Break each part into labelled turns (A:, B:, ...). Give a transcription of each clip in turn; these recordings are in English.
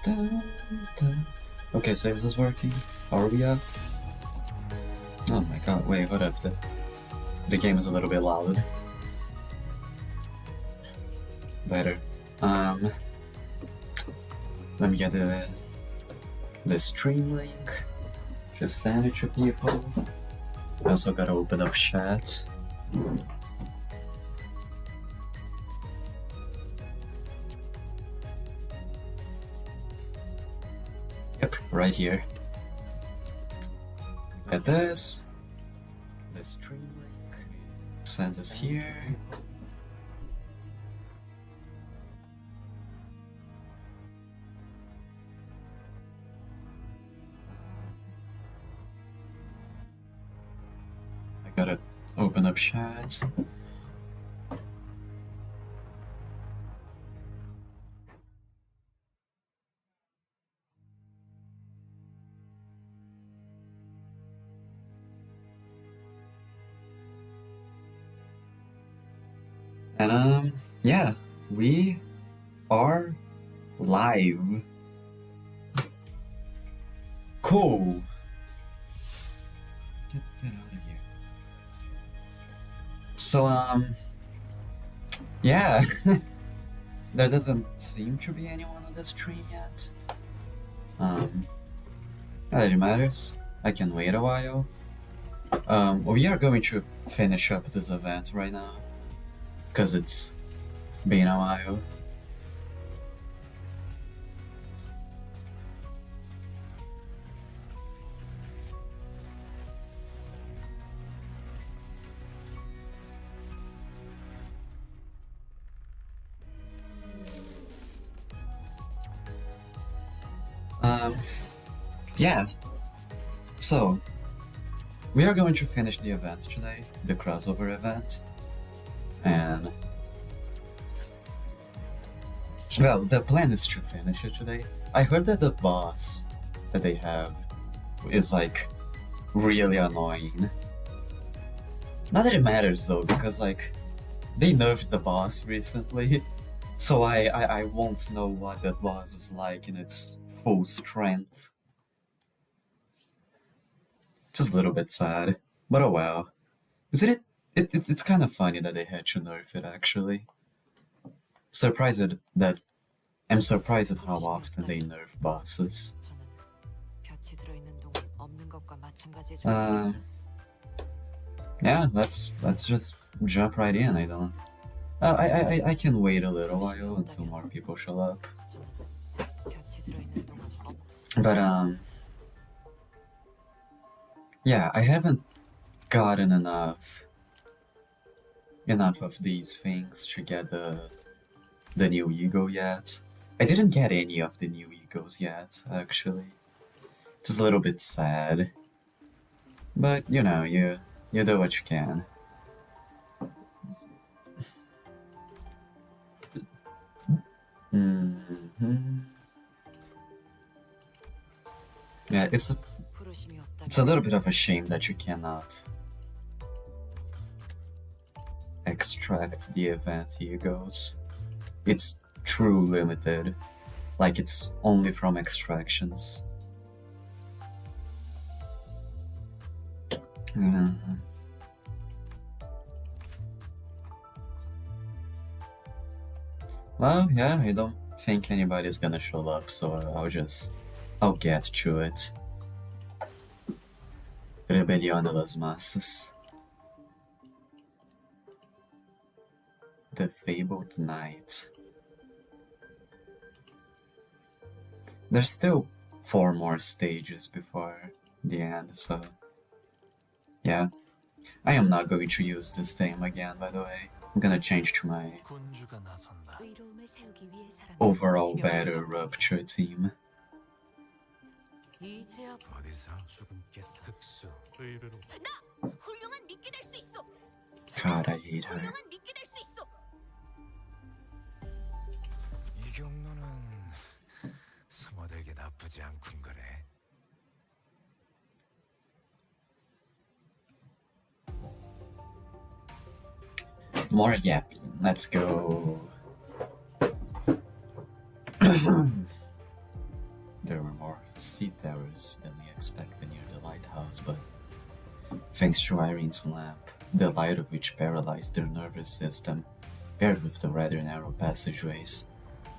A: Dun, dun. Okay, so is this working? Are we up? Oh my god, wait, hold up. The game is a little bit loud. Better. Let me get the stream link. Just send it to people. I also gotta open up chat. Yep, right here. Get this. The stream link. Send this here. I gotta open up chat. And yeah, we are live. Cool. Get out of here. So yeah. There doesn't seem to be anyone on the stream yet. Not that it matters. I can wait a while. We are going to finish up this event right now, because it's been a while. Yeah. So, we are going to finish the event today, the crossover event. And well, the plan is to finish it today. I heard that the boss that they have is like really annoying. Not that it matters though, because like they nerfed the boss recently, so I won't know what that boss is like in its full strength. Just a little bit sad, but oh well. Isn't it? It's kind of funny that they had to nerf it actually. I'm surprised at how often they nerf bosses. Yeah, let's just jump right in. I don't. I can wait a little while until more people show up. But yeah, I haven't gotten enough of these things to get the new ego yet. I didn't get any of the new egos yet, actually. Just a little bit sad. But you know, you do what you can. Yeah, it's a little bit of a shame that you cannot extract the event egos. It's true limited, like it's only from extractions. Well, yeah, I don't think anybody's gonna show up, so I'll get to it. Rebelión de las Masas. The Fabled Knight. There's still 4 more stages before the end, so yeah. I am not going to use this theme again, by the way. I'm gonna change to my overall better Rupture team. God, I hate her. More yapping. Let's go. sea terrors than we expected near the lighthouse, but thanks to Irene's lamp, the light of which paralyzed their nervous system, paired with the rather narrow passageways,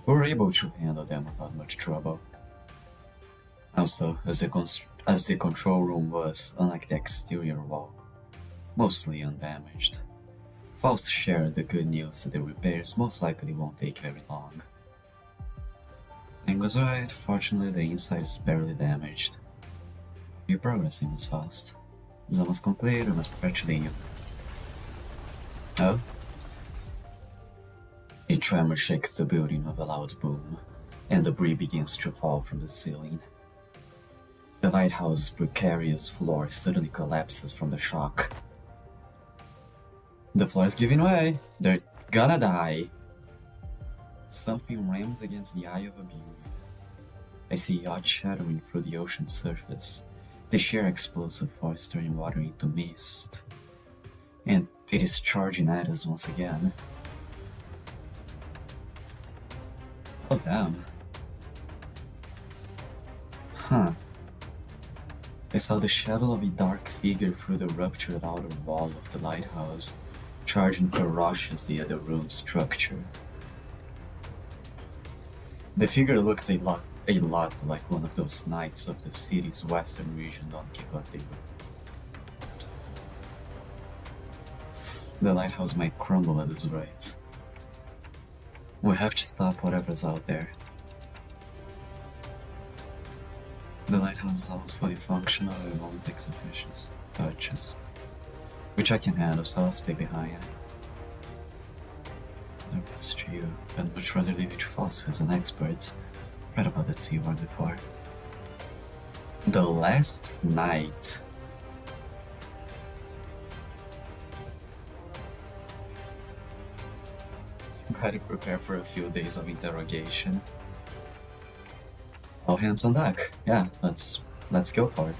A: we were able to handle them without much trouble. Also, as the control room was, unlike the exterior wall, mostly undamaged, Faust shared the good news that the repairs most likely won't take very long. Thing was right, fortunately the inside is barely damaged. You're progressing, Miss Faust. It's almost complete, we must prepare to leave. Oh? A tremor shakes the building with a loud boom, and debris begins to fall from the ceiling. The lighthouse's precarious floor suddenly collapses from the shock. The floor is giving way. They're gonna die. Something rammed against the eye of a beam. I see yachts shattering through the ocean's surface, the sheer explosive force turning water into mist. And it is charging at us once again. Oh damn. Huh. I saw the shadow of a dark figure through the ruptured outer wall of the lighthouse, charging ferociously at the ruined structure. The figure looked a lot like one of those knights of the city's western region Don Quixote. The lighthouse might crumble at this rate. We have to stop whatever's out there. The lighthouse is almost fully functional, it won't take sufficient touches. Which I can handle, so I'll stay behind. The rest to you, I'd much rather leave it to Faust, who's an expert. Read about that sea war before. The last night. Gotta prepare for a few days of interrogation. All hands on deck. Yeah, let's go for it.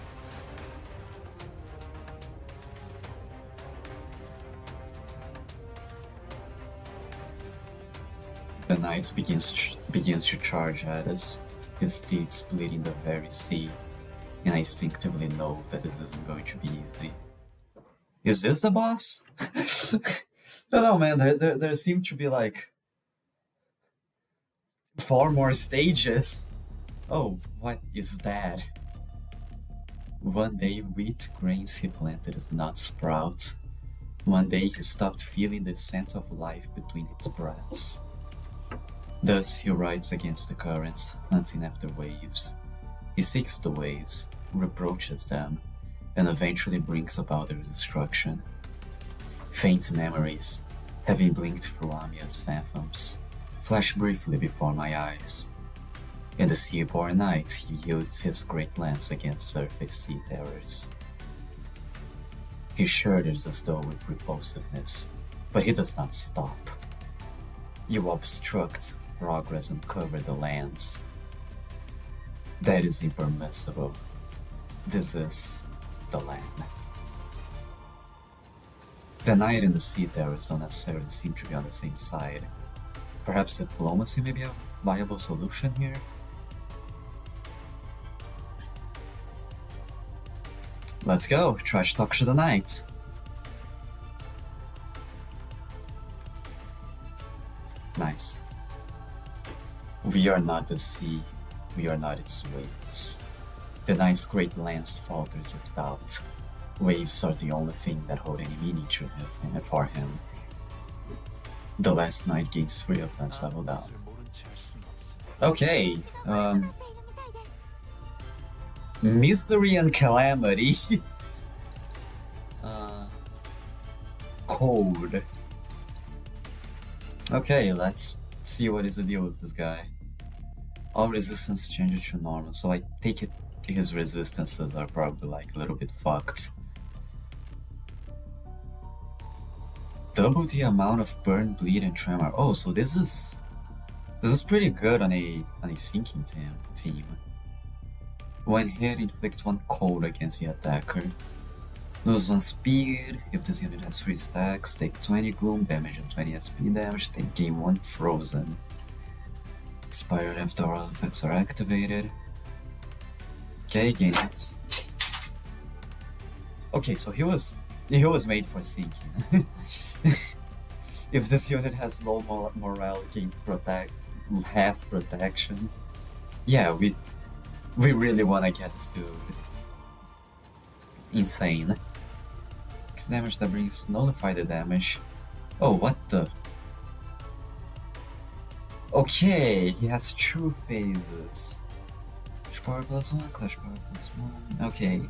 A: The knight begins to charge at us, his teeth splitting the very sea, and I instinctively know that this isn't going to be easy. Is this the boss? I don't know, man. There seem to be like 4 more stages. Oh, what is that? One day wheat grains he planted did not sprout. One day he stopped feeling the scent of life between his breaths. Thus he rides against the currents, hunting after waves. He seeks the waves, reproaches them, and eventually brings about their destruction. Faint memories, having blinked through Amisd's phantoms, flash briefly before my eyes. In the sea-born night, he yields his great lance against surface sea terrors. He shudders as though with repulsiveness, but he does not stop. You obstruct progress and cover the lands. That is impermissible. This is the land. The knight and the sea terrors don't necessarily seem to be on the same side. Perhaps diplomacy may be a viable solution here? Let's go, try to talk to the knight. Nice. We are not the sea, we are not its waves. The knight's great lance falters with doubt. Waves are the only thing that hold any meaning to him and for him. The last knight gains 3 offense level down. Okay, misery and calamity. Code. Okay, let's see what is the deal with this guy. All resistance changes to normal, so I take it his resistances are probably like a little bit fucked. Double the amount of burn, bleed, and tremor. Oh, so this is pretty good on a sinking team. When hit, inflict 1 cold against the attacker. Lose 1 speed. If this unit has 3 stacks, take 20 gloom damage and 20 SP damage. Then gain 1 frozen. Expired after all effects are activated. Okay, gain hits. Okay, so he was made for sinking. If this unit has low morale, gain half protection. Yeah, we really wanna get this dude. Insane. X damage that brings nullify the damage. Oh, what the? Okay, he has 2 phases. Clash power +1, clash power +1. Okay.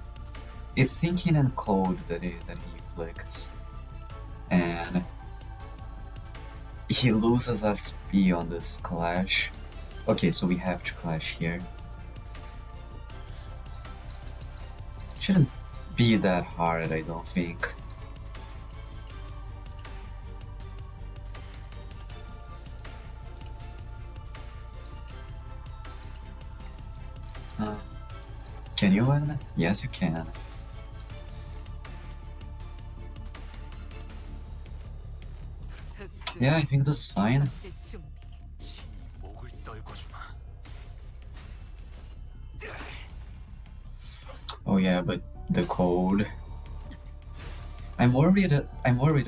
A: It's sinking and cold that he inflicts. And he loses SP on this clash. Okay, so we have to clash here. Shouldn't be that hard, I don't think. Can you win? Yes, you can. Yeah, I think that's fine. Oh yeah, but the code. I'm worried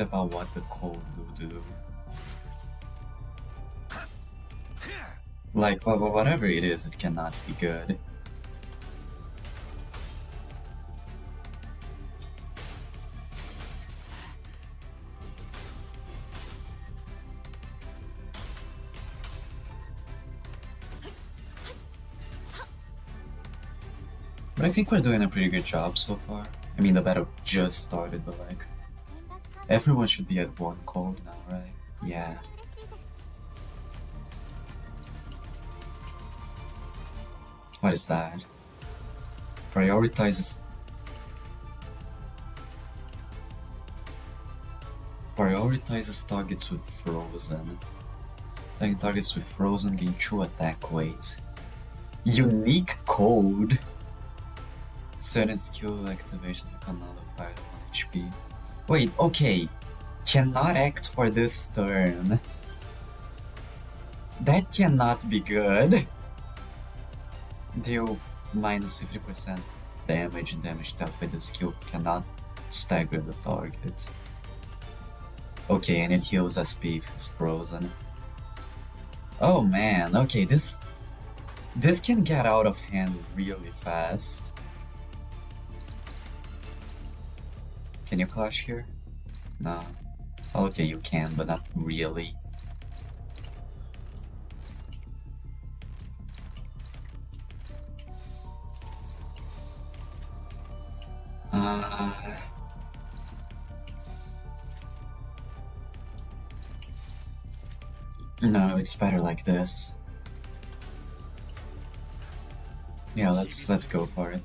A: about what the code will do. Like, whatever it is, it cannot be good. But I think we're doing a pretty good job so far. I mean, the battle just started, but like, everyone should be at 1 code now, right? Yeah. What is that? Prioritizes targets with frozen. Attacking targets with frozen gain 2 attack weight. Unique code. Certain skill activation can nullify 1 HP. Wait, okay. Cannot act for this turn. That cannot be good. Deal minus 50% damage and damage dealt by the skill cannot stagger the target. Okay, and it heals SP if it's frozen. Oh man, okay, this can get out of hand really fast. Can you clash here? No. Okay, you can, but not really. No, it's better like this. Yeah, let's go for it.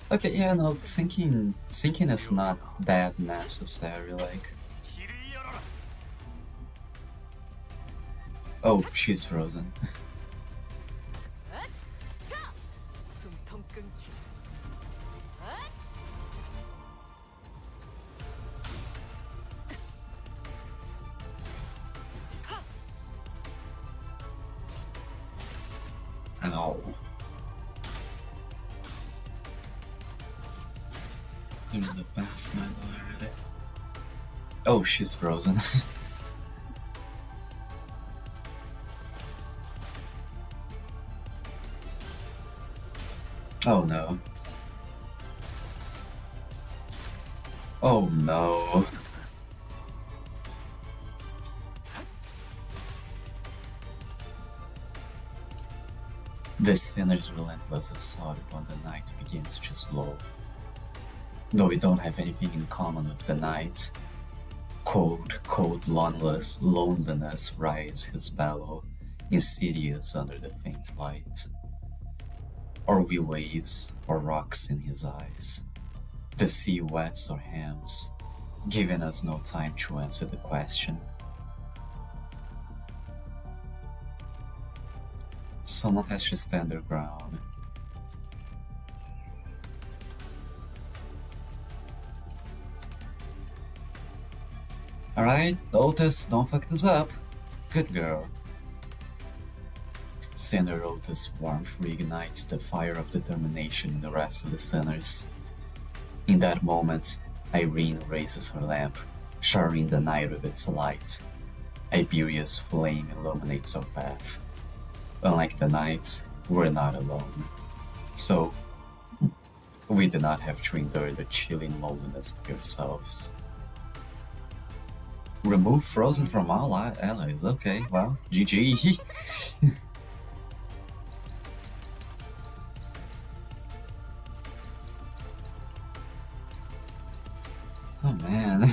A: Okay, yeah, no, sinking is not that necessary, like. Oh, she's frozen. Ow. I'm in the bath, my lord. Oh, she's frozen. Oh no. Oh no. The sinner's relentless assault upon the knight begins to slow. Though we don't have anything in common with the knight, cold loneliness rides his bellow, insidious under the faint light. Or we waves or rocks in his eyes. The sea wets or hams, giving us no time to answer the question. Someone has to stand their ground. Alright, Otis, don't fuck this up. Good girl. Sinner Otis' warmth reignites the fire of determination in the rest of the sinners. In that moment, Irene raises her lamp, showering the night with its light. Iberia's flame illuminates our path. Unlike the night, we're not alone. So, we do not have to endure the chilling loneliness by ourselves. Remove Frozen from all allies. Okay, well, GG. Oh man.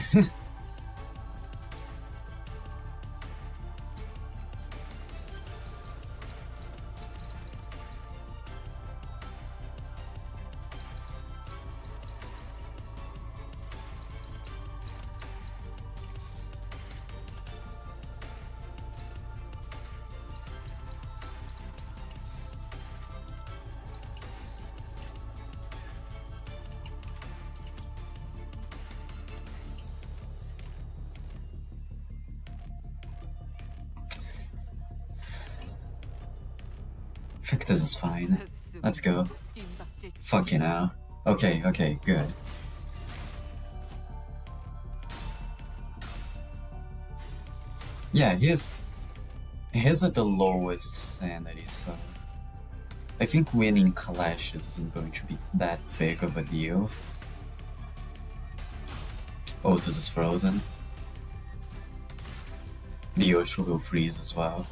A: I think this is fine. Let's go. Fucking hell. Okay, okay, good. Yeah, he's at the lowest sanity, so I think winning clashes isn't going to be that big of a deal. Otis is frozen. The Yoshu will freeze as well.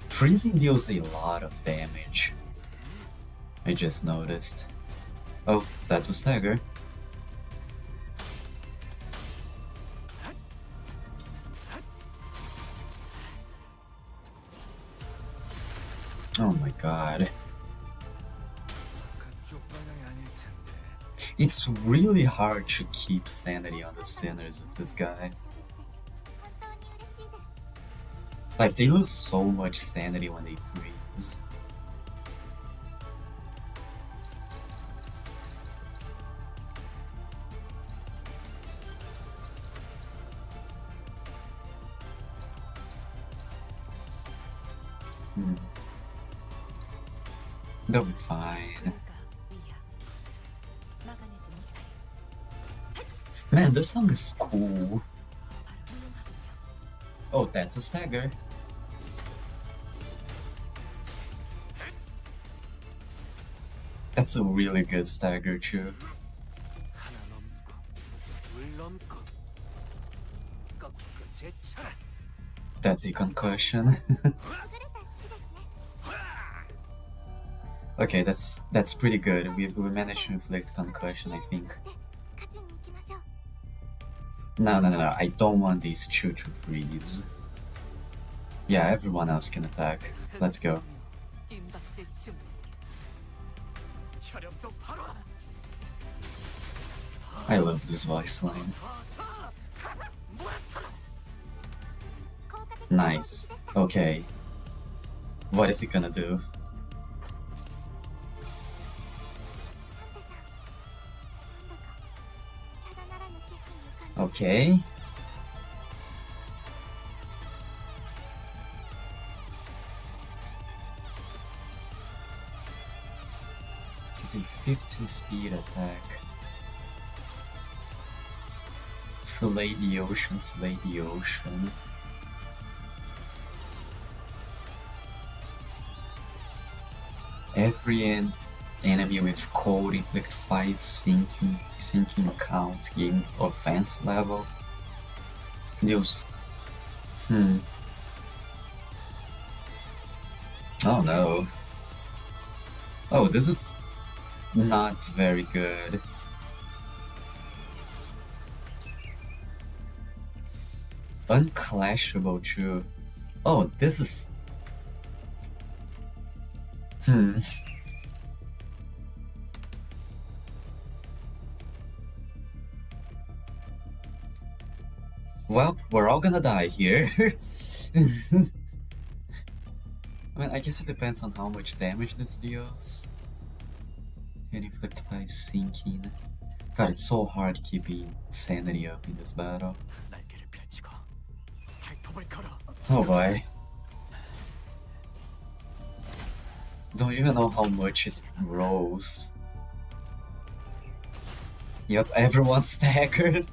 A: Freezing deals a lot of damage. I just noticed. Oh, that's a stagger. Oh my god. It's really hard to keep sanity on the sinners with this guy. Like, they lose so much sanity when they freeze. They'll be fine. Man, this song is cool. Oh, that's a stagger. That's a really good stagger too. That's a concussion. Okay, that's pretty good. We managed to inflict concussion, I think. No, I don't want these two to freeze. Yeah, everyone else can attack. Let's go. I love this voice line. Nice. Okay. What is he gonna do? Okay. It's a 15 speed attack. Slay the ocean, slay the ocean. Every enemy with cold inflict 5 sinking count, gain offense level. Deals. Oh no. Oh, this is not very good. Unclashable too. Oh, this is... Well, we're all gonna die here. I mean, I guess it depends on how much damage this deals. And inflict 5 sinking. God, it's so hard keeping sanity up in this battle. Oh boy. Don't even know how much it rolls. Yup, everyone's staggered.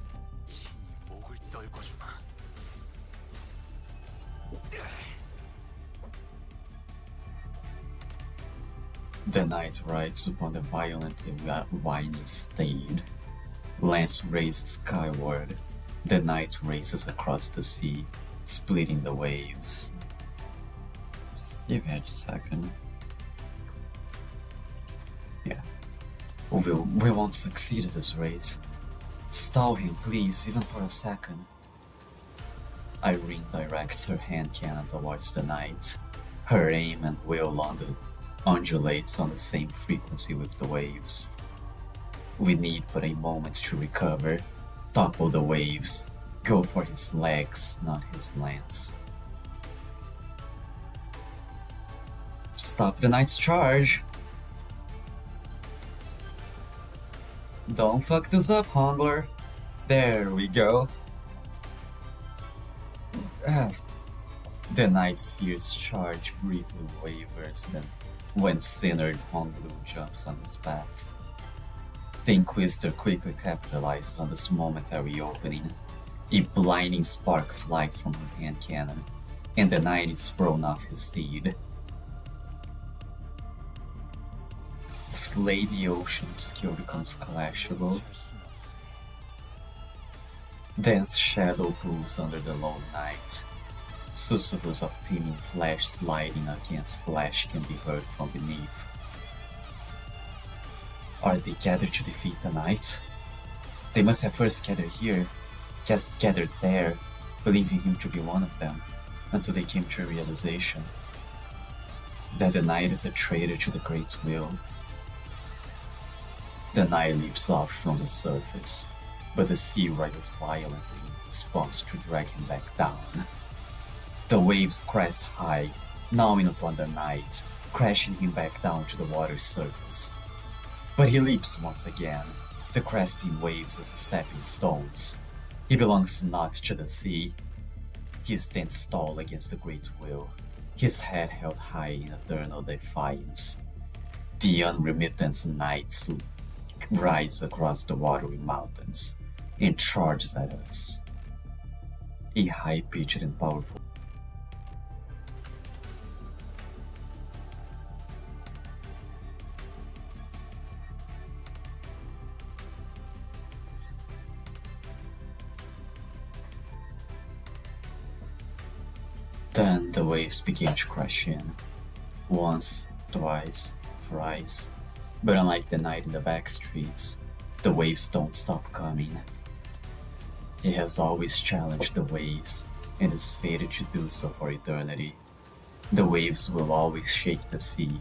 A: The knight rides upon the violently whining steed. Lance raised skyward. The knight races across the sea, splitting the waves. Just give me a second. Yeah. We won't succeed at this rate. Stall him, please, even for a second. Irene directs her hand cannon towards the knight. Her aim and will undulates on the same frequency with the waves. We need but a moment to recover. Topple the waves. Go for his legs, not his lance. Stop the knight's charge! Don't fuck this up, Hongler. There we go. The knight's fierce charge briefly wavers, then when Sinnered Honglu jumps on his path. The Inquisitor quickly capitalizes on this momentary opening. A blinding spark flies from her hand cannon, and the knight is thrown off his steed. Slay the Ocean skill becomes clashable. Dense shadow pulls under the lone knight. Susurrus of teeming flesh sliding against flesh can be heard from beneath. Are they gathered to defeat the knight? They must have first gathered here, gathered there, believing him to be one of them, until they came to a realization that the knight is a traitor to the Great Will. The knight leaps off from the surface, but the sea rises violently in response to drag him back down. The waves crest high, gnawing upon the knight, crashing him back down to the water's surface. But he leaps once again, the cresting waves as stepping stones. He belongs not to the sea. He stands tall against the Great Will, his head held high in eternal defiance. The unremittent knight rides across the watery mountains and charges at us. A high-pitched and powerful Then the waves begin to crash in. Once, twice, thrice. But unlike the night in the back streets, the waves don't stop coming. He has always challenged the waves, and is fated to do so for eternity. The waves will always shake the sea,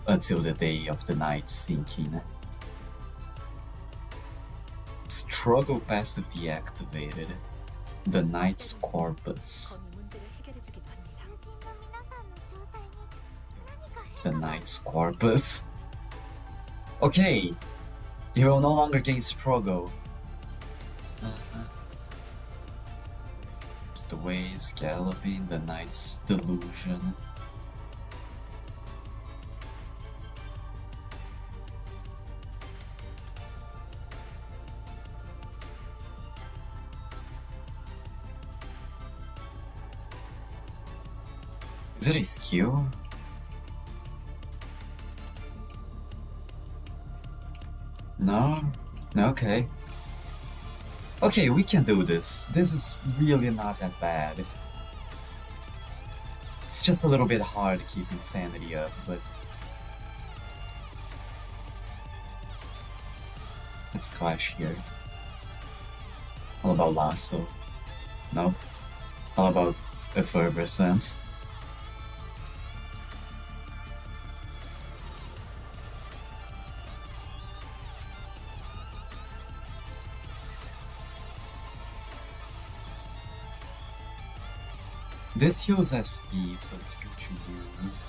A: until the day of the night's sinking. Struggle passive deactivated. The Knight's Corpus. The Knight's Corpus. Okay, you will no longer gain struggle. It's the waves galloping, the Knight's delusion. Is it a skill? No? Okay. Okay, we can do this. This is really not that bad. It's just a little bit hard keeping sanity up, but... let's clash here. How about Lasso? No? How about Effervescent? This heals SP, so it's good to use,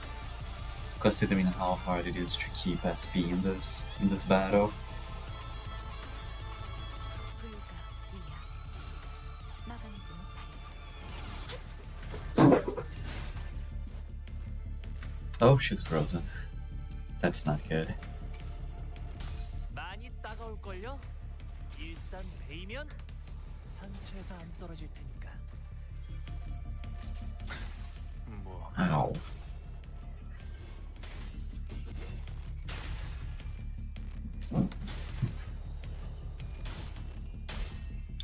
A: considering how hard it is to keep SP in this battle. Oh, she's frozen. That's not good.
B: 많이 따가울걸요? 일단 베이면 상처에서 안 떨어질 테니까. 뭐
A: Ow.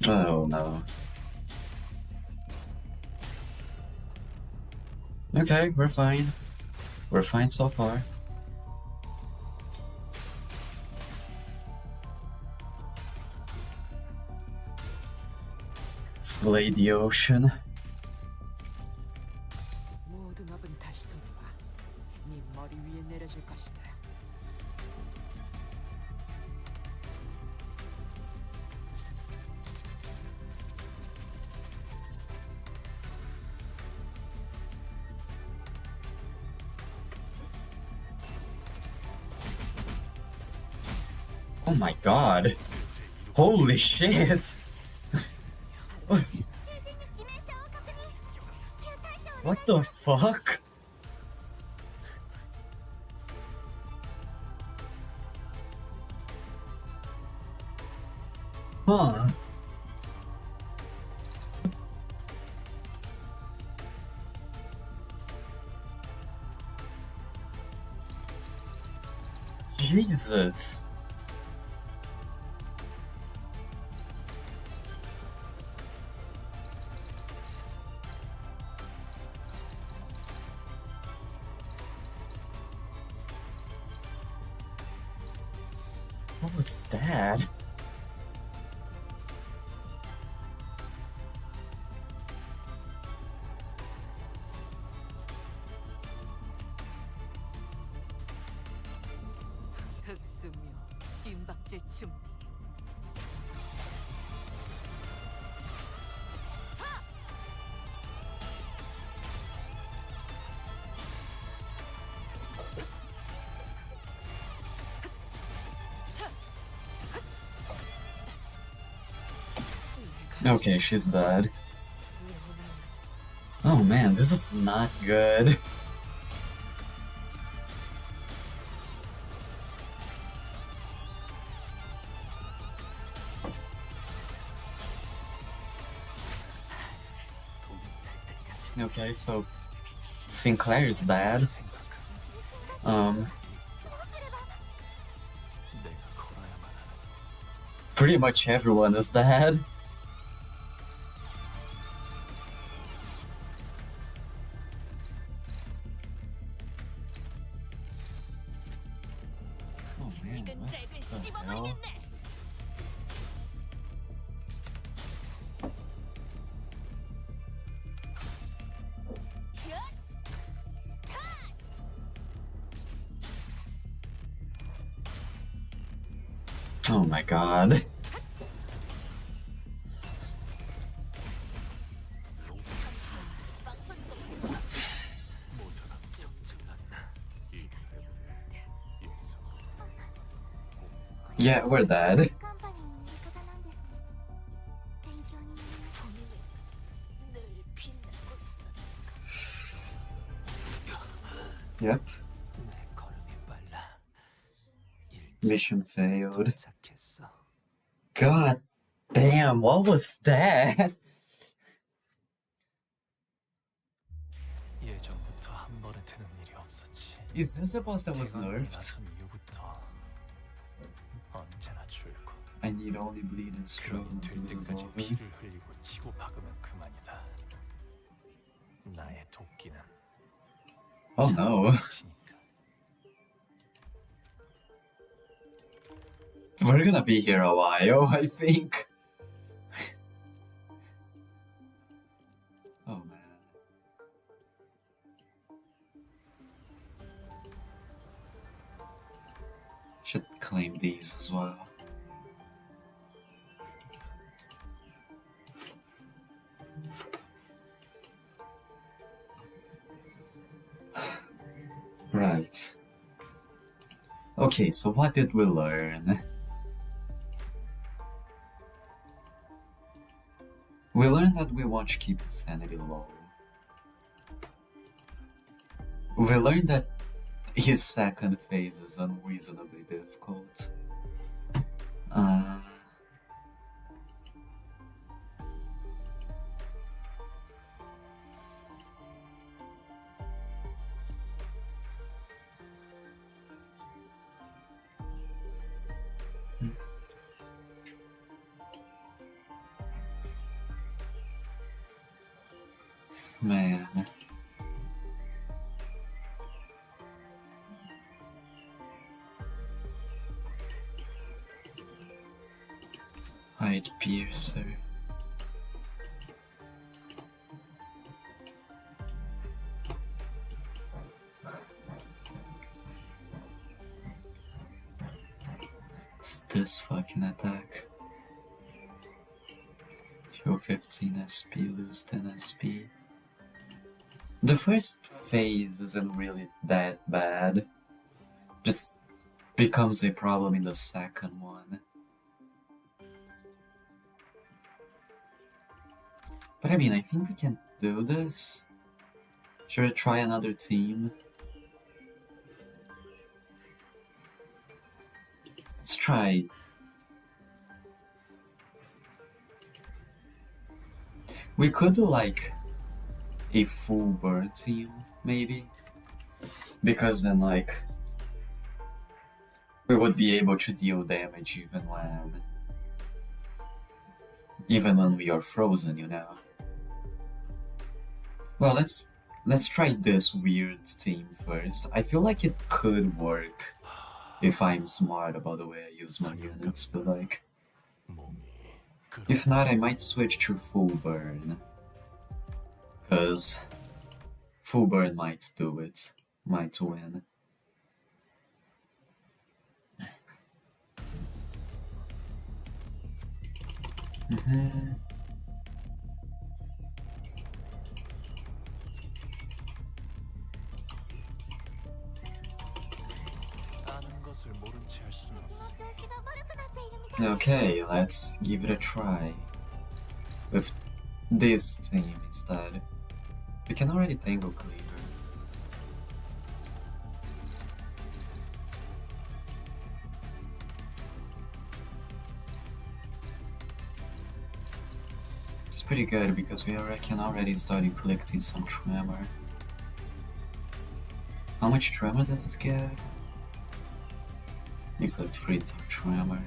A: Oh no. Okay, we're fine. We're fine so far. Slay the ocean.
B: 모든 업은 다시 돌아와. 네 머리 위에 내려질 것이다.
A: Oh my god. Holy shit. What the fuck? Huh. Jesus. What was that?
B: 흑수묘, 뒷박질 준비.
A: Okay, she's dead. Oh man, this is not good. Okay, so Sinclair's dead. Pretty much everyone is dead. Oh man, what the hell? Oh my god. Yeah, we're dead. Yep. Mission failed. God damn, what was that?
B: 예전부터 한 번에 되는 일이 없었지.
A: Is this a boss that was
B: 대관이
A: nerfed?
B: 나선 이후부터 언제나 줄고
A: I need only bleed and stroke
B: 그러니
A: until
B: 될
A: it is
B: 때까지
A: over.
B: 피를 흘리고 치고 박으면 그만이다. 나의 도끼는
A: Oh no.
B: 치니까.
A: We're gonna be here a while, I think. Oh man. Should claim these as well. Right. Okay, so what did we learn? We learned that we want to keep insanity low. We learned that his second phase is unreasonably difficult. Man. Hide Piercer. It's this fucking attack. Show 15 SP, lose 10 SP. The first phase isn't really that bad. Just becomes a problem in the second one. But I mean, I think we can do this. Should I try another team? Let's try. We could do like a full bird team, maybe? Because then like we would be able to deal damage even when we are frozen, you know. Well, let's try this weird team first. I feel like it could work if I'm smart about the way I use my units, but like if not, I might switch to full burn. Cause full burn might do it. Might win. Okay, let's give it a try. With this team instead. We can already Tangle Cleaver. It's pretty good because we can already start inflicting some tremor. How much tremor does this give? Inflict 3 tremor.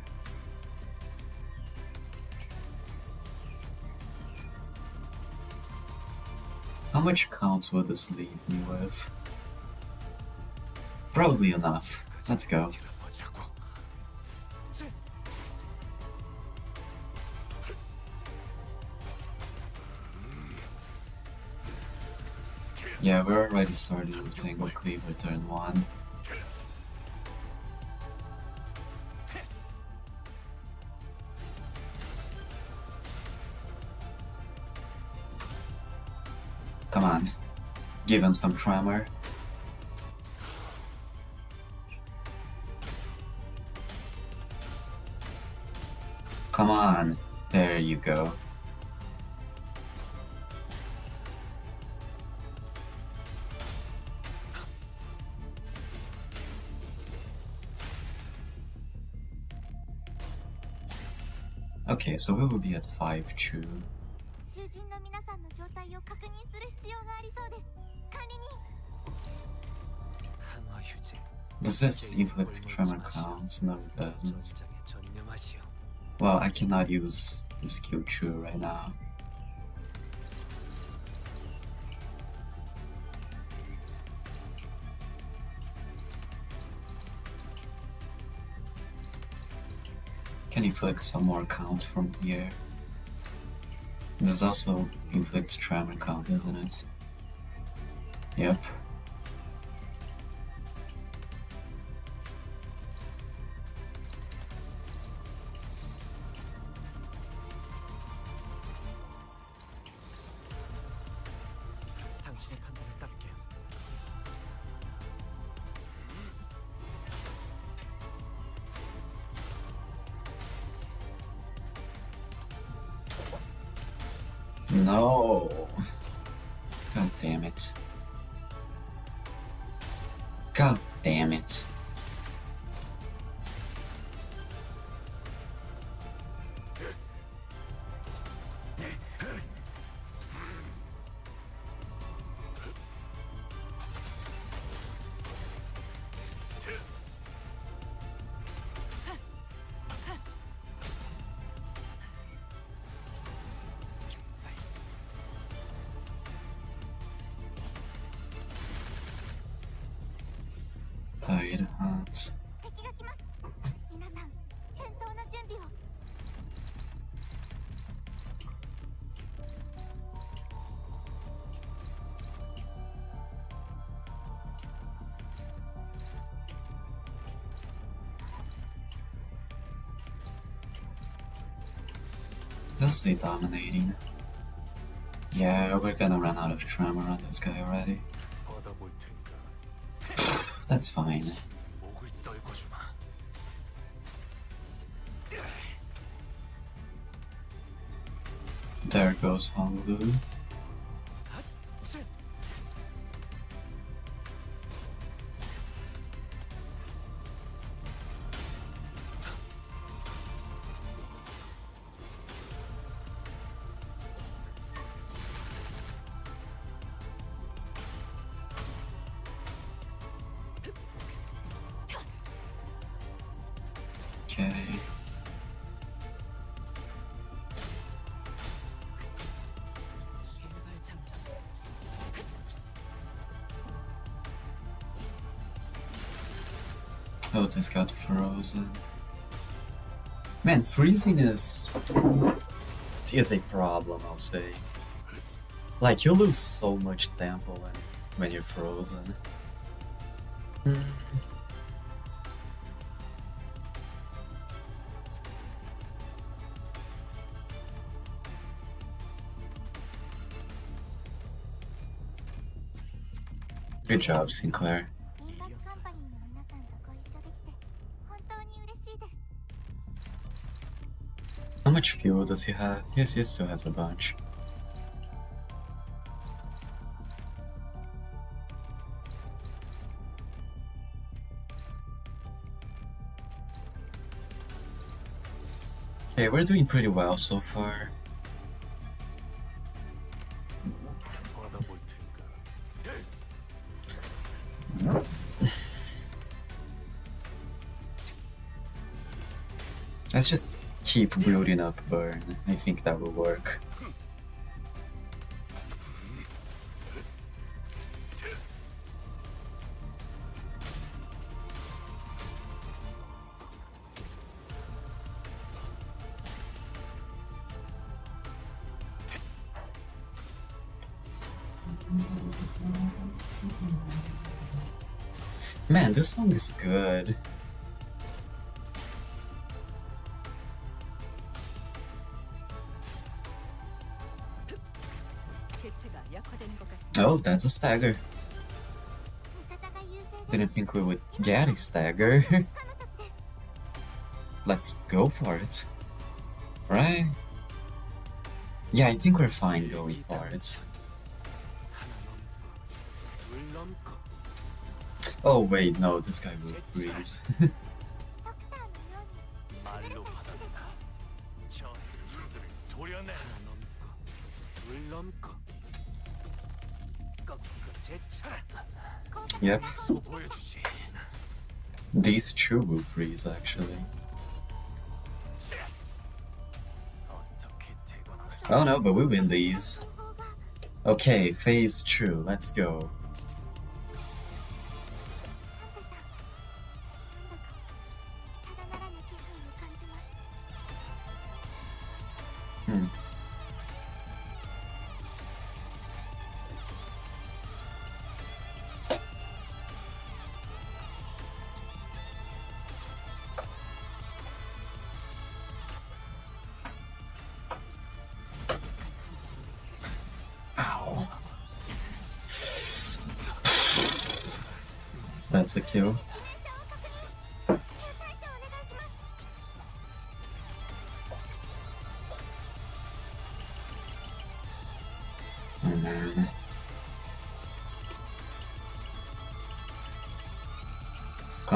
A: How much counts will this leave me with? Probably enough. Let's go. Yeah, we're already starting with Tangle Cleaver turn 1. Come on, give him some tremor. Come on, there you go. Okay, so we will be at 5-2. Does this inflict tremor count? No, it doesn't. Well, I cannot use the skill 2 right now. Can inflict some more count from here. This also inflicts tremor count, isn't it? Yep. No! God damn it. God Damn it. Tide hot.
C: 敵が来ます。皆さん、戦闘の準備を。
A: This is dominating. Yeah, we're gonna run out of tremor on this guy already. That's fine. There goes Honglu. Okay.
B: 일발 장전.
A: Oh, this got frozen. Man, freezing is a problem, I'll say. Like, you lose so much tempo when you're frozen. Good job, Sinclair.
C: Limbus Company の皆さんとご一緒できて本当に嬉しいです。
A: How much fuel does he have? Yes, he still has a bunch. Okay, we're doing pretty well so far. Let's just keep building up burn. I think that will work. Man, this song is good.
B: 개체가 약화되는 것 같습니다.
A: Oh, that's a stagger.
C: 味方が優勢で
A: Didn't think we would get a stagger.
C: 掴む時です。
A: Let's go for it. Right? Yeah, I think we're fine going for it. Oh wait, no, this guy will freeze.
C: ドクターのように優れた質です。
A: Yep. These two will freeze actually. Oh no, but we win these. Okay, phase 2, let's go.
C: ハンタさん、なんだかただならぬ気配を感じます。
A: Hmm. Ow. That's a kill.
C: 致命傷を確認。至急対処をお願いします。
A: Oh man.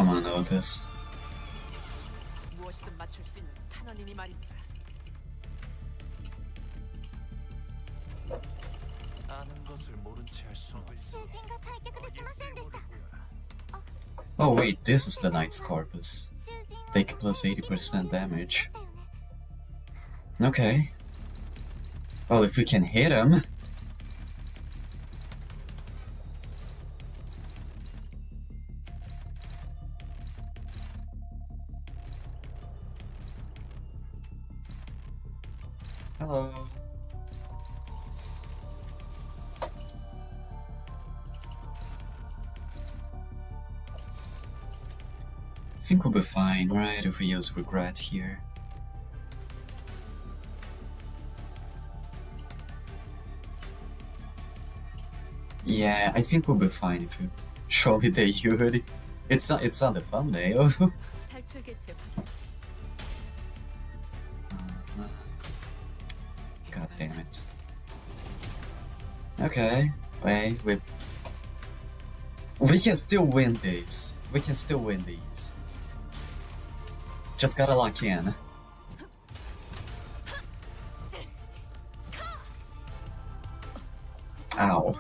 A: Come on, Otis.
B: 무엇이든 맞출 수 있는 탄원이니 말입니다.
D: 아는 것을 모른 채 할 수는 없어.
C: 囚人が退却できませんでした。
A: Oh wait, this is the Knight's Corpus.
C: 囚人を
A: Take plus 80% damage. Okay. Well, if we can hit him. Hello. I think we'll be fine, right, if we use regret here. Yeah, I think we'll be fine if you show me the Yuri. It's on the thumbnail.
E: 탈출 개체
A: God damn it. Okay, wait, we can still win these. We can still win these. Just gotta lock in. Ow.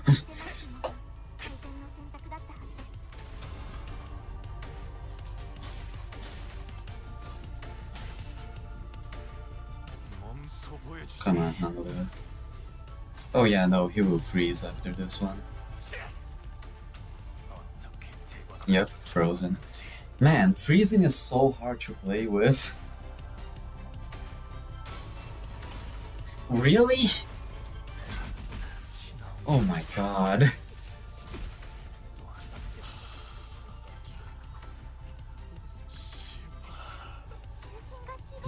C: 最善の選択だったはずです。
D: 몸소 보여주지.
A: Come on, handle it. Oh yeah, no, he will freeze after this one.
D: 어떻게 대관할
A: Yep, frozen. Man, freezing is so hard to play with. Really? Oh my god.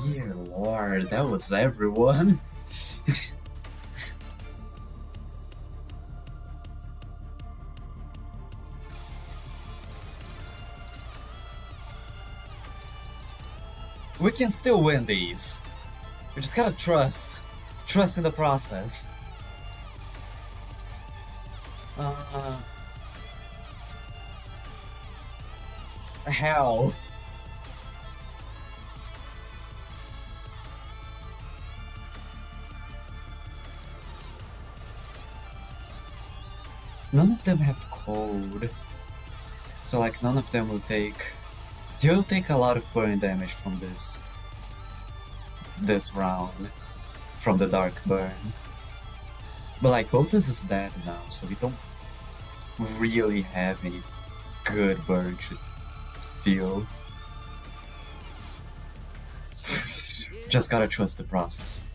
A: Dear lord, that was everyone. We can still win these. We just gotta trust. Trust in the process. Hell. None of them have cold. So like none of them will take... You'll take a lot of burn damage from this round. From the dark burn. But like Otis is dead now, so we don't really have any good burn to deal. Just gotta trust the process.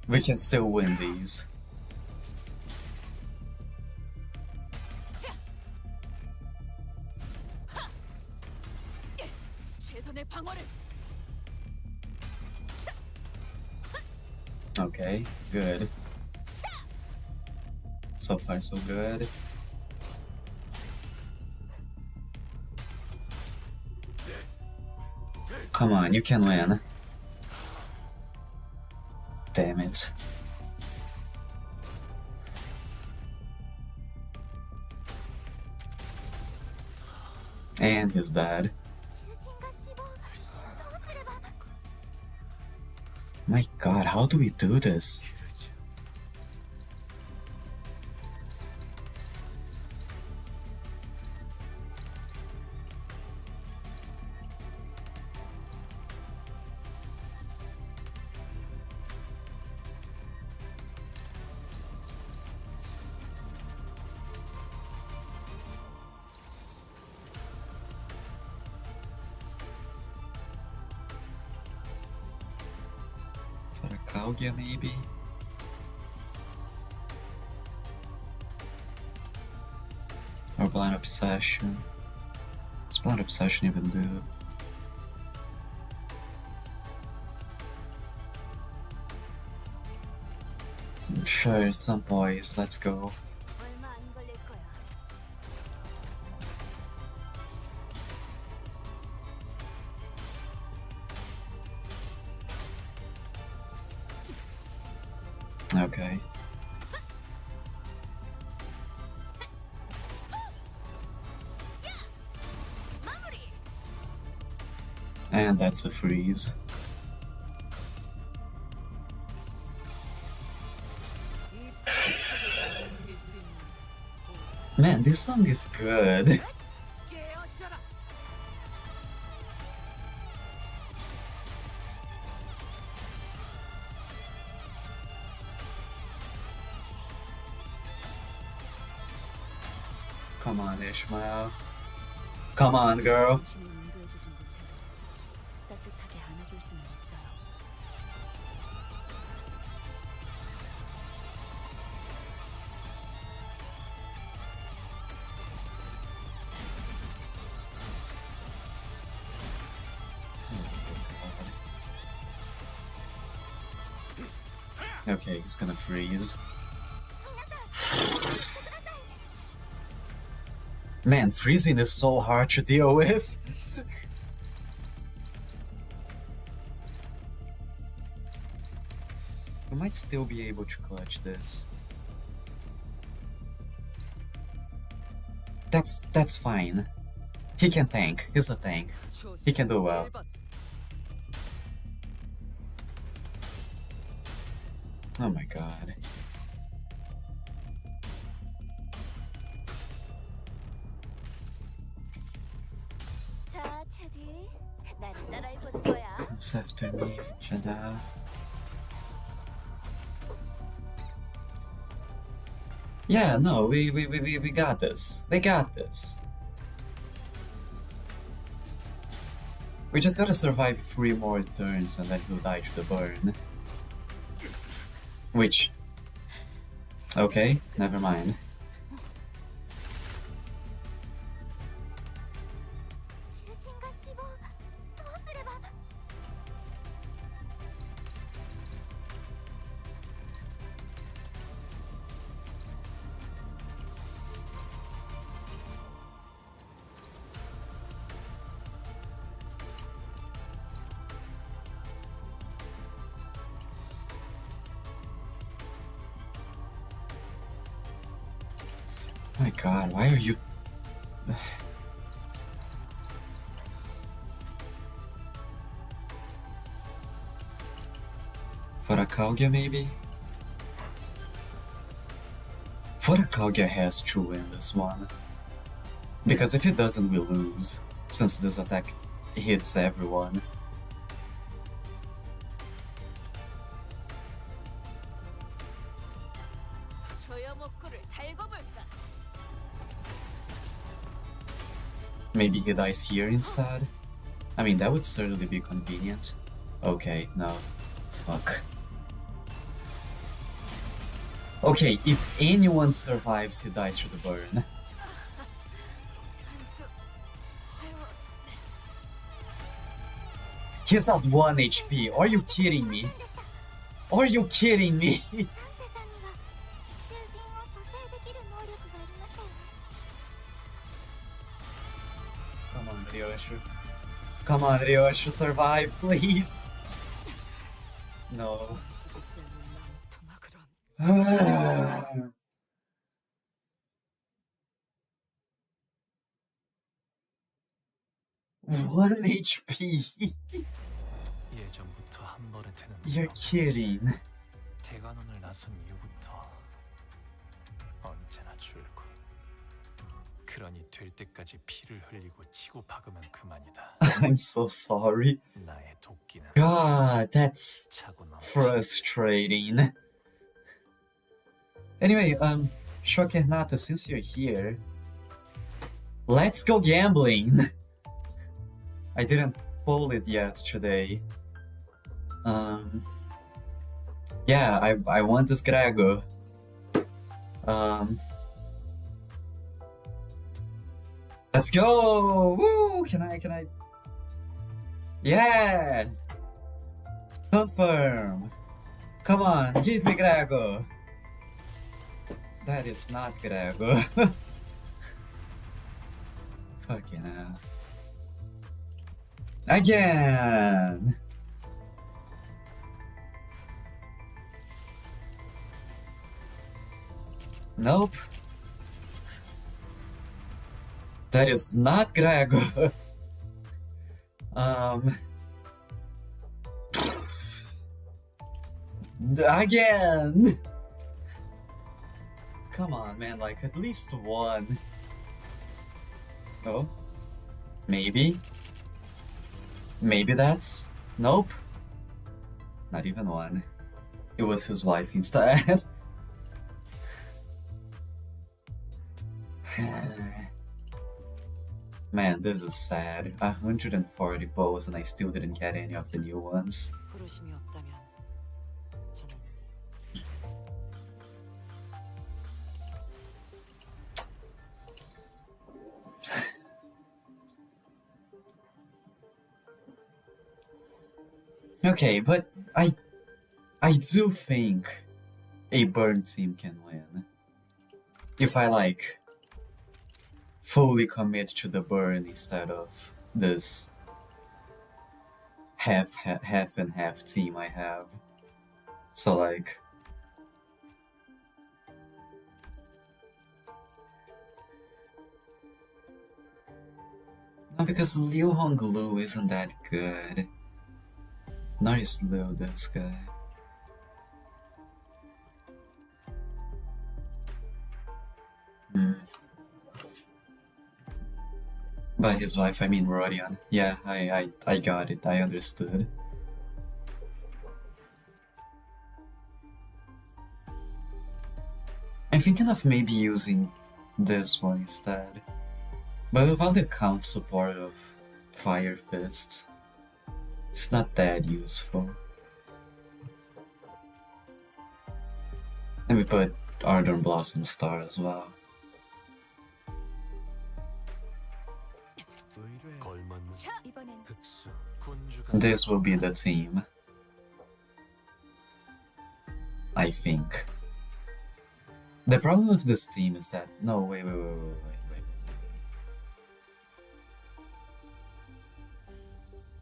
A: We can still win these.
B: 최선의 방어를.
A: Okay, good. So far so good. Come on, you can win. Damn it. And he's dead.
C: 囚人が死亡。どうすれば。
A: My god, how do we do this? For a Kaugia, maybe? Or Blind Obsession? What's Blind Obsession even do? Sure, some boys, let's go.
C: 얼마 안 걸릴 거야.
A: Okay. And that's a freeze. Man, this song is good. Come on, Ishmael. Come on, girl.
B: 당신이 인도해주진 못해도 따뜻하게 안아줄 수는 있어요.
A: Okay, he's gonna freeze. Man, freezing is so hard to deal with. We might still be able to clutch this. That's fine. He can tank. He's a tank. He can do well. Oh my god.
C: 자, 체디, 나를 따라해보는 거야.
A: Comes after me, Jada. Yeah, no, we got this. We got this. We just gotta survive 3 more turns and then he'll die to the burn. Which... Okay, never mind.
C: 실신과 씹어. 더 쓰레봐.
A: My god, why are you... Farakaugya maybe? Farakaugya has to win this one. Because if it doesn't, we lose. Since this attack hits everyone.
C: 조여목구를 달궈볼까?
A: Maybe he dies here instead? I mean, that would certainly be convenient. Okay, no. Fuck. Okay, if anyone survives, he dies through the burn.
C: 한수. 아이고,
A: He's at 1 HP. Are you kidding me? Are you kidding me?
C: 探偵さんには囚人を蘇生できる能力がありましたよね。
A: Come on, Ryoshu. Come on, Ryoshu, survive, please. No.
B: 죽지 않는 마음 도막으론
A: 1 HP.
D: 예전부터 한 번에 되는
A: You're kidding.
D: 대관원을 나선 이후부터 언제나 줄고. 그러니 될 때까지 피를 흘리고 치고 박으면 그만이다.
A: I'm so sorry.
D: 나의 도끼는
A: God, that's
D: 차고 넘.
A: frustrating. Anyway, Shock Nata, since you're here, let's go gambling. I didn't pull it yet today. Yeah, I want this Grego. Let's go! Woo! Can I? Yeah! Confirm! Come on, give me Grego! That is not Grego. Fucking hell. Again! Nope. That is not Grego. Again! Come on, man, like, at least one. Oh? Maybe? Maybe that's... Nope. Not even one. It was his wife instead. Man, this is sad. 140 bows and I still didn't get any of the new ones.
B: 부르심이 없다면 저는
A: Okay, but I do think a burn team can win. If I like fully commit to the burn instead of this half and half team I have. So like no, because Liu Honglu isn't that good. Nor is Liu this guy. By his wife, I mean Rodion. Yeah, I got it, I understood. I'm thinking of maybe using this one instead. But without the count support of Fire Fist, it's not that useful. And we put Ardern Blossom Star as well.
C: 이번엔
A: This will be the team. I think. The problem with this team is that... No, wait.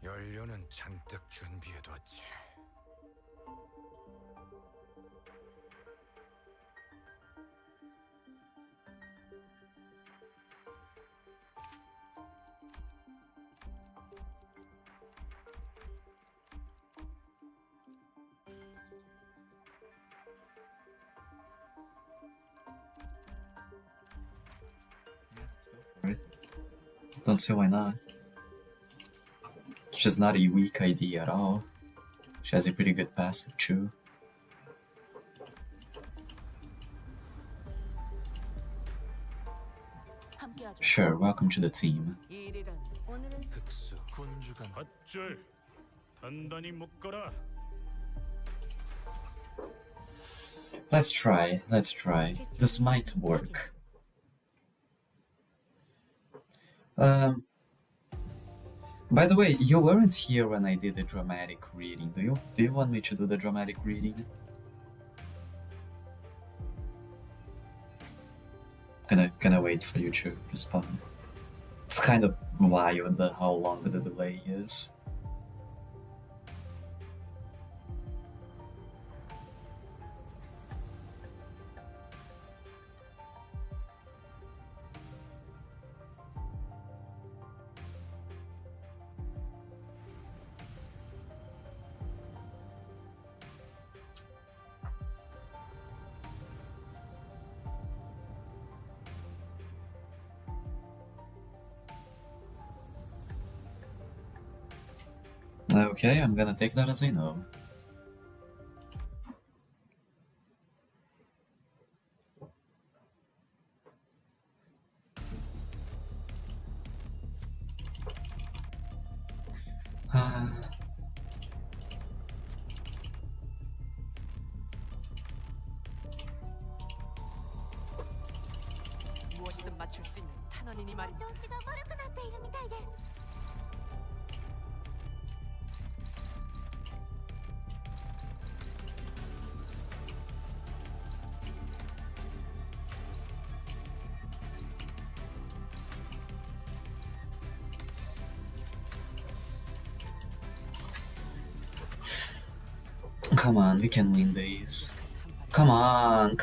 D: 연료는 잔뜩 준비해뒀지.
A: Don't see why not. She's not a weak idea at all. She has a pretty good passive too.
C: 함께하죠.
A: Sure, welcome to the team.
B: 일이란
C: 오늘은
D: 특수 군주관
E: 밧줄 단단히 묶어라.
A: Let's try. This might work. By the way, you weren't here when I did the dramatic reading. Do you want me to do the dramatic reading? Gonna wait for you to respond. It's kind of wild how long the delay is. Okay, I'm gonna take that as a no.
B: 무엇이든 맞출 수 있는 탄원이니 말입니다.
C: 調子が悪くなっているみたいです
A: Come on, we can win these. Come on.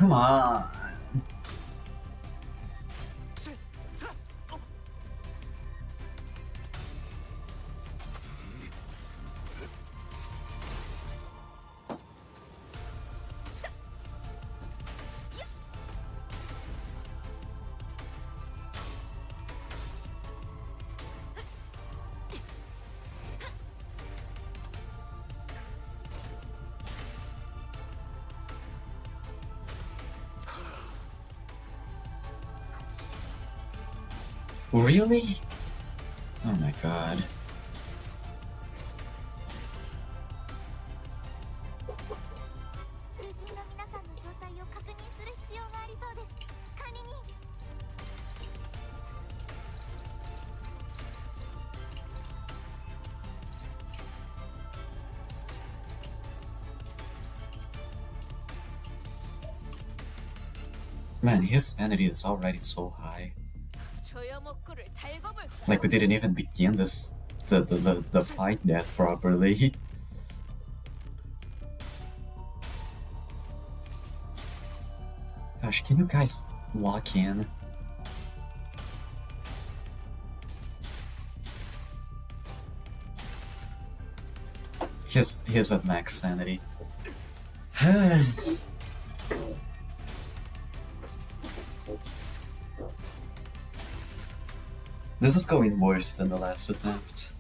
A: Really? Oh my god.
C: 囚人の皆さんの状態を確認する必要がありそうです。管理人。
A: Man, his sanity is already so high. Like we didn't even begin the fight yet properly. Gosh, can you guys lock in? He's at max sanity. This is going worse than the last attempt.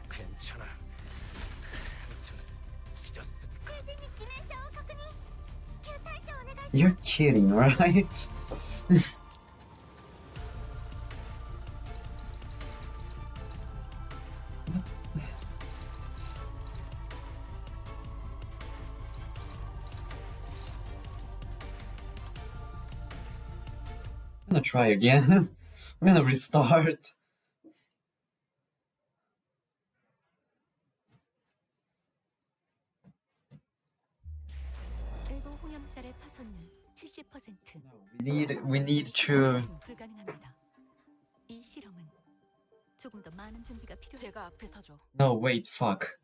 D: 괜찮아. 상처는 지졌으니까.
C: 囚人に致命傷を確認。至急対処をお願いします。
A: You're kidding, right? I'm gonna try again. I'm gonna restart.
F: 일부 홍염살의 파손율 70%.
A: We need to.
F: 불가능합니다. 이 실험은 조금 더 많은 준비가 필요해.
B: 제가 앞에 서죠.
A: No, wait, fuck.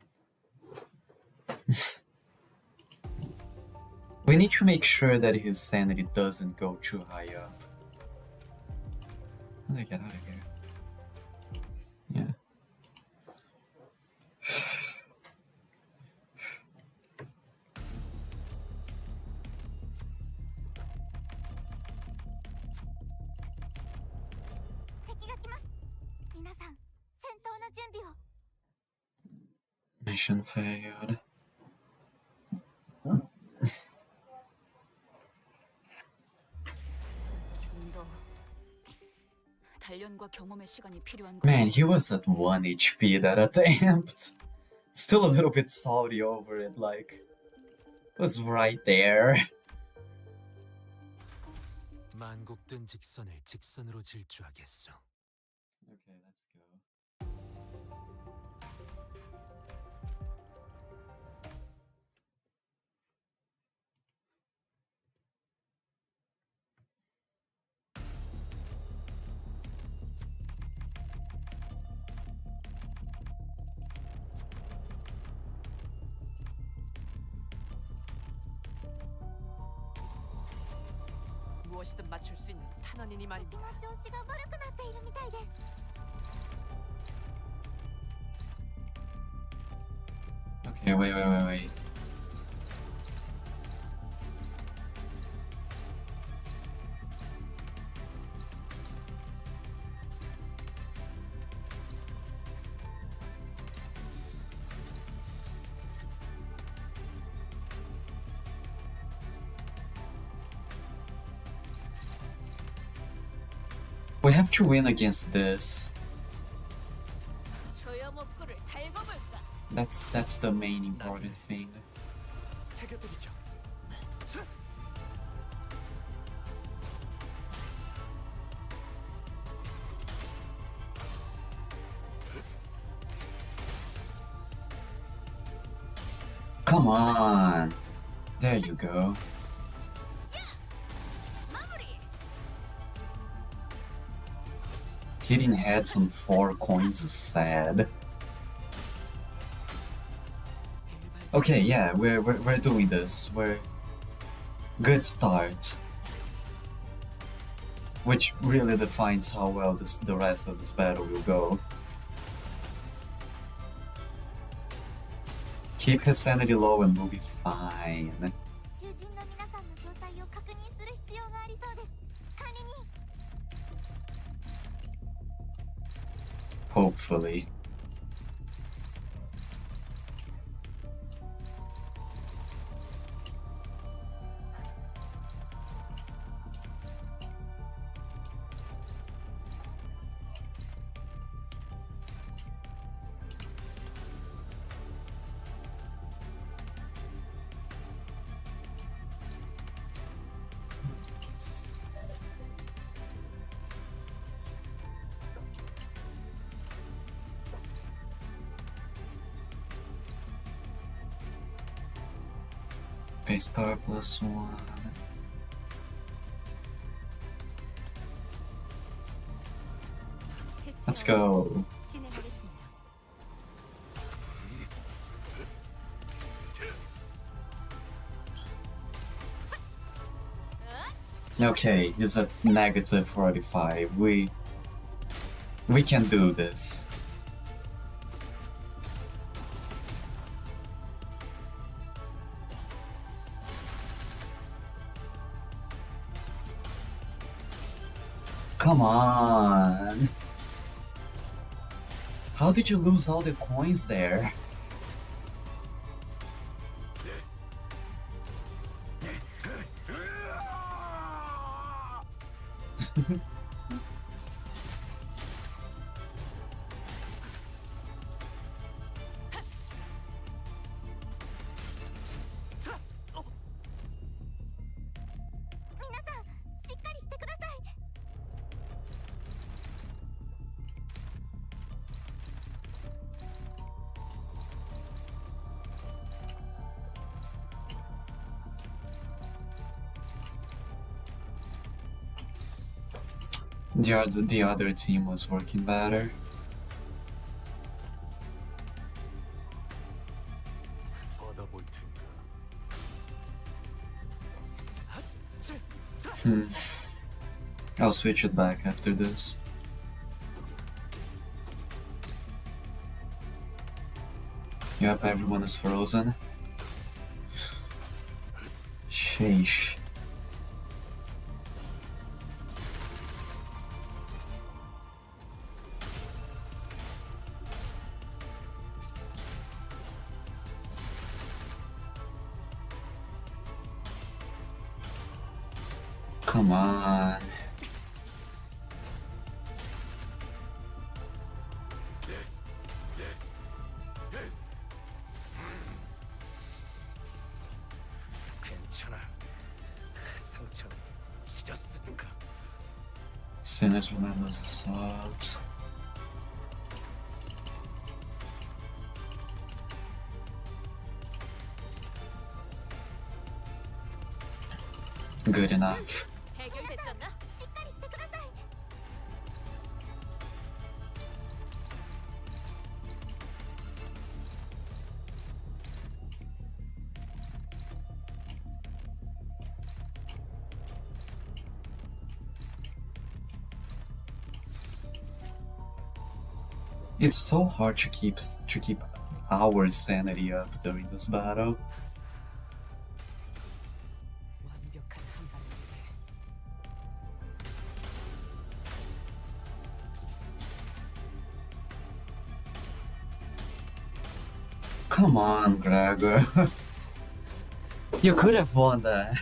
A: We need to make sure that his sanity doesn't go too high up. How do I get out of here? Yeah. Mission failed.
B: 단련과 경험의 시간이 필요한
A: Man, he was at 1 HP that attempt. Still a little bit salty over it, like, it was right there.
D: 만곡된 직선을 직선으로 질주하겠소.
A: Okay, let's go.
B: 무엇이든 맞출 수 있는 탄원이니
C: 敵
B: 말입니다.
C: の調子が悪くなっているみたいです。
A: Okay, wait. We have to win against this. That's the main important thing.
D: 새겨드리죠.
A: Come on. There you go. Hitting heads on 4 coins is sad. Okay, yeah, we're doing this. We're good start, which really defines how well the rest of this battle will go. Keep his sanity low and we'll be fine.
C: 囚人の皆さんの状態を確認する必要がありそうです。管理人。
A: Hopefully. Base power +1. Let's go.
F: 진행하겠습니다.
A: Okay, he's at -45. We can do this. Come on. How did you lose all the coins there? The other team was working better. I'll switch it back after this. Yep, everyone is frozen. Sheesh. Come on.
D: 괜찮아. 상처 찢었으니까.
A: Sinner's relentless assault. Good enough.
F: 해결됐지 않나?
C: しっかりしてください
A: It's so hard to keep our sanity up during this battle.
B: 완벽한 한 방인데
A: Come on, Gregor. You could have won that.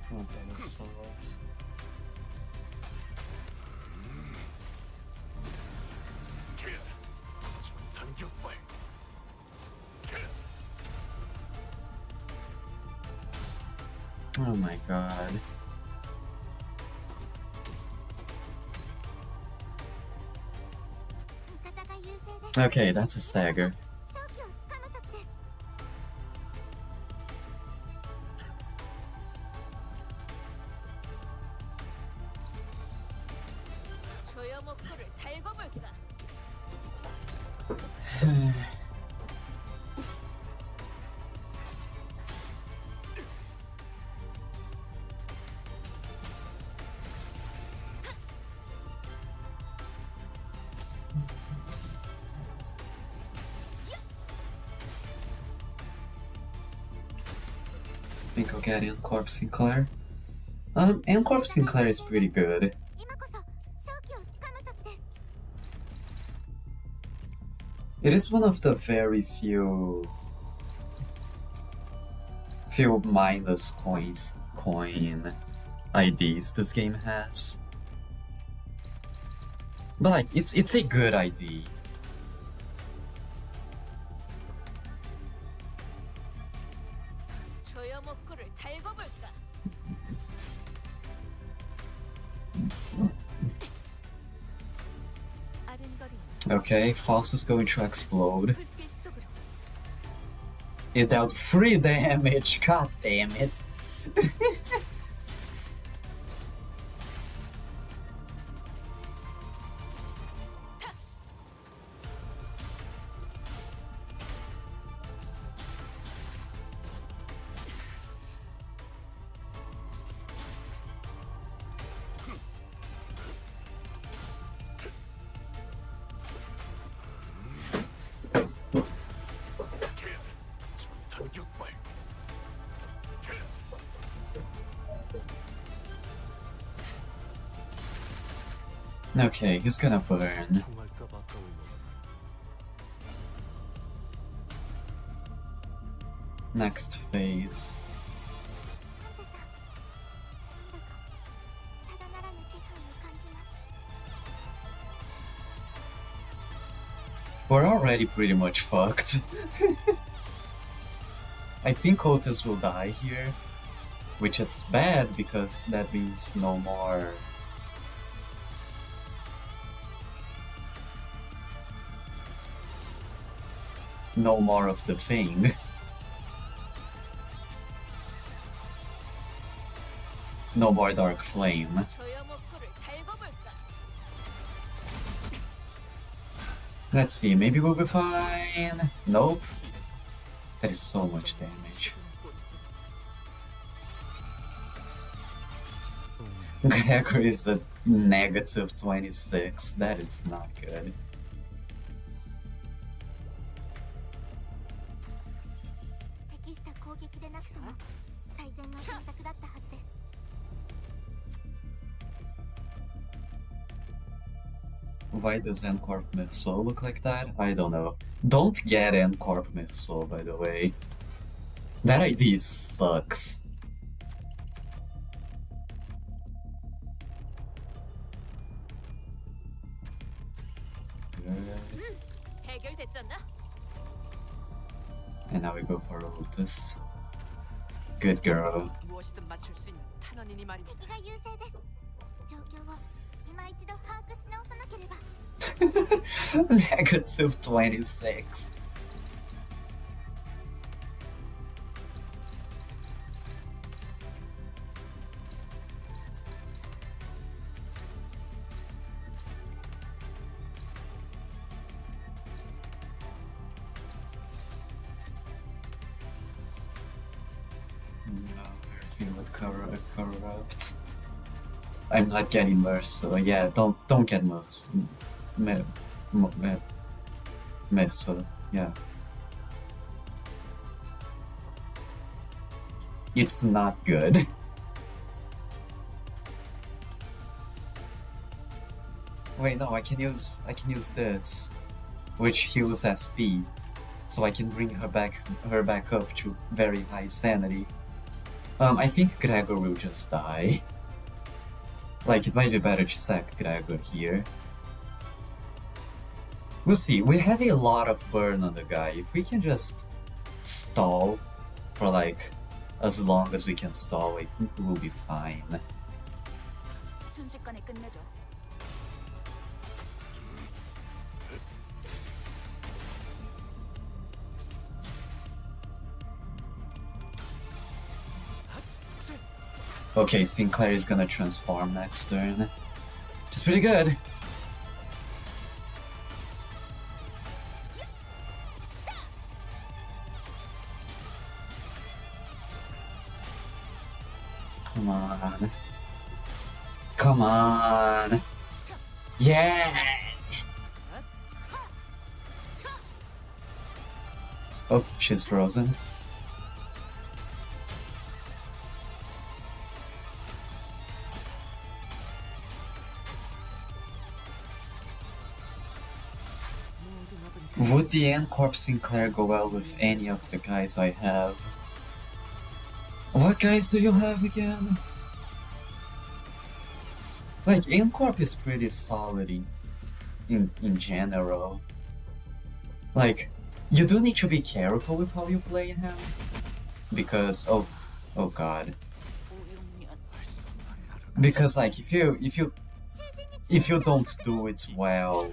A: Frontal assault.
D: 단격발.
A: Oh my god. Okay, that's a stagger.
C: 勝機をつかむ時です
F: 조여목구를 달고 볼까?
A: I think I'll get Ancorp Sinclair. Ancorp Sinclair is pretty good.
C: 今こそ勝機をつかむ時です
A: It is one of the very few mindless coin IDs this game has. But like, it's a good ID.
F: 조여목구를 달고 볼까?
A: Okay, Faust is going to explode.
F: 불길 속으로.
A: It dealt 3 damage, god damn it.
D: 전격발.
A: Okay, he's gonna burn.
D: 총알값 아까울 놈.
A: Next phase.
C: ハンタさん、なんだかただならぬ気配を感じます。
A: We're already pretty much fucked. I think Otis will die here, which is bad because that means no more. No more of the thing. No more Dark Flame.
F: 조여목구를 달고 볼까?
A: Let's see, maybe we'll be fine. Nope. That is so much damage. Gregor is a negative 26. That is not good. Why does N-Corp Missile look like that? I don't know. Don't get N-Corp Missile, by the way. That ID sucks. Good.
F: 해결됐지 않나?
A: And now we go for Otis. Good girl.
B: 무엇이든 맞출 수 있는 탄원이니 말입니다.
C: 敵が優勢です。状況を今一度把握し直さなければ。
A: Negative 26. No, I feel it corrupt. I'm not getting Merce, so yeah, don't get Merce. So yeah. It's not good. Wait, no, I can use this, which heals SP, so I can bring her back up to very high sanity. I think Gregor will just die. Like, it might be better to sack Gregor here. We'll see. We have a lot of burn on the guy. If we can just stall for like as long as we can stall, I think we will be fine.
F: 순식간에 끝내줘.
A: Okay, Sinclair is gonna transform next turn. Which is pretty good. Come on. Come on. Yeah! Oh, she's frozen. Would the N-Corp Sinclair go well with any of the guys I have? What guys do you have again? Like, N-Corp is pretty solid in general. Like, you do need to be careful with how you play him. Because, oh god. Because like, if you don't do it well,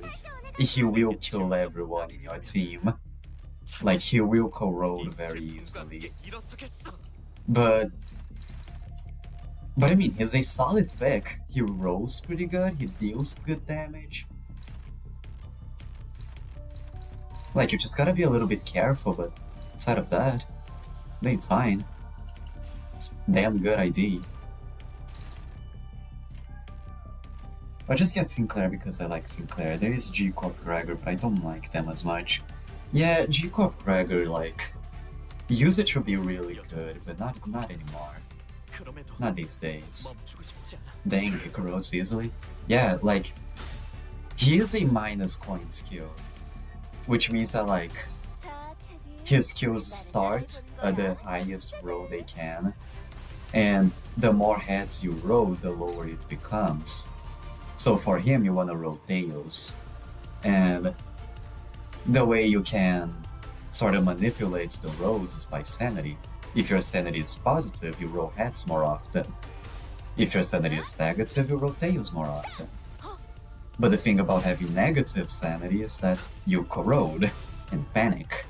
A: he will kill everyone in your team. Like, he will corrode very easily. But I mean, he's a solid pick. He rolls pretty good, he deals good damage. Like, you just gotta be a little bit careful, but outside of that, they're fine. It's a damn good ID. I just get Sinclair because I like Sinclair. There is G-Corp Gregor, but I don't like them as much. Yeah, G-Corp Gregor, like, usage would be really good, but not anymore. Not these days. Dang, he corrodes easily. Yeah, like, he is a minus coin skill, which means that, like, his skills start at the highest roll they can, and the more heads you roll, the lower it becomes. So for him, you want to roll tails, and the way you can sort of manipulate the rolls is by sanity. If your sanity is positive, you roll heads more often. If your sanity is negative, you roll tails more often. But the thing about having negative sanity is that you corrode and panic.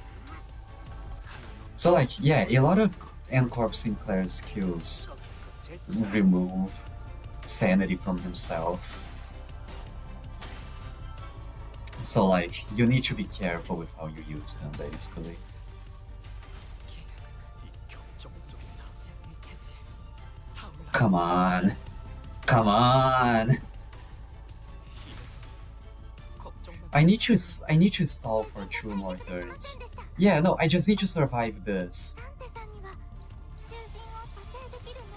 A: So like, yeah, a lot of N-Corp Sinclair's skills remove sanity from himself. So like, you need to be careful with how you use him, basically. Come on! Come on! I need to stall for 2 more turns. Yeah, no, I just need to survive this.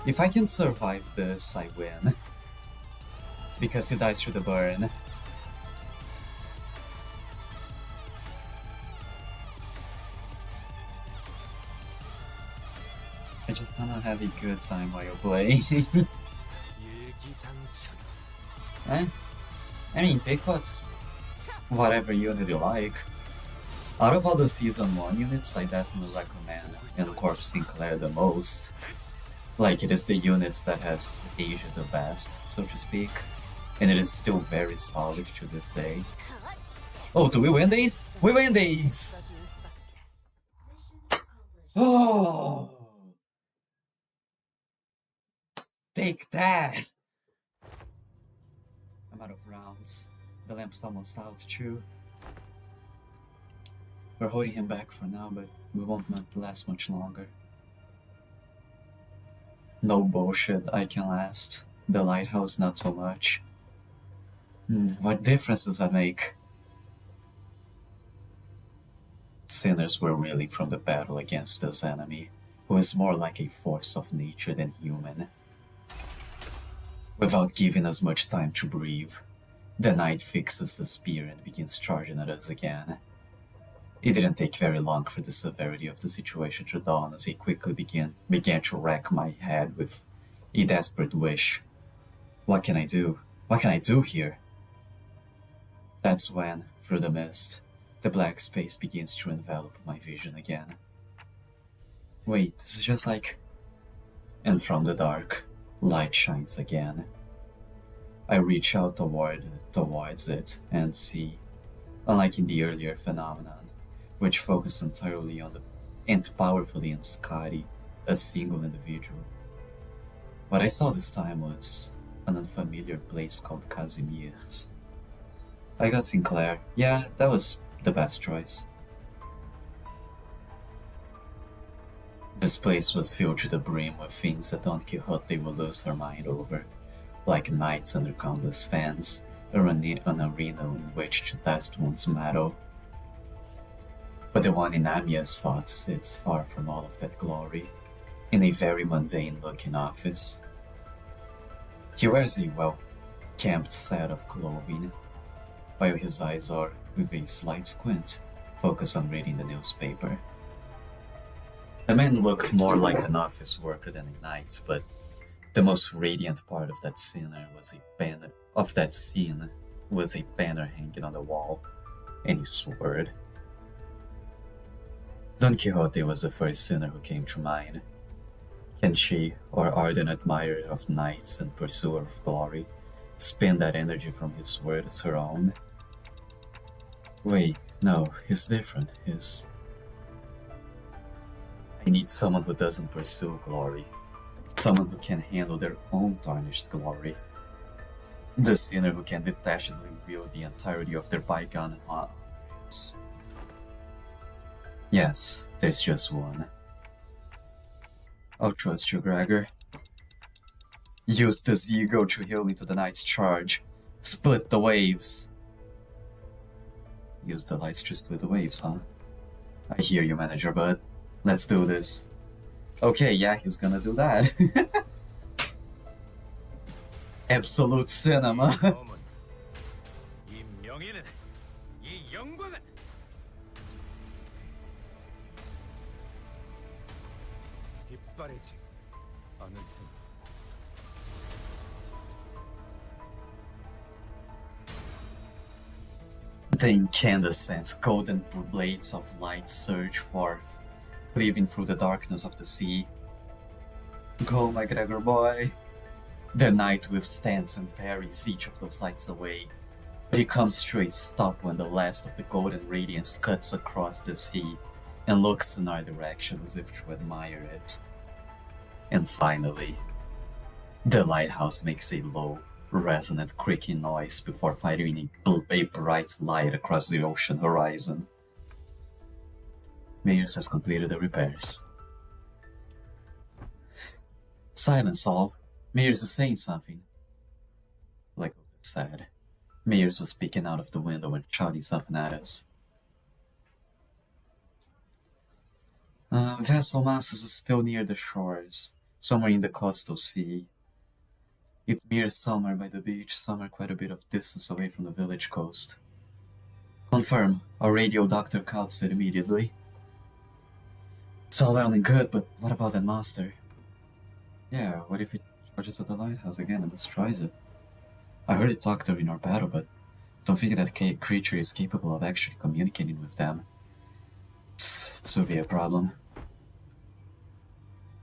A: If I can survive this, I win. Because he dies through the burn. I just wanna have a good time while you're playing. Eh? I mean, pick whatever unit you like. Out of all the Season 1 units, I definitely recommend N-Corp Sinclair the most. Like, it is the units that has aged the best, so to speak. And it is still very solid to this day. Oh, do we win these? We win these! Oh! Take that! I'm out of rounds. The lamp's almost out too. We're holding him back for now, but we won't last much longer. No bullshit, I can last. The lighthouse not so much. What difference does that make? Sinners were reeling from the battle against this enemy, who is more like a force of nature than human. Without giving us much time to breathe, the knight fixes the spear and begins charging at us again. It didn't take very long for the severity of the situation to dawn as I quickly began to rack my head with a desperate wish. What can I do? What can I do here? That's when, through the mist, the black space begins to envelop my vision again. Wait, this is just like... And from the dark, light shines again. I reach out towards it and see, unlike in the earlier phenomenon, which focused entirely on the and powerfully on Scotty, a single individual. What I saw this time was an unfamiliar place called Casimir's. I got Sinclair. Yeah, that was the best choice. This place was filled to the brim with things that Don Quixote would lose her mind over, like knights under countless fans, or an arena in which to test one's mettle. But the one in Amia's thought sits far from all of that glory, in a very mundane-looking office. He wears a well-kept set of clothing, while his eyes are, with a slight squint, focused on reading the newspaper. The man looked more like an office worker than a knight, but the most radiant part of that scene was a banner hanging on the wall, and a sword. Don Quixote was the first sinner who came to mind. Can she, or ardent admirer of knights and pursuer of glory, spin that energy from his sword as her own? Wait, no, he's different. I need someone who doesn't pursue glory. Someone who can handle their own tarnished glory. The sinner who can detachedly wield the entirety of their bygone lives. Yes, there's just one. I'll trust you, Gregor. Use this ego to heal into the night's charge. Split the waves. Use the lights to split the waves, huh? I hear you, Manager Bud. Let's do this. Okay, yeah, he's gonna do that. Absolute cinema.
D: 검은 이 명예는 이 영광은 빛바래지 않을 테니.
A: The incandescent golden blades of light surge forth, cleaving through the darkness of the sea. Go, my Gregor boy. The night withstands and parries each of those lights away, but it comes to a stop when the last of the golden radiance cuts across the sea and looks in our direction as if to admire it. And finally, the lighthouse makes a low, resonant creaking noise before firing a bright light across the ocean horizon. Mears has completed the repairs. Silence all. Mears is saying something. Like Otis said, Mears was peeking out of the window and shouting something at us. Vessel Masses is still near the shores, somewhere in the coastal sea. It mirrors somewhere by the beach, somewhere quite a bit of distance away from the village coast. Confirm, our radio doctor counts it immediately. It's all well and good, but what about that monster? Yeah, what if it charges at the lighthouse again and destroys it? I heard it talk during our battle, but don't think that creature is capable of actually communicating with them. It will be a problem.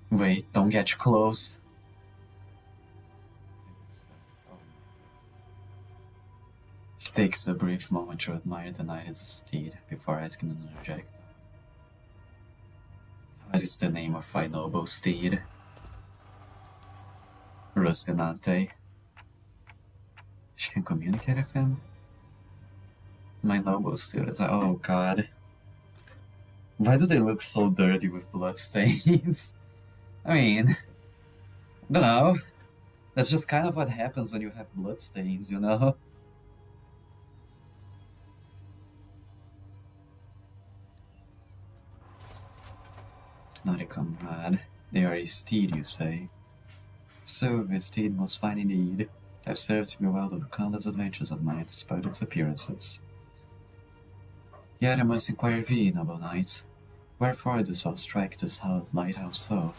A: Wait, don't get too close. She takes a brief moment to admire the knight's steed before asking an interject. What is the name of my noble steed? Rocinante. She can communicate with him? My noble steed is... Oh god. Why do they look so dirty with bloodstains? I mean... I don't know. That's just kind of what happens when you have bloodstains, you know? It's not a comrade. They are a steed, you say. So, a steed most fine indeed. Have served me well on the countless adventures of mine, despite its appearances. Yet I must inquire thee, noble knight, wherefore dost thou strike this lighthouse so?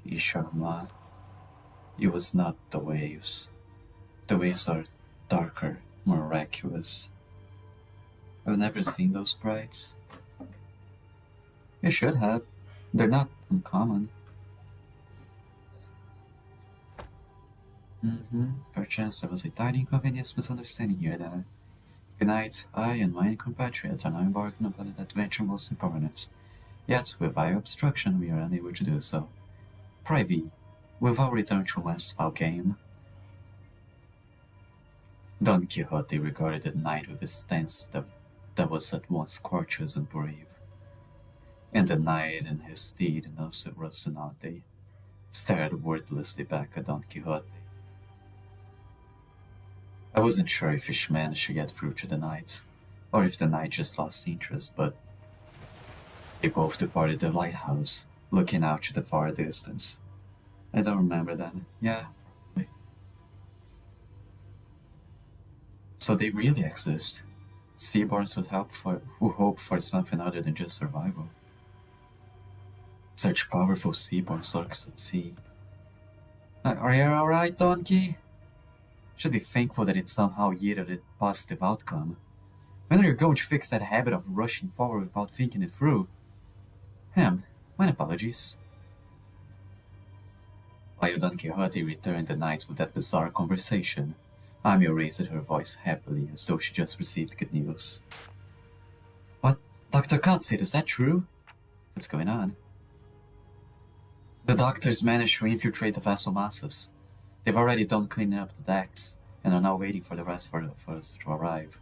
A: Isharma, it was not the waves. The waves are darker, more miraculous. I've never seen those sprites. You should have. They're not uncommon. Perchance there was a tiny inconvenience misunderstanding here then. Good night, I and my compatriots are now embarking upon an adventure most important. Yet, with our obstruction, we are unable to do so. Privy, will thou return to Westphal game? Don Quixote regarded the knight with a stance that was at once courteous and brave. And the knight and his steed, Rocinante, stared wordlessly back at Don Quixote. I wasn't sure if Fish managed to get through to the knight, or if the knight just lost interest, but they both departed the lighthouse, looking out to the far distance. I don't remember then. Yeah. So they really exist. Seaborns who hope for something other than just survival. Such powerful seaborn lurks at sea. Are you alright, Donkey? Should be thankful that it somehow yielded a positive outcome. When are you going to fix that habit of rushing forward without thinking it through? My apologies. While Don Quixote returned the knight with that bizarre conversation, Amio raised her voice happily, as though she just received good news. What? Dr. Katsid, is that true? What's going on? The doctors managed to infiltrate the vessel masses. They've already done cleaning up the decks, and are now waiting for the rest for us to arrive.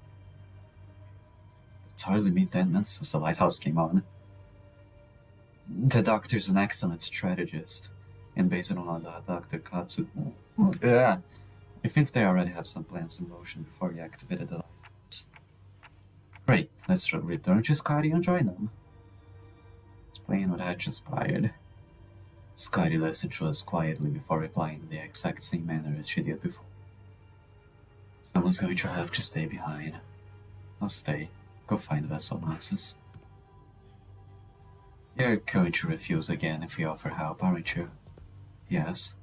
A: It's hardly been 10 minutes since the lighthouse came on. The doctor's an excellent strategist, and based on Dr. Katsu, I think they already have some plans in motion before he activated the lighthouse. Great, let's return to Scotty and join them. Explain what had transpired. Scotty listened to us quietly before replying in the exact same manner as she did before. Someone's going to have to stay behind. I'll stay. Go find vessel masses. You're going to refuse again if we offer help, aren't you? Yes.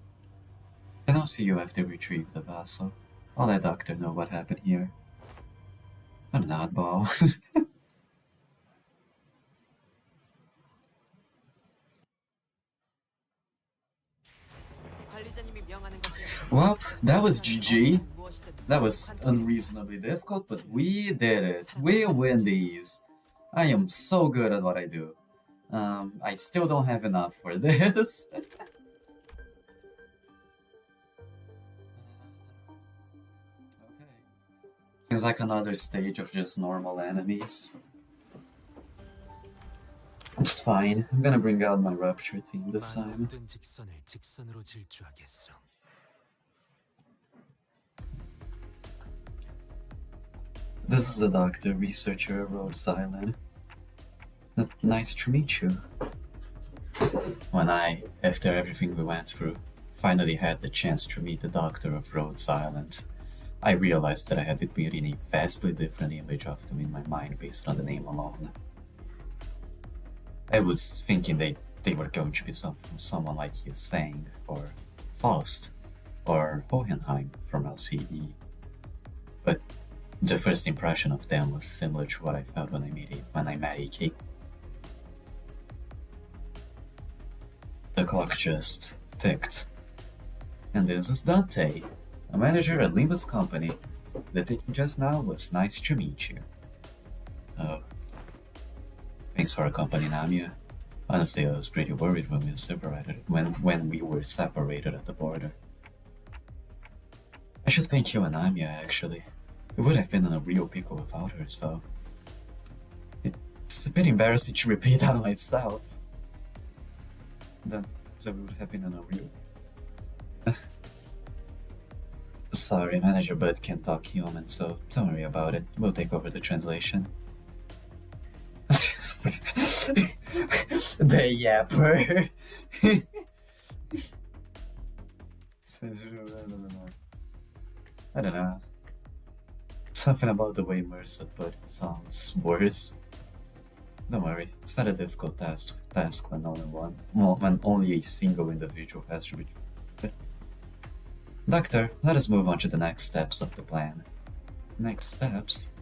A: Then I'll see you after we retrieve the vessel. I'll let Doctor know what happened here. What an oddball.
B: 관리자님이 명하는 것이
A: Well, that was GG. That was unreasonably difficult, but we did it. We win these. I am so good at what I do. I still don't have enough for this. Okay. Seems like another stage of just normal enemies. It's fine. I'm gonna bring out my Rupture team this time.
D: 만족된 직선을 직선으로 질주하겠어.
A: This is a doctor, researcher at Rhodes Island. Nice to meet you. When I, after everything we went through, finally had the chance to meet the doctor of Rhodes Island, I realized that I had been building a vastly different image of them in my mind based on the name alone. I was thinking they were going to be someone like Sang, or Faust, or Hohenheim from LCD. But the first impression of them was similar to what I felt when I met AK. The clock just ticked. And this is Dante, a manager at Limbus Company. The ticking just now was nice to meet you. Oh. Thanks for accompanying Amia. Honestly, I was pretty worried when we were separated at the border. I should thank you and Amia, actually. We would have been in a real pickle without her, so... It's a bit embarrassing to repeat on myself. Then, so we would have been in a real... Sorry, Manager Bud can't talk human, so don't worry about it. We'll take over the translation. The yapper. I don't know. Something about the way Mercer put it sounds worse. Don't worry, it's not a difficult task when only a single individual has to be. Doctor, let us move on to the next steps of the plan. Next steps?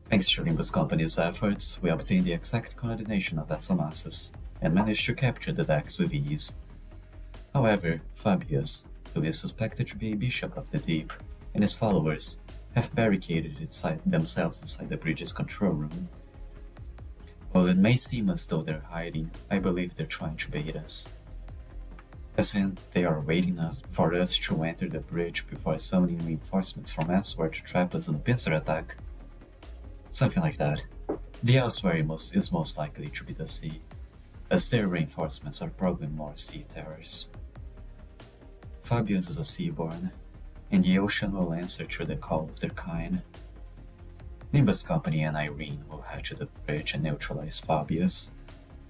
A: Thanks to Limbus Company's efforts, we obtained the exact coordination of vessel masses, and managed to capture the decks with ease. However, Fabius, who is suspected to be a bishop of the deep, and his followers, have barricaded themselves inside the bridge's control room. While it may seem as though they're hiding, I believe they're trying to bait us. As in, they are waiting for us to enter the bridge before summoning reinforcements from elsewhere to trap us in a pincer attack. Something like that. The elsewhere is most likely to be the sea, as their reinforcements are probably more sea terrors. Fabius is a seaborn, and the ocean will answer to the call of their kind. Limbus Company and Irene will head to the bridge and neutralize Fabius.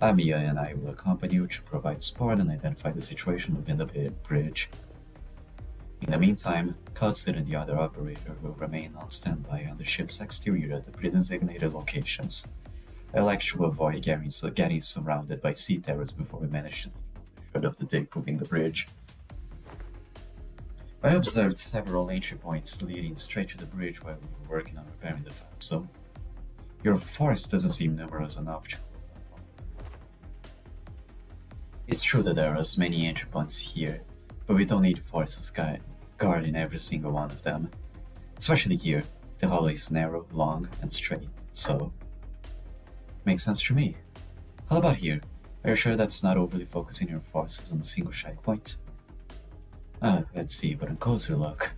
A: Amia and I will accompany you to provide support and identify the situation within the bridge. In the meantime, Katsid and the other operator will remain on standby on the ship's exterior at the pre-designated locations. I like to avoid getting surrounded by sea terrors before we manage to get of the dig moving the bridge. I observed several entry points leading straight to the bridge while we were working on repairing the vessel. Your force doesn't seem numerous enough to close up on them. It's true that there are as many entry points here, but we don't need forces guarding every single one of them. Especially here, the hallway is narrow, long, and straight, so makes sense to me. How about here? Are you sure that's not overly focusing your forces on a single shy point? Let's see, but on closer look.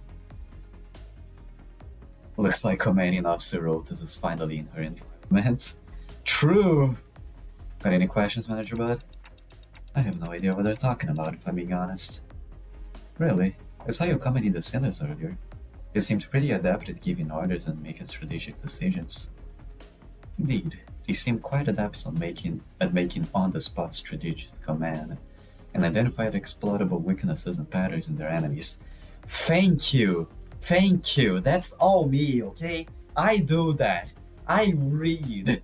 A: Looks like Commanding Officer Rotas is finally in her environment. True! Got any questions, Manager Bud? I have no idea what they're talking about, if I'm being honest. Really? I saw you accompany the Sinners earlier. They seemed pretty adept at giving orders and making strategic decisions. Indeed, they seem quite adept at making on-the-spot strategic command, and identified exploitable weaknesses and patterns in their enemies. Thank you! Thank you! That's all me, okay? I do that! I read!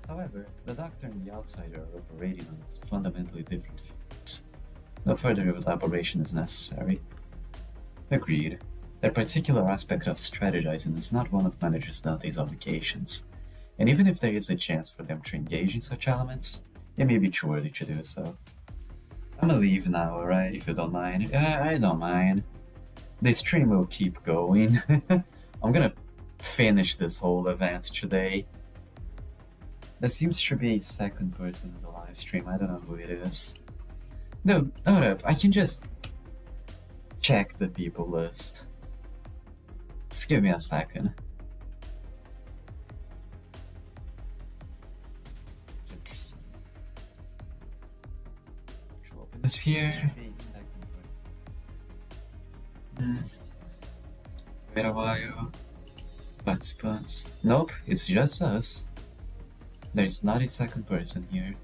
A: However, the Doctor and the Outsider are operating on fundamentally different fields. No further elaboration is necessary. Agreed. That particular aspect of strategizing is not one of Manager Dante's obligations, and even if there is a chance for them to engage in such elements, it may be too early to do so. I'm gonna leave now, alright, if you don't mind. Yeah, I don't mind. The stream will keep going. I'm gonna finish this whole event today. There seems to be a second person in the live stream, I don't know who it is. No, hold up, I can just check the people list. Just give me a second. Just open this here. Wait a while. Participants. Nope, it's just us. There's not a second person here.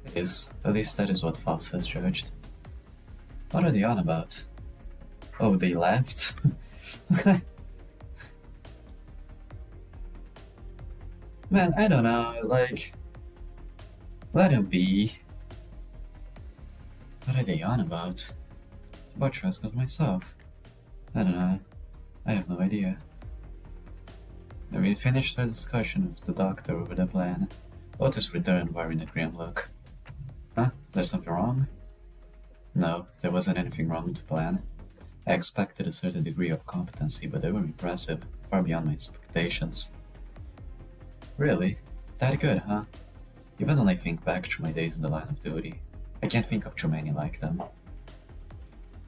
A: It is. At least that is what Fox has judged. What are they on about? Oh, they left? Man, I don't know, like... Let him be. What are they on about? It's about Trescott myself. I don't know. I have no idea. Then we finished the discussion with the Doctor over the plan. Otis returned wearing a grim look. Huh? There's something wrong? No, there wasn't anything wrong with the plan. I expected a certain degree of competency, but they were impressive, far beyond my expectations. Really? That good, huh? Even when I think back to my days in the line of duty, I can't think of too many like them.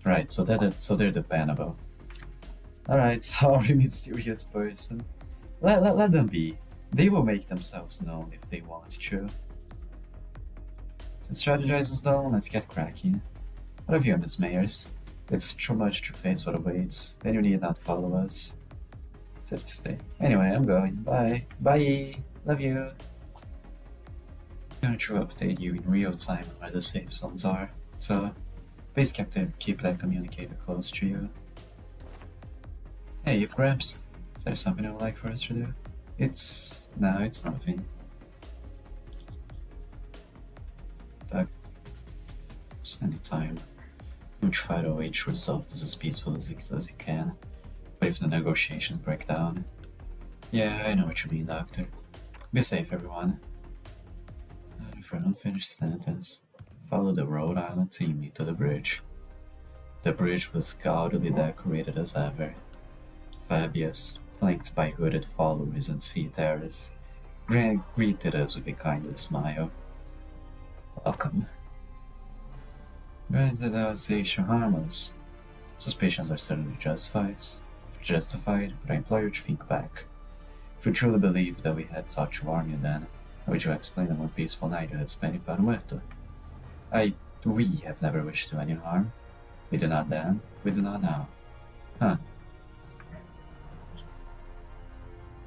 A: Right, so they're dependable. Alright, sorry, mysterious person. Let them be. They will make themselves known if they want to. To strategize is done, let's get cracking. What of you, Miss Mayers? It's too much to face what awaits, then you need not follow us. Safe to stay. Anyway, I'm going. Bye. Bye. Love you. I'm going to update you in real time on where the safe zones are, so please keep that communicator close to you. Hey, you've Gramps. Is there something you would like for us to do? No, it's nothing. It's any time. We'll try to resolve this as peaceful as you can. But if the negotiations break down... Yeah, I know what you mean, Doctor. Be safe, everyone. For an unfinished sentence, follow the Rhode Island team to the bridge. The bridge was gaudily decorated as ever. Fabius, flanked by hooded followers and seafarers, greeted us with a kindly smile. Welcome. Granted, I would say should harm us. Suspicions are certainly justified, but I implore you to think back. If you truly believe that we had sought to harm you then, how would you explain the more peaceful night you had spent in Panueto? We have never wished to any harm. We do not then, we do not now. Huh.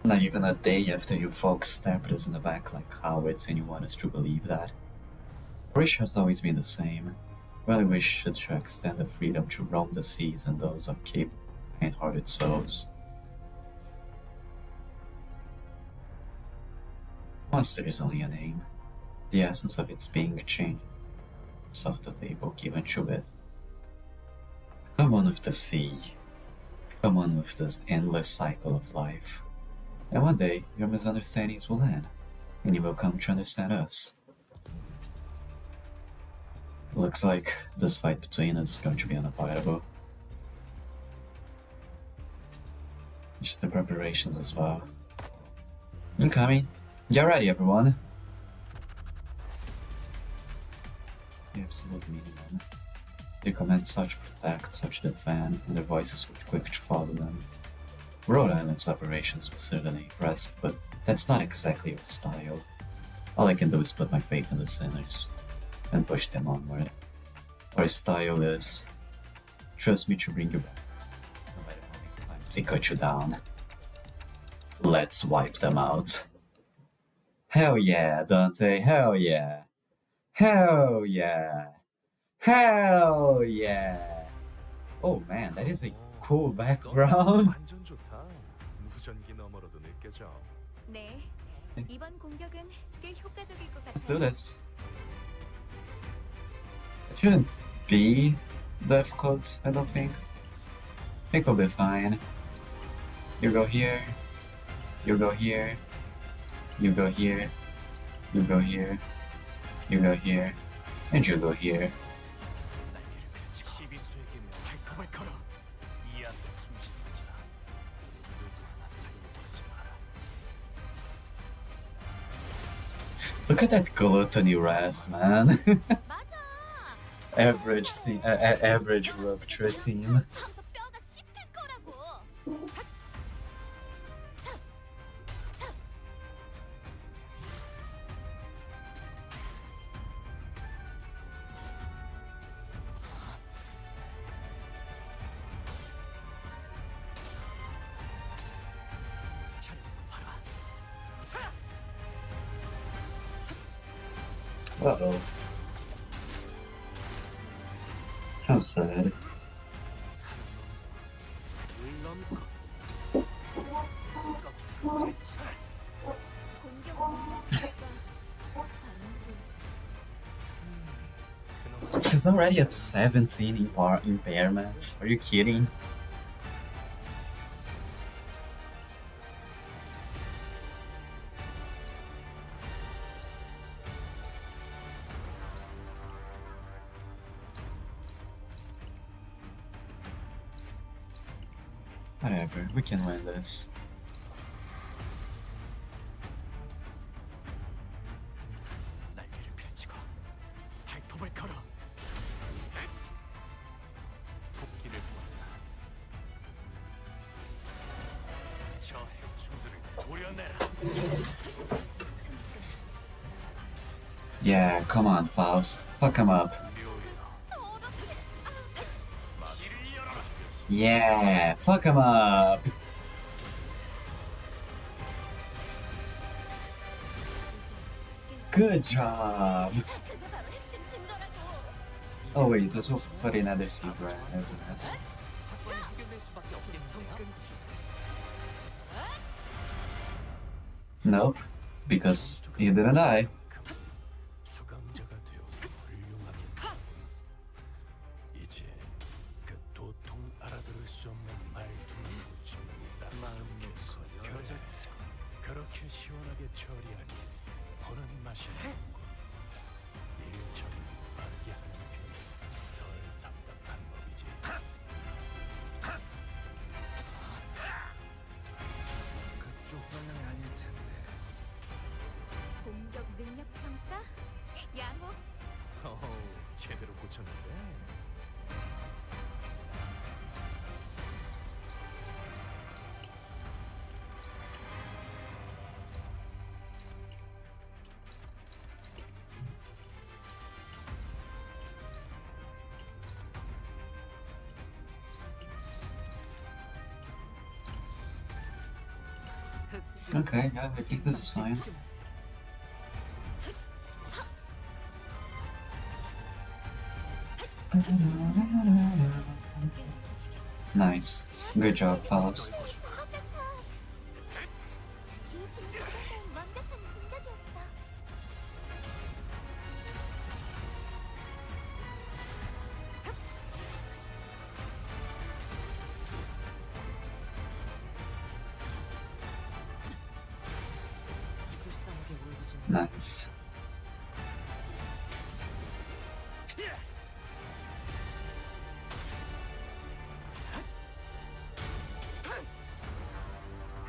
A: Not even a day after you folks stabbed us in the back like cowards and you want us to believe that. Our wish has always been the same. We only wish to extend the freedom to roam the seas and those of capable, kind-hearted souls. Monster is only a name. The essence of its being changes. Soft the label given to it. Come on with the sea. Come on with this endless cycle of life. And one day, your misunderstandings will end, and you will come to understand us. Looks like this fight between us is going to be unavoidable. Just the preparations as well. Incoming! Get ready, everyone! The absolute minimum. They command such protect, such defend, and their voices were quick to follow them. Rhode Island's operations were certainly impressive, but that's not exactly your style. All I can do is put my faith in the sinners and push them onward. Our style is trust me to bring you back, no matter how many times they cut you down. Let's wipe them out. Hell yeah, Dante, hell yeah! Hell yeah! Hell yeah! Oh man, that is a cool background.
D: 완전 좋다. 무전기 너머로도 느껴져.
F: 네. 이번 공격은 꽤 효과적일 것
A: Let's do
F: 같아요.
A: this. It shouldn't be difficult, I don't think. I think we'll be fine. You go here. You go here. You go here. You go here. You go here. And you go here.
D: 날개를 펼치고 12수에게 발톱을 걸어. 이 앞에 숨쉬는 자. 누구 하나 사이에 두지 마라.
A: Look at that gluttony ras, man.
C: 맞아.
A: average rupture team.
C: 하면서 뼈가 씹힐 거라고.
A: Uh-oh. How sad. She's already at 17 impairment. Are you kidding? Whatever, we can win this.
D: 날개를 펼치고 발톱을 걸어. 토끼를 보았다. 저 해충들을 도려내라.
A: Yeah, come on, Faust. Fuck him up.
D: 길을 열어라.
A: Yeah, fuck him up. Good job.
C: 그게 바로 핵심 증거라고.
A: Oh wait, this will put another secret, isn't it? Nope, because he didn't die.
D: 수감자가 되어 훌륭하게. 이제 그 도통 알아들을 수 없는 말투를 붙이는다. 마음에서 펴졌어. 그렇게 시원하게 처리하니 보는 맛이 나고 일 처리는 빠르게 하는 편이 덜 답답한 법이지. 그쪽 방향이 아닐 텐데.
F: 공격 능력 평가? 양호.
D: 제대로 고쳤는데.
A: Okay, yeah, I think this is fine. Nice. Good job, Faust.
C: 똑같아. 기우팀이 생각한 완벽한 공격이었어.
A: Nice.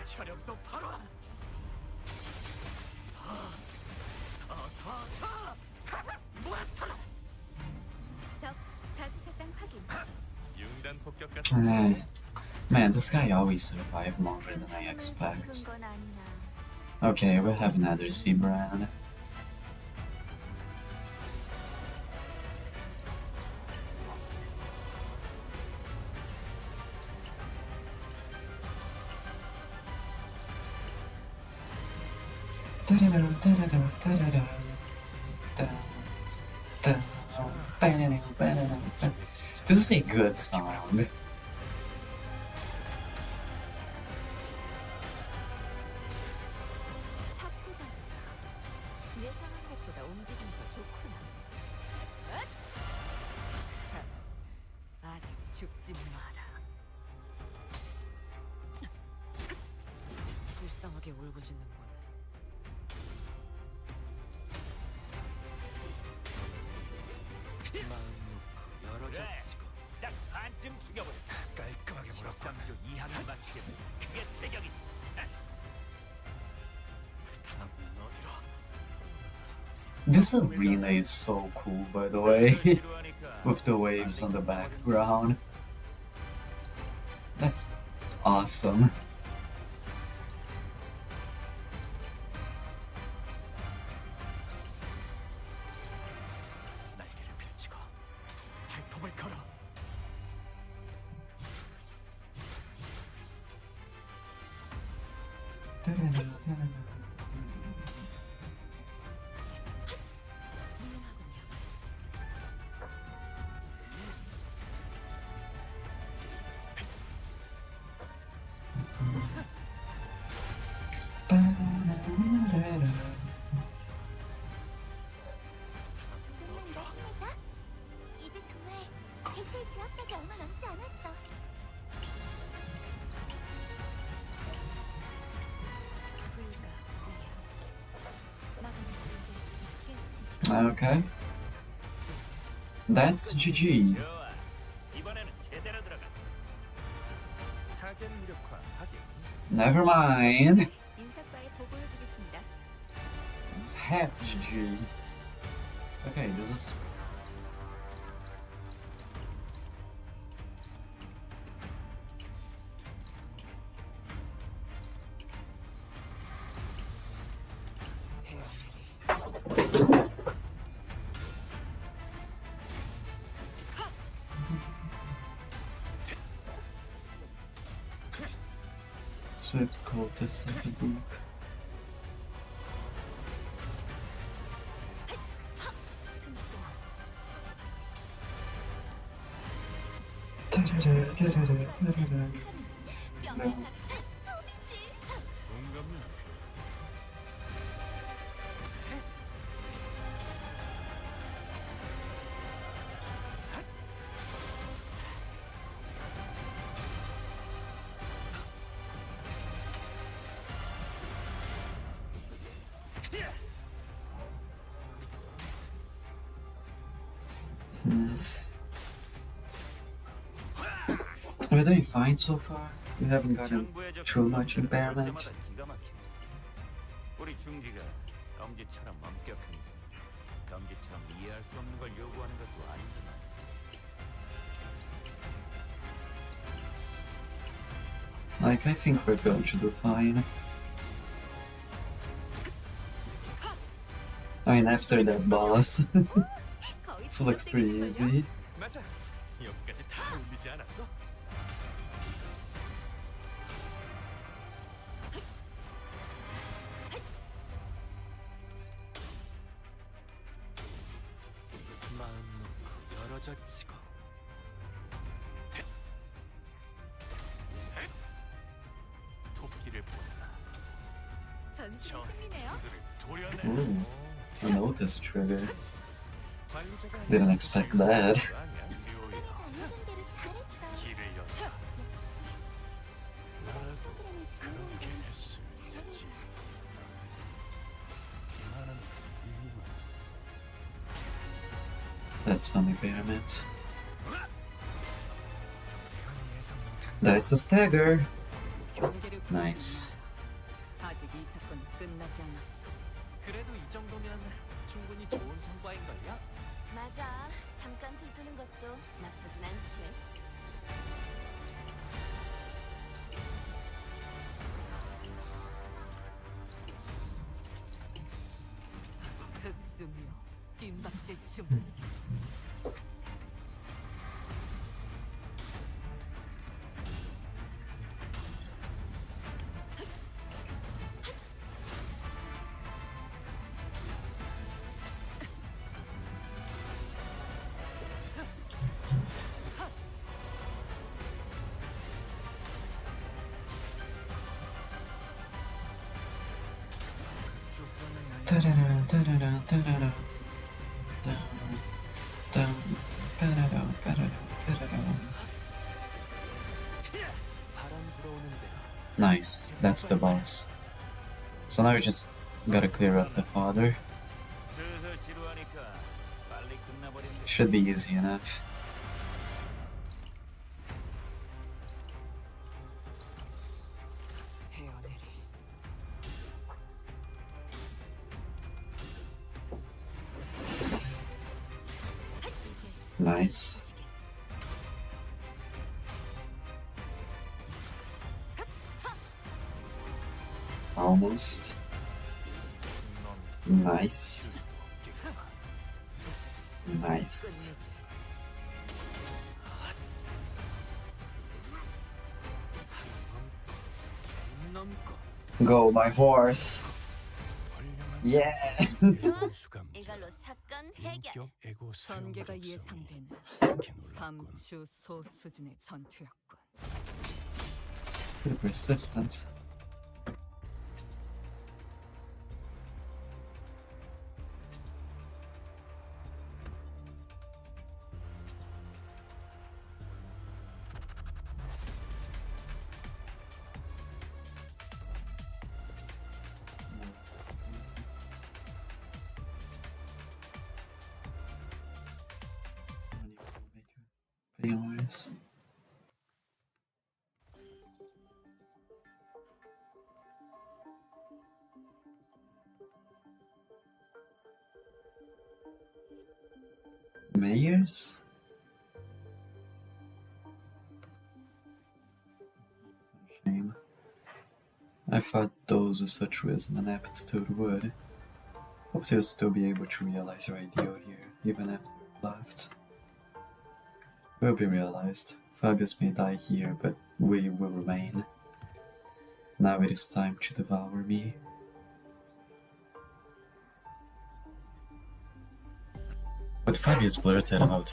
D: 혈역도 바로
C: 적 다수사장 확인.
D: 융단 폭격 같은
A: Man, this guy always survived longer than I expect.
C: 죽은 건 아니나.
A: Okay, we'll have another Zebran. This is a good song.
C: 착고자니까. 예상한 것보다 움직임이 더 좋구나. 엇! 아직 죽지 마라. 불쌍하게 울부짖는군.
D: 여러 젖히고 딱 반쯤 죽여버려. 깔끔하게 물었고 3조 이하를 맞추겠네. 그게 체격이지. 다음은 어디로?
A: This arena is so cool, by the way, with the waves on the background. That's awesome.
D: 날개를 펼치고 발톱을 걸어.
C: 조금만 더 힘내자. 이제 정말 개체 지압까지 얼마 남지 않았어.
F: 불가 위야. 마감의 존재 깨우치시고
A: Okay. That's GG.
D: 좋아. 이번에는 제대로 들어가. 타겟 무력화 확인.
A: Never mind.
C: 인사과에 보고해두겠습니다.
A: It's half GG. Okay, this is. Swift cultist, I believe.
D: 공감이
A: We're doing fine so far. We haven't gotten too much impairment.
D: 우리 중기가 엄지처럼 엄격한 엄지처럼 이해할 수 없는 걸 요구하는 것도 아니지만
A: Like, I think we're going to do fine. I mean, after that boss,
C: 거의
A: this looks pretty easy.
D: 맞아. 여기까지 다 올리지 않았어? 마음 놓고 열어젖히고 토끼를 보라.
C: 전술의 승리네요.
D: 도려내.
A: Ooh, I noticed trigger.
D: 관제가
A: Didn't expect that.
C: 스토리에서 알려준 대로 잘했어.
D: 길을 여서
C: 역시
D: 나라도
C: 프로그램을
D: 그렇게
C: 진행하기
D: 했으면 되지.
C: 잘했네.
D: 많은
A: That's only pyramid. That's a stagger.
B: 경계를
A: Nice.
B: 아직 이 사건은 끝나지 않았어.
D: 그래도 이 정도면 충분히 좋은 성과인걸요?
C: 맞아. 잠깐 들뜨는 것도 나쁘진 않지.
B: 흑수묘 뒷박질 춤.
A: 따라라, 따라라, 따라라. 땀, 빠라라, 빠라라, 빠라라.
D: 바람 불어오는 데가
A: Nice, that's the boss. So now we just gotta clear up the father.
D: 슬슬 지루하니까 빨리 끝나버리는 게
A: Should be easy enough.
B: 헤어내리.
A: Nice. Almost. Nice. Nice.
B: 끝내지.
D: 넘고
A: Go, my horse. Yeah.
C: 좋아. 이걸로 사건 해결.
B: 전개가 예상되는 삼추 소수진의 전투였군.
A: Pretty persistent. Anyways. Mayors? Shame. I thought those with such wisdom and aptitude would. Hope you'll still be able to realize your ideal here, even after you've left. Will be realized. Fabius may die here, but we will remain. Now it is time to devour me. But Fabius blurted out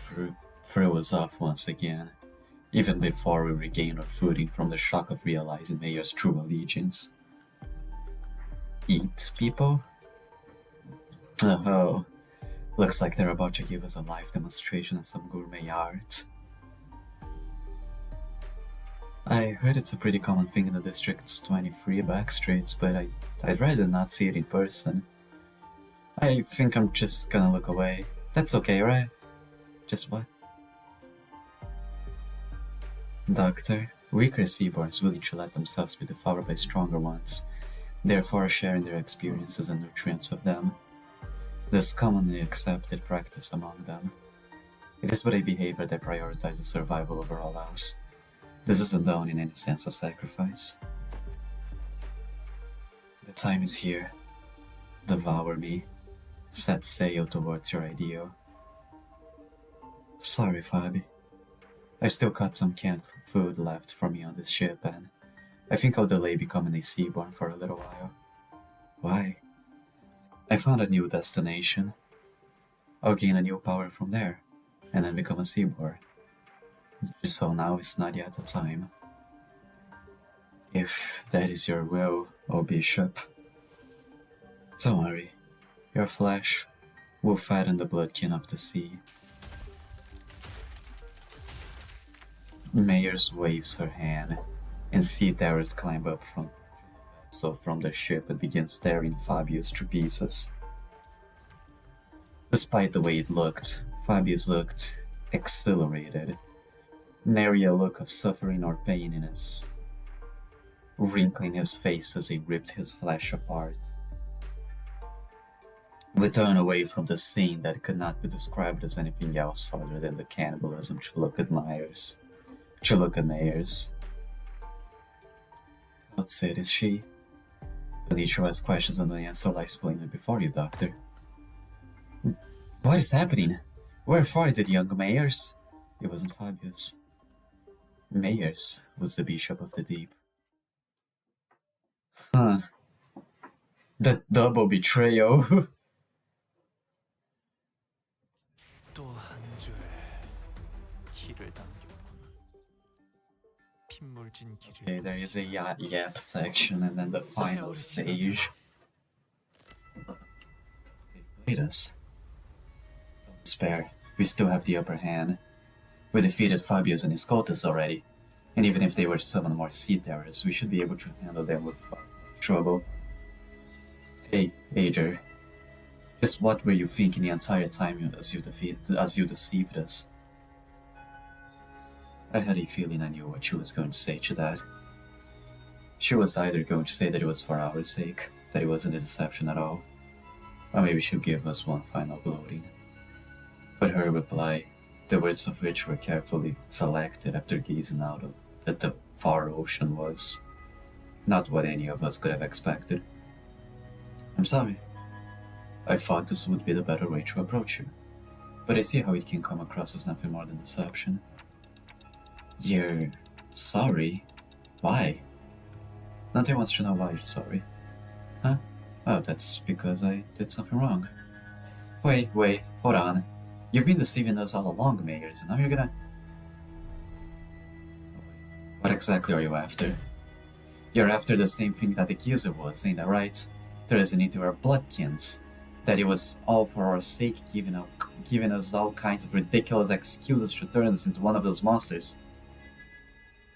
A: threw us off once again, even before we regained our footing from the shock of realizing Mayor's true allegiance. Eat people? Oh, looks like they're about to give us a live demonstration of some gourmet art. I heard it's a pretty common thing in the district's 23 back streets, but I'd rather not see it in person. I think I'm just gonna look away. That's okay, right? Just what? Doctor, weaker seaborns willing to let themselves be devoured by stronger ones, therefore sharing their experiences and nutrients with them. This is commonly accepted practice among them. It is but a behavior that prioritizes survival over all else. This isn't done in any sense of sacrifice. The time is here. Devour me. Set sail towards your ideal. Sorry, Fabi. I still got some canned food left for me on this ship, and I think I'll delay becoming a seaborn for a little while. Why? I found a new destination. I'll gain a new power from there, and then become a seaborn. So now is not yet the time. If that is your will, O Bishop. Don't worry. Your flesh will fatten the bloodkin of the sea. Mayors waves her hand, and sea terrors climb up from the ship and begin staring Fabius to pieces. Despite the way it looked, Fabius looked exhilarated, nary a look of suffering or pain in his, wrinkling his face as he ripped his flesh apart. We turned away from the scene that could not be described as anything else other than the cannibalism to look at Myers. To look at Myers. Outside is she? Don't need to ask questions and the answer lies plainly before you, Doctor. What is happening? Wherefore did young Myers? It wasn't Fabius. Myers was the Bishop of the Deep. Huh. That double betrayal.
D: 또 한 줄 길을 당겼군. 핏물진 길을.
A: Okay, there is a yap section and then the final stage. They played us. Don't despair, we still have the upper hand. We defeated Fabius and his cultists already, and even if they were summon more sea terrors, we should be able to handle them with trouble. Hey, Ager. Just what were you thinking the entire time as you deceived us? I had a feeling I knew what she was going to say to that. She was either going to say that it was for our sake, that it wasn't a deception at all, or maybe she'd give us one final gloating. But her reply, the words of which were carefully selected after gazing out at the far ocean, was not what any of us could have expected. I'm sorry. I thought this would be the better way to approach you, but I see how it can come across as nothing more than deception. You're sorry? Why? Nothing wants to know why you're sorry. Huh? Oh, that's because I did something wrong. Wait, hold on. You've been deceiving us all along, Mayors, and now you're gonna... What exactly are you after? You're after the same thing that the accuser was, ain't that right? There is a need to our bloodkins. That it was all for our sake, giving us all kinds of ridiculous excuses to turn us into one of those monsters.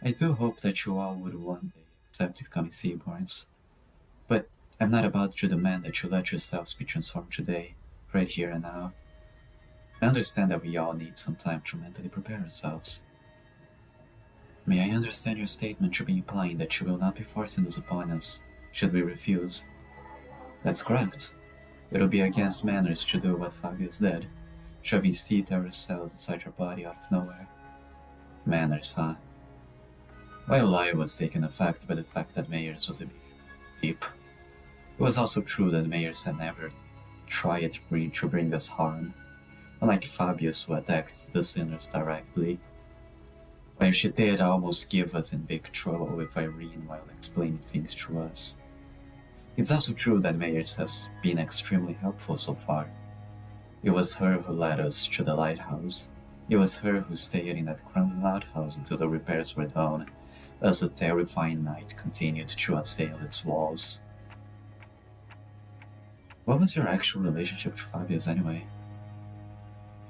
A: I do hope that you all would one day accept becoming Seaborns. But I'm not about to demand that you let yourselves be transformed today, right here and now. I understand that we all need some time to mentally prepare ourselves. May I understand your statement to be implying that you will not be forcing this upon us, should we refuse? That's correct. It'll be against manners to do what Fabius did, shoving sea terror cells inside your body out of nowhere. Manners, huh? While lie was taken effect by the fact that Mayers was a deep, it was also true that Mayers had never tried to bring us harm, unlike Fabius who attacks the sinners directly. While she did almost give us in big trouble with Irene while explaining things to us. It's also true that Mayers has been extremely helpful so far. It was her who led us to the lighthouse. It was her who stayed in that crumbling outhouse until the repairs were done, as the terrifying night continued to assail its walls. What was your actual relationship to Fabius anyway?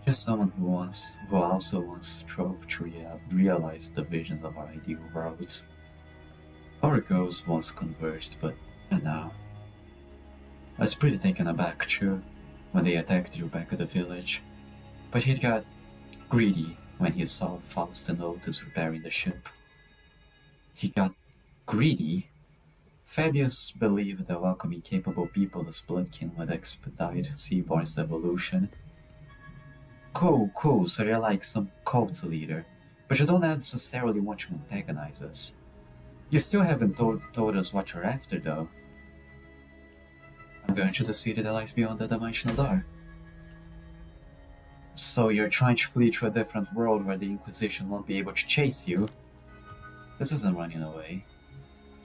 A: Just someone who also once strove to realize the visions of our ideal world. Our goals once converged, but not now. I was pretty taken aback too when they attacked you back at the village, but he got greedy when he saw Faust and Otis repairing the ship. He got greedy? Fabius believed that welcoming capable people as Bloodkin would expedite Seaborn's evolution. Cool, so you're like some cult leader, but you don't necessarily want to antagonize us. You still haven't told us what you're after, though. I'm going to the city that lies beyond the dimensional door. So you're trying to flee to a different world where the Inquisition won't be able to chase you? This isn't running away.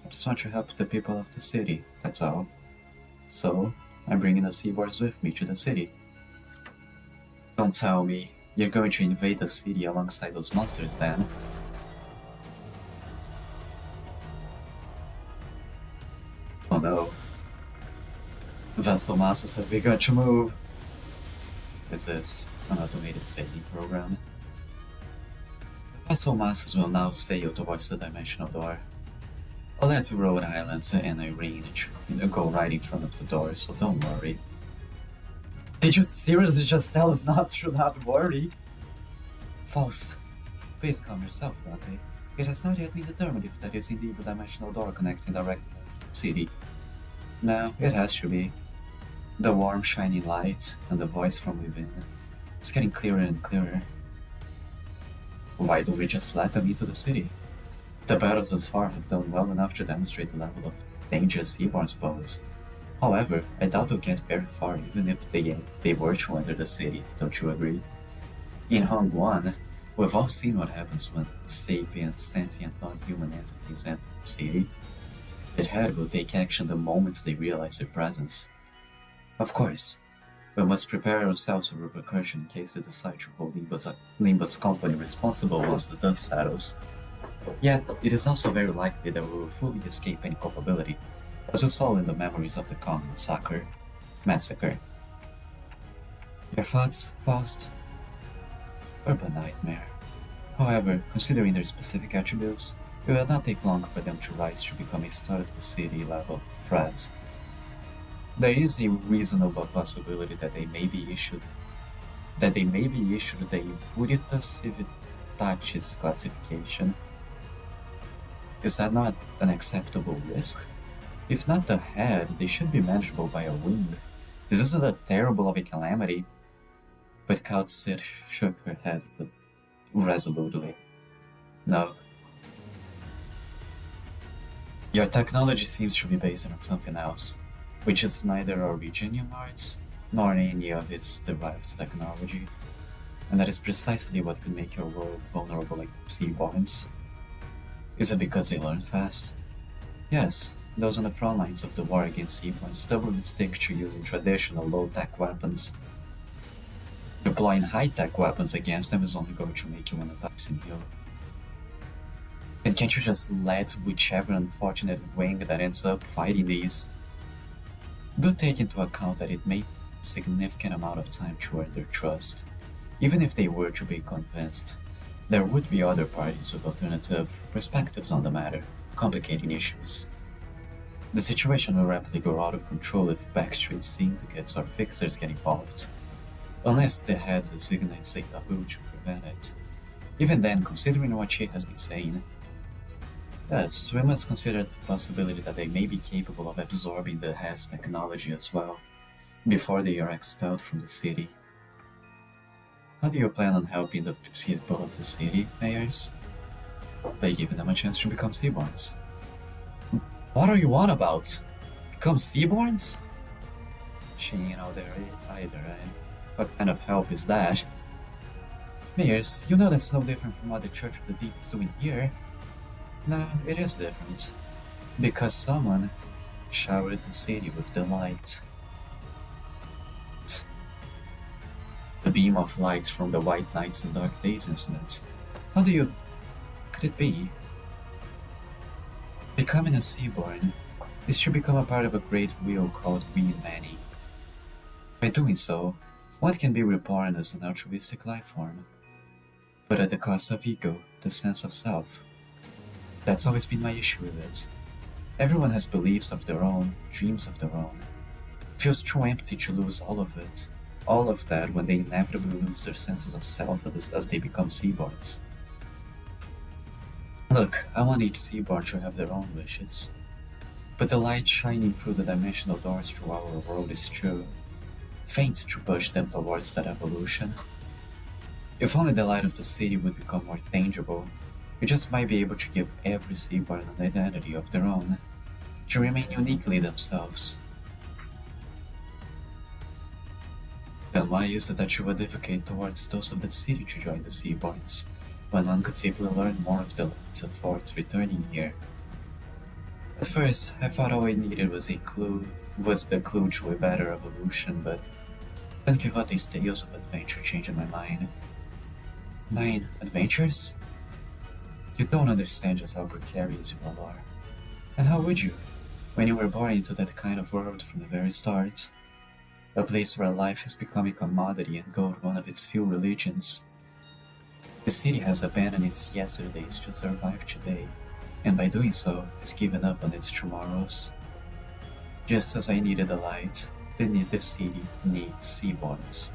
A: I just want to help the people of the city, that's all. So, I'm bringing the Seaborns with me to the city. Don't tell me you're going to invade the city alongside those monsters then. Oh no. Vessel masses have begun to move. Is this an automated sailing program? Vessel masses will now sail towards the dimensional door. I'll let Rhode Island and Irene go right in front of the door, so don't worry. Did you seriously just tell us not to not worry? False. Please calm yourself, Dante. It has not yet been determined if that is indeed the dimensional door connecting direct to the city. No, it has to be. The warm, shining light and the voice from within. It's getting clearer and clearer. Why don't we just let them into the city? The battles thus far have done well enough to demonstrate the level of danger Seaborns pose. However, I doubt they'll get very far even if they were to enter the city, don't you agree? In Hong 1, we've all seen what happens when sapient, sentient, non-human entities enter the city. The head will take action the moment they realize their presence. Of course, we must prepare ourselves for repercussion in case they decide to hold Limbus Company responsible once the dust settles. Yet, it is also very likely that we will fully escape any culpability, as we saw in the memories of the Kong massacre. Your thoughts, Faust? Urban nightmare. However, considering their specific attributes, it will not take long for them to rise to become a start of the city level threat. There is a reasonable possibility that they may be issued the Impuritas Civitatis classification. Is that not an acceptable risk? If not the head, they should be manageable by a wing. This isn't that terrible of a calamity. But Kautsit shook her head resolutely. No. Your technology seems to be based on something else, which is neither Originium arts nor any of its derived technology, and that is precisely what could make your world vulnerable like Seaborns. Is it because they learn fast? Yes, those on the front lines of the war against Seaborns stubbornly stick to using traditional low-tech weapons. Deploying high-tech weapons against them is only going to make you want to dice and heal. And can't you just let whichever unfortunate wing that ends up fighting these? Do take into account that it may take a significant amount of time to earn their trust. Even if they were to be convinced, there would be other parties with alternative perspectives on the matter, complicating issues. The situation will rapidly go out of control if backstreet syndicates or fixers get involved, unless the head designates a taboo to prevent it. Even then, considering what she has been saying, yes, we must consider the possibility that they may be capable of absorbing the head's technology as well, before they are expelled from the city. How do you plan on helping the people of the city, Mayors? By giving them a chance to become Seaborns. What are you on about? Become Seaborns? She ain't out there either, eh? What kind of help is that? Mayors, you know that's no different from what the Church of the Deep is doing here. No, it is different. Because someone showered the city with the light. The beam of light from the White Nights and Dark Days incident. How do you... could it be? Becoming a Seaborn is to become a part of a great wheel called We Many. By doing so, one can be reborn as an altruistic life form, but at the cost of ego, the sense of self. That's always been my issue with it. Everyone has beliefs of their own, dreams of their own. It feels too empty to lose all of it. All of that when they inevitably lose their senses of self as they become Seaborns. Look, I want each Seaborn to have their own wishes. But the light shining through the dimensional doors to our world is too faint to push them towards that evolution. If only the light of the city would become more tangible, we just might be able to give every Seaborn an identity of their own, to remain uniquely themselves. Then why is it that you would advocate towards those of the city to join the Seaborns, when one could simply learn more of the lights of forth returning here? At first, I thought all I needed was the clue to a better evolution, but Don Quixote's tales of adventure changed my mind. Mine? Adventures? You don't understand just how precarious you all are. And how would you, when you were born into that kind of world from the very start? A place where life has become a commodity and gold one of its few religions. The city has abandoned its yesterdays to survive today, and by doing so, has given up on its tomorrows. Just as I needed the light The city needs seaborns.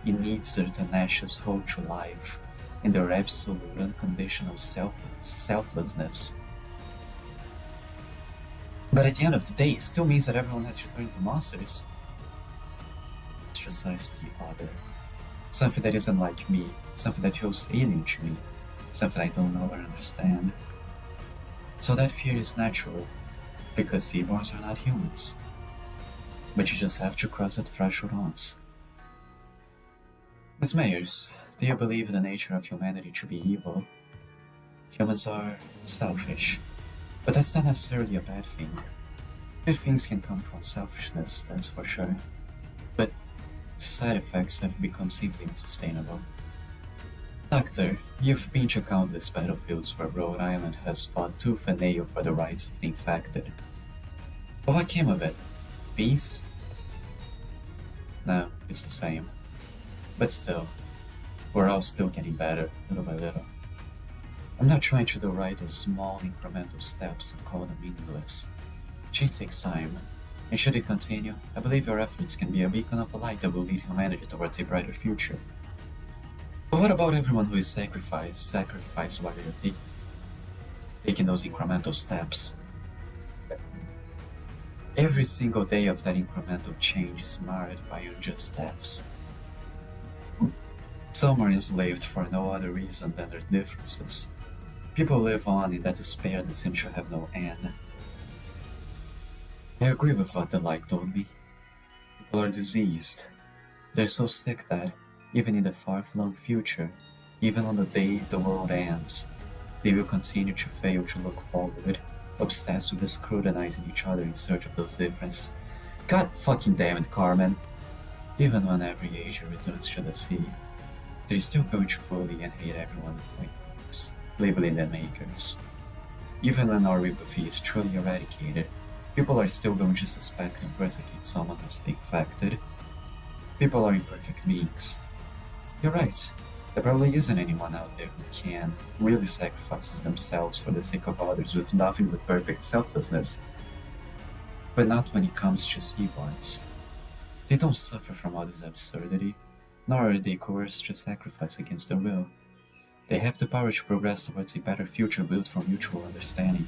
A: It needs their tenacious hold to life and their absolute unconditional selflessness. But at the end of the day, it still means that everyone has to turn into monsters. Ostracize the other. Something that isn't like me, something that feels alien to me, something I don't know or understand. So that fear is natural, because seaborns are not humans. But you just have to cross that threshold once. Ms. Mayers, do you believe the nature of humanity to be evil? Humans are selfish, but that's not necessarily a bad thing. Good things can come from selfishness, that's for sure. But the side effects have become simply unsustainable. Doctor, you've been to countless battlefields where Rhode Island has fought tooth and nail for the rights of the infected. But what came of it? Peace? No, it's the same. But still, we're all still getting better, little by little. I'm not trying to deride those small incremental steps and call them meaningless. Change takes time, and should it continue, I believe your efforts can be a beacon of light that will lead humanity towards a brighter future. But what about everyone who is sacrificed while they're taking those incremental steps? Every single day of that incremental change is marred by unjust deaths. Some are enslaved for no other reason than their differences. People live on in that despair that seems to have no end. I agree with what the light told me. People are diseased. They're so sick that, even in the far-flung future, even on the day the world ends, they will continue to fail to look forward, obsessed with scrutinizing each other in search of those differences. God fucking damn it, Carmen. Even when every Asia returns to the sea, they're still going to bully and hate everyone like this, labeling them makers. Even when our empathy is truly eradicated, people are still going to suspect and persecute someone as the infected. People are imperfect beings. You're right, there probably isn't anyone out there who can really sacrifices themselves for the sake of others with nothing but perfect selflessness. But not when it comes to seaborns. They don't suffer from all this absurdity, nor are they coerced to sacrifice against their will. They have the power to progress towards a better future built from mutual understanding.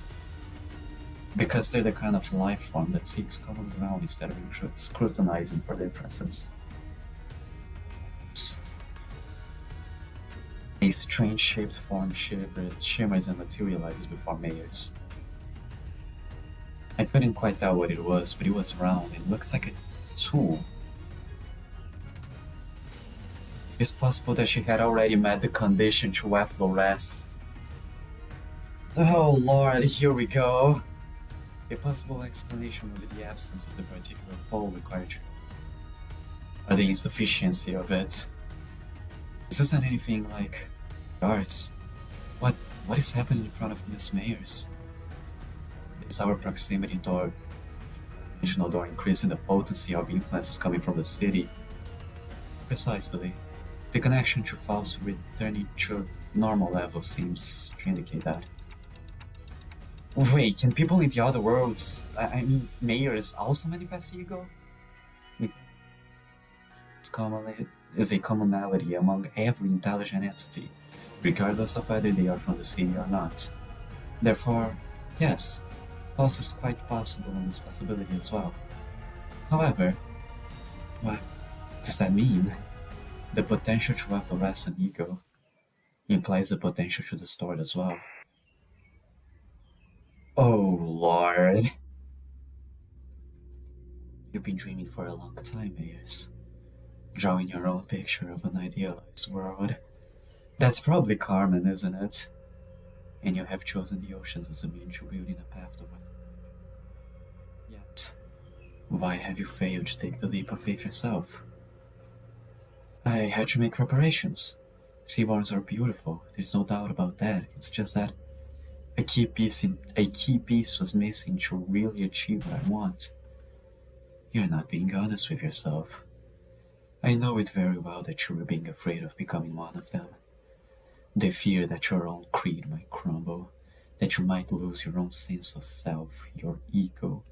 A: Because they're the kind of life form that seeks common ground instead of scrutinizing for differences. A strange shaped form shimmers and materializes before Mayers. I couldn't quite tell what it was, but it was round and looks like a tool. It's possible that she had already met the condition to effloresce. Oh lord, here we go. A possible explanation would be the absence of the particular pole required, or the insufficiency of it. This isn't anything like guards. What is happening in front of Miss Mayers? Is our proximity door increasing the potency of influences coming from the city? Precisely. The connection to false returning to normal level seems to indicate that. Wait, can people in the other worlds, I mean Mayers, also manifest ego? Is a commonality among every intelligent entity, regardless of whether they are from the city or not. Therefore, yes, false is quite possible in this possibility as well. However, what does that mean? The potential to effloresce an ego implies the potential to distort as well. Oh lord. You've been dreaming for a long time, Mayers. Drawing your own picture of an idealized world. That's probably Carmen, isn't it? And you have chosen the oceans as a means to building a path towards it. Yet, why have you failed to take the leap of faith yourself? I had to make preparations. Seaborns are beautiful, there's no doubt about that. It's just that a key piece was missing to really achieve what I want. You're not being honest with yourself. I know it very well that you were being afraid of becoming one of them. The fear that your own creed might crumble, that you might lose your own sense of self, your ego.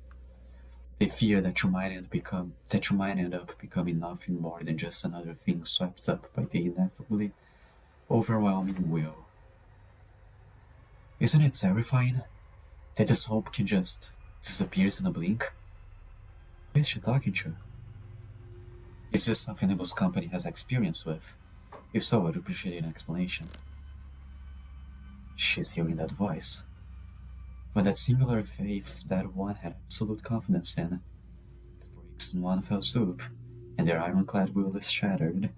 A: They fear that you might end up becoming nothing more than just another thing swept up by the ineffably overwhelming will. Isn't it terrifying that this hope can just disappear in a blink? Who is she talking to? Is this something Limbus Company has experience with? If so, I'd appreciate an explanation. She's hearing that voice. When that singular faith that one had absolute confidence in breaks in one fell swoop, and their ironclad will is shattered.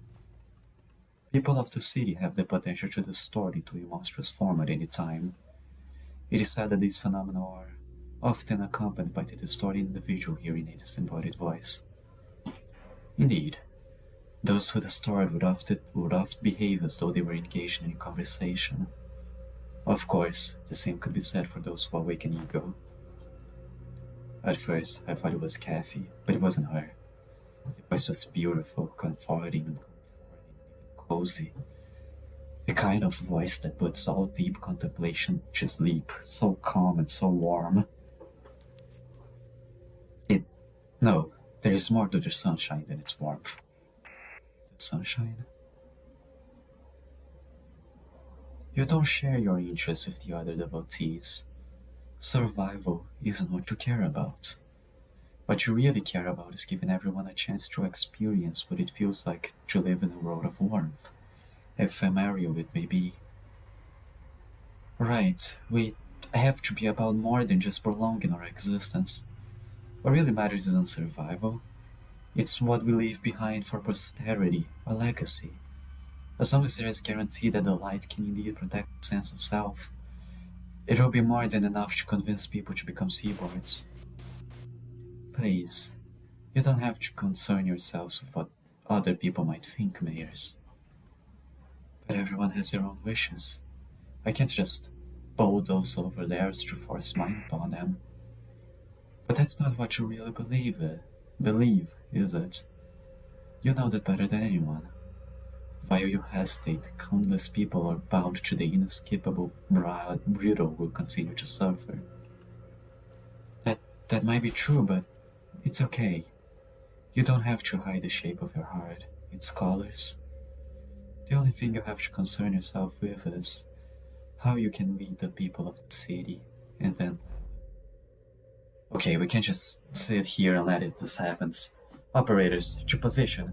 A: People of the city have the potential to distort into a monstrous form at any time. It is said that these phenomena are often accompanied by the distorted individual hearing a disembodied voice. Indeed, those who distort would often behave as though they were engaged in a conversation. Of course, the same could be said for those who awaken ego. At first, I thought it was Kathy, but it wasn't her. The voice was beautiful, comforting, cozy. The kind of voice that puts all deep contemplation to sleep, so calm and so warm. No, there is more to the sunshine than its warmth. The sunshine? You don't share your interests with the other devotees. Survival isn't what you care about. What you really care about is giving everyone a chance to experience what it feels like to live in a world of warmth, ephemeral it may be. Right, we have to be about more than just prolonging our existence. What really matters isn't survival. It's what we leave behind for posterity, a legacy. As long as there is guarantee that the light can indeed protect the sense of self, it will be more than enough to convince people to become seaboards. Please, you don't have to concern yourselves with what other people might think, Mayors. But everyone has their own wishes. I can't just bulldoze over theirs to force mine upon them. But that's not what you really believe, is it? You know that better than anyone. While you hesitate, countless people are bound to the inescapable riddle will continue to suffer. That might be true, but it's okay. You don't have to hide the shape of your heart, its colors. The only thing you have to concern yourself with is how you can lead the people of the city, and then... Okay, we can't just sit here and let this happen. Operators, to position.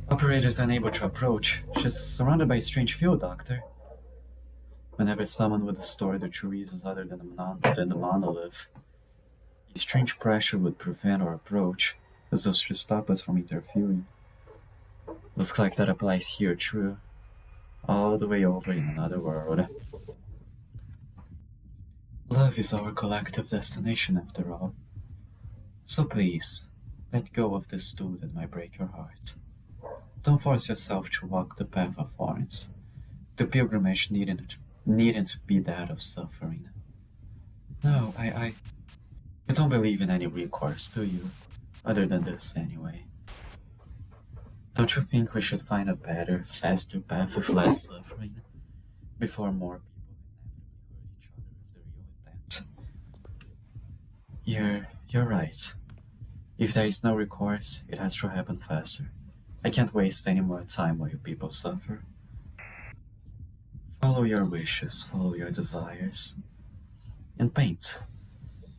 A: Operator is unable to approach. She's surrounded by a strange field, Doctor. Whenever someone would distort the true reasons other than the monolith, a strange pressure would prevent our approach, as though to stop us from interfering. Looks like that applies here, true. All the way over in another world. Love is our collective destination, after all. So please, let go of this tool that might break your heart. Don't force yourself to walk the path of thorns. The pilgrimage needn't be that of suffering. No, you don't believe in any recourse, do you? Other than this, anyway. Don't you think we should find a better, faster path with less suffering? Before more people inevitably hurt each other with their real intent? You're right. If there is no recourse, it has to happen faster. I can't waste any more time while you people suffer. Follow your wishes, follow your desires. And paint.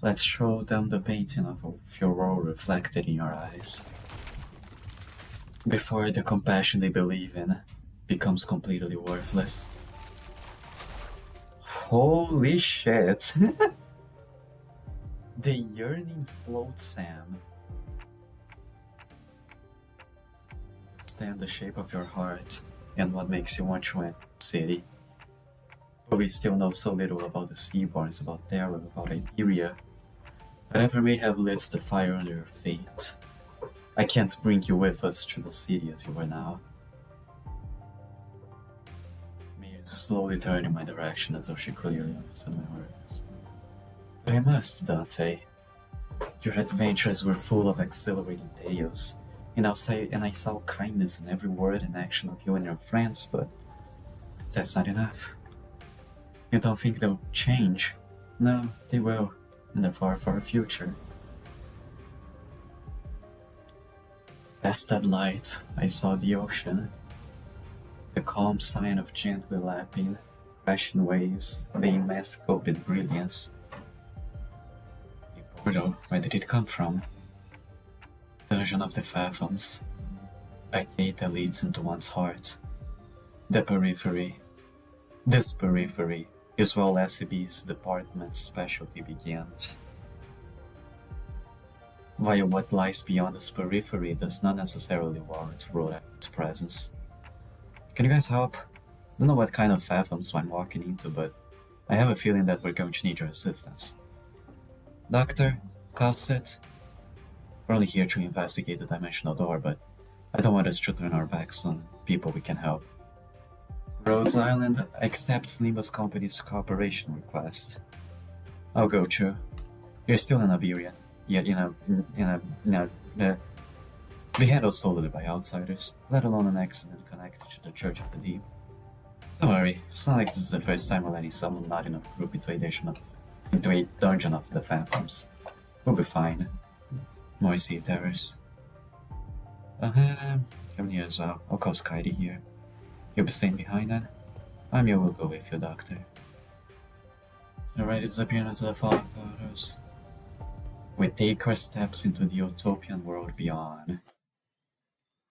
A: Let's show them the painting of your world reflected in your eyes. Before the compassion they believe in becomes completely worthless. Holy shit! The yearning floats, Sam. Understand the shape of your heart and what makes you want to enter the city. But we still know so little about the Seaborns, about Terra, about Iberia. Whatever may have lit the fire under your feet. I can't bring you with us to the city as you are now. Mia is slowly turning my direction as though she clearly understood my words. But I must, Dante. Your adventures were full of exhilarating tales, and I saw kindness in every word and action of you and your friends, but that's not enough. You don't think they'll change? No, they will, in the far, far future. Past that light, I saw the ocean. The calm sign of gently lapping, crashing waves, the immense sculpted brilliance. A portal, where did it come from? Dungeon of the Fathoms. A gate that leads into one's heart. The periphery. This periphery is where SCB's department's specialty begins. While what lies beyond this periphery does not necessarily warrant Rhoda's presence. Can you guys help? Don't know what kind of fathoms I'm walking into, but I have a feeling that we're going to need your assistance. Doctor, Cotset, we're only here to investigate the dimensional door, but I don't want us to turn our backs on people we can help. Rhodes Island accepts Limbus Company's cooperation request. I'll go too. You're still in Iberia. Yeah, be handled solely by outsiders, let alone an accident connected to the Church of the Deep. Don't worry, it's not like this is the first time we're letting someone not enough group into a dungeon of the Fathoms. We'll be fine. More sea terrors. Come here as well. I'll call Skydie here. You'll be staying behind then? Amia will go with you, Doctor. Alright, it's appearing into the falling waters. We take our steps into the utopian world beyond.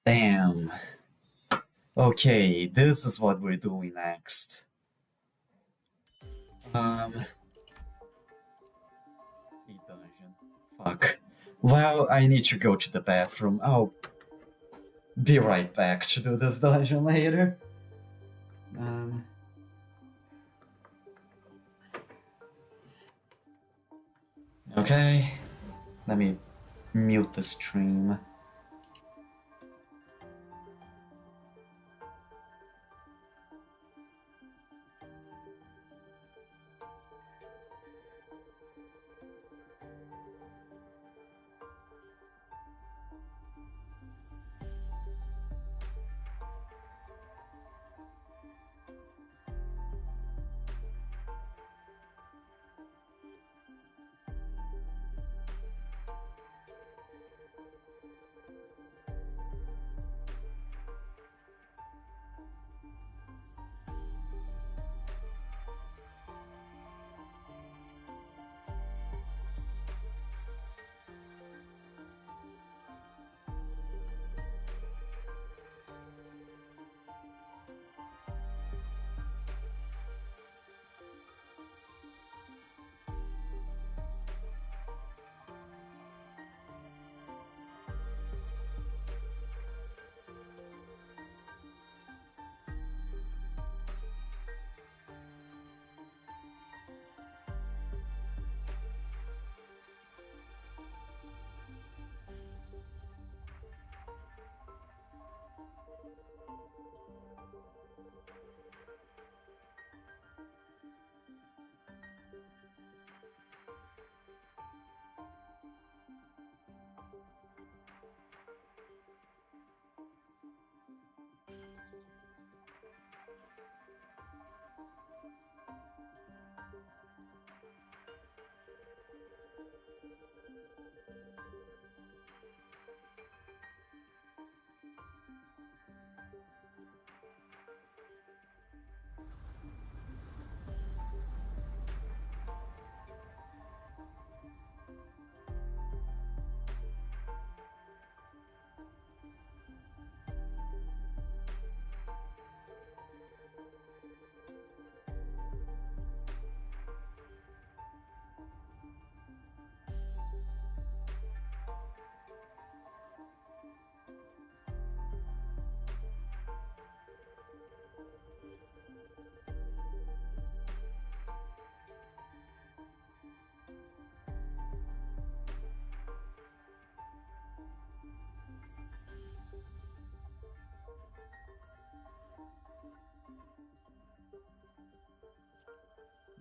A: Damn. Okay, this is what we're doing next. A dungeon. Fuck. Well, I need to go to the bathroom. I'll be right back to do this dungeon later. Okay. Let me mute the stream.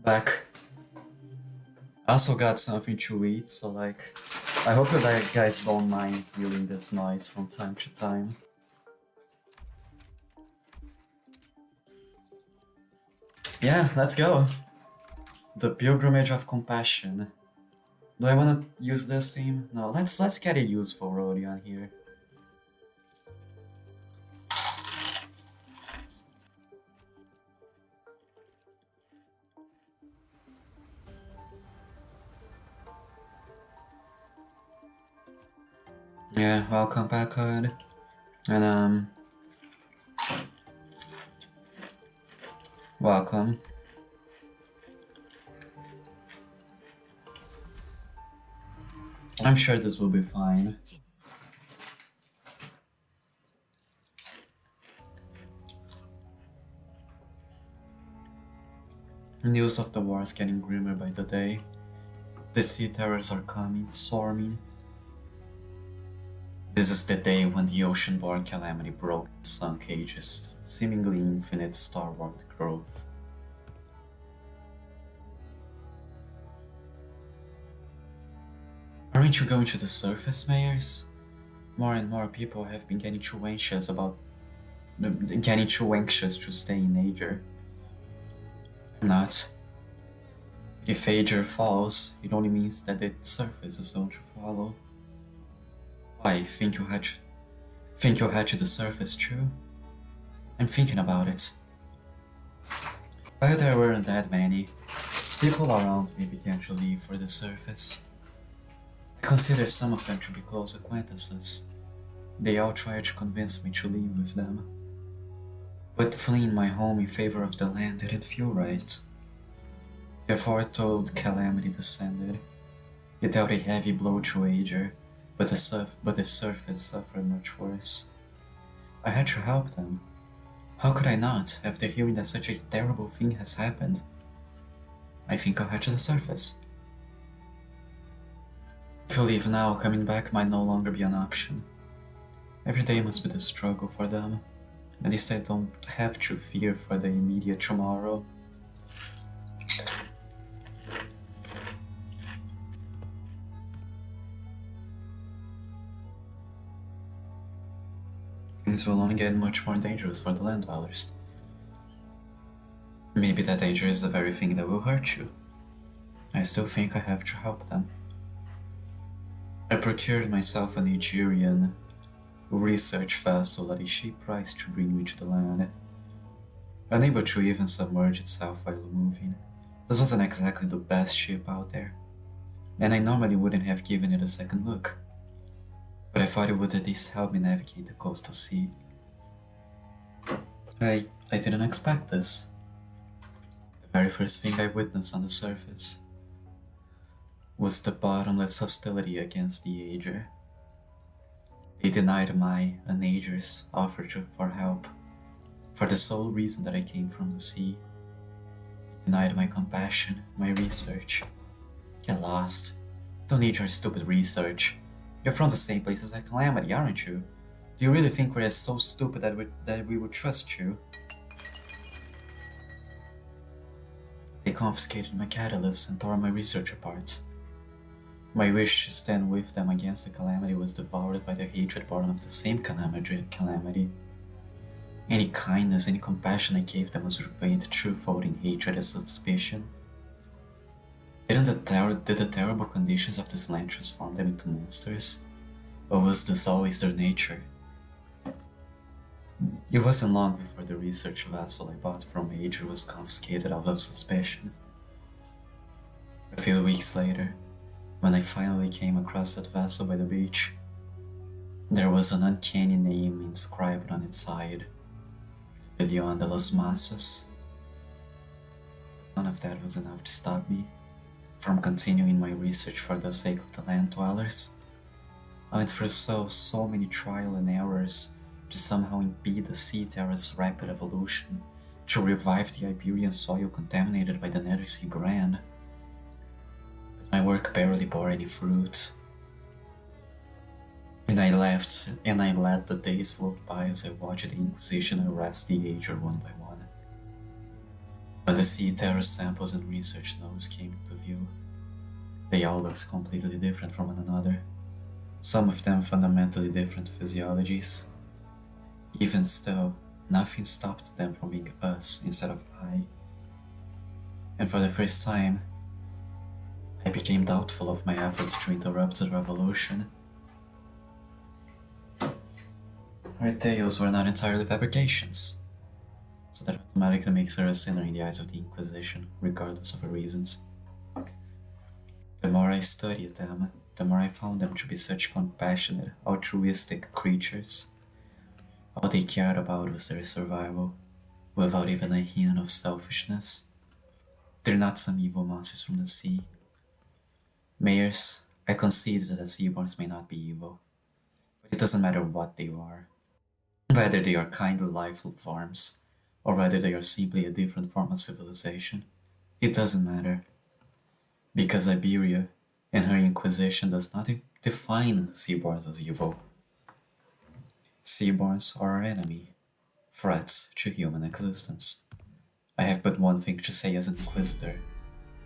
A: Back. I also got something to eat, so like, I hope that you guys don't mind hearing this noise from time to time. Yeah, let's go. The Pilgrimage of Compassion. Do I want to use this theme? No, let's get a useful Rodion here. Yeah, welcome back, Hood. And welcome. I'm sure this will be fine.
F: 진.
A: News of the war is getting grimmer by the day. The sea terrors are coming, swarming. This is the day when the ocean-born calamity broke and sunk ages, seemingly infinite starward growth. Aren't you going to the surface, Mayors? More and more people have been getting too anxious to stay in Ager. I'm not. If Ager falls, it only means that the surface is going to follow. Why, think you'll head to the surface too? I'm thinking about it. While there weren't that many, people around me began to leave for the surface. I consider some of them to be close acquaintances. They all tried to convince me to leave with them. But fleeing my home in favor of the land didn't feel right. Therefore I told Calamity descended. It dealt a heavy blow to Ager, but the surface suffered much worse. I had to help them. How could I not, after hearing that such a terrible thing has happened? I think I'll head to the surface. If I leave now, coming back might no longer be an option. Every day must be the struggle for them. At least I don't have to fear for the immediate tomorrow. Things will only get much more dangerous for the land dwellers. Maybe that danger is the very thing that will hurt you. I still think I have to help them. I procured myself a Nigerian research vessel at a cheap price to bring me to the land. Unable to even submerge itself while moving, this wasn't exactly the best ship out there, and I normally wouldn't have given it a second look. But I thought it would at least help me navigate the coastal sea. I didn't expect this. The very first thing I witnessed on the surface was the bottomless hostility against the Ager. They denied my and Ager's offer for help, for the sole reason that I came from the sea. They denied my compassion, my research. Get lost. Don't need your stupid research. You're from the same place as that Calamity, aren't you? Do you really think we're so stupid that we would trust you? They confiscated my catalyst and tore my research apart. My wish to stand with them against the Calamity was devoured by their hatred born of the same calamity. Any kindness, any compassion I gave them was repaid threefold in hatred and suspicion. Did the terrible conditions of this land transform them into monsters? Or was this always their nature? It wasn't long before the research vessel I bought from Ager was confiscated out of suspicion. A few weeks later, when I finally came across that vessel by the beach, there was an uncanny name inscribed on its side. Leon de las Masas. None of that was enough to stop me from continuing my research for the sake of the land dwellers. I went through so many trial and errors to somehow impede the sea terror's rapid evolution, to revive the Iberian soil contaminated by the Nether-Sea brand. But my work barely bore any fruit. And I let the days float by as I watched the Inquisition arrest the Ager one by one. When the sea terror samples and research notes came into view, they all looked completely different from one another. Some of them fundamentally different physiologies. Even still, nothing stopped them from being us instead of I. And for the first time, I became doubtful of my efforts to interrupt the revolution. Her tales were not entirely fabrications, so that automatically makes her a sinner in the eyes of the Inquisition, regardless of her reasons. The more I studied them, the more I found them to be such compassionate, altruistic creatures. All they cared about was their survival, without even a hint of selfishness. They're not some evil monsters from the sea. Mayors, I concede that the Seaborns may not be evil, but it doesn't matter what they are. Whether they are kindly life forms, or whether they are simply a different form of civilization, it doesn't matter. Because Iberia and her Inquisition does not define Seaborns as evil. Seaborns are our enemy, threats to human existence. I have but one thing to say as an Inquisitor.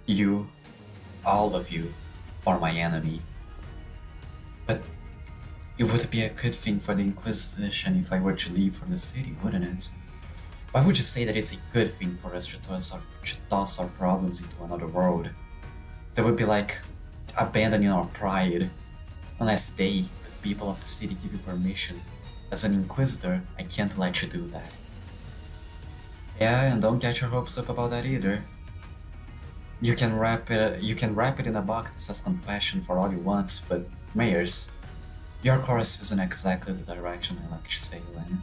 A: You, all of you, are my enemy. But it would be a good thing for the Inquisition if I were to leave for the city, wouldn't it? Why would you say that it's a good thing for us to toss our problems into another world? That would be like abandoning our pride. Unless they, the people of the city, give you permission. As an Inquisitor, I can't let you do that. Yeah, and don't get your hopes up about that either. You can wrap it in a box that says compassion for all you want, but Mayors, your course isn't exactly the direction I like to sail in.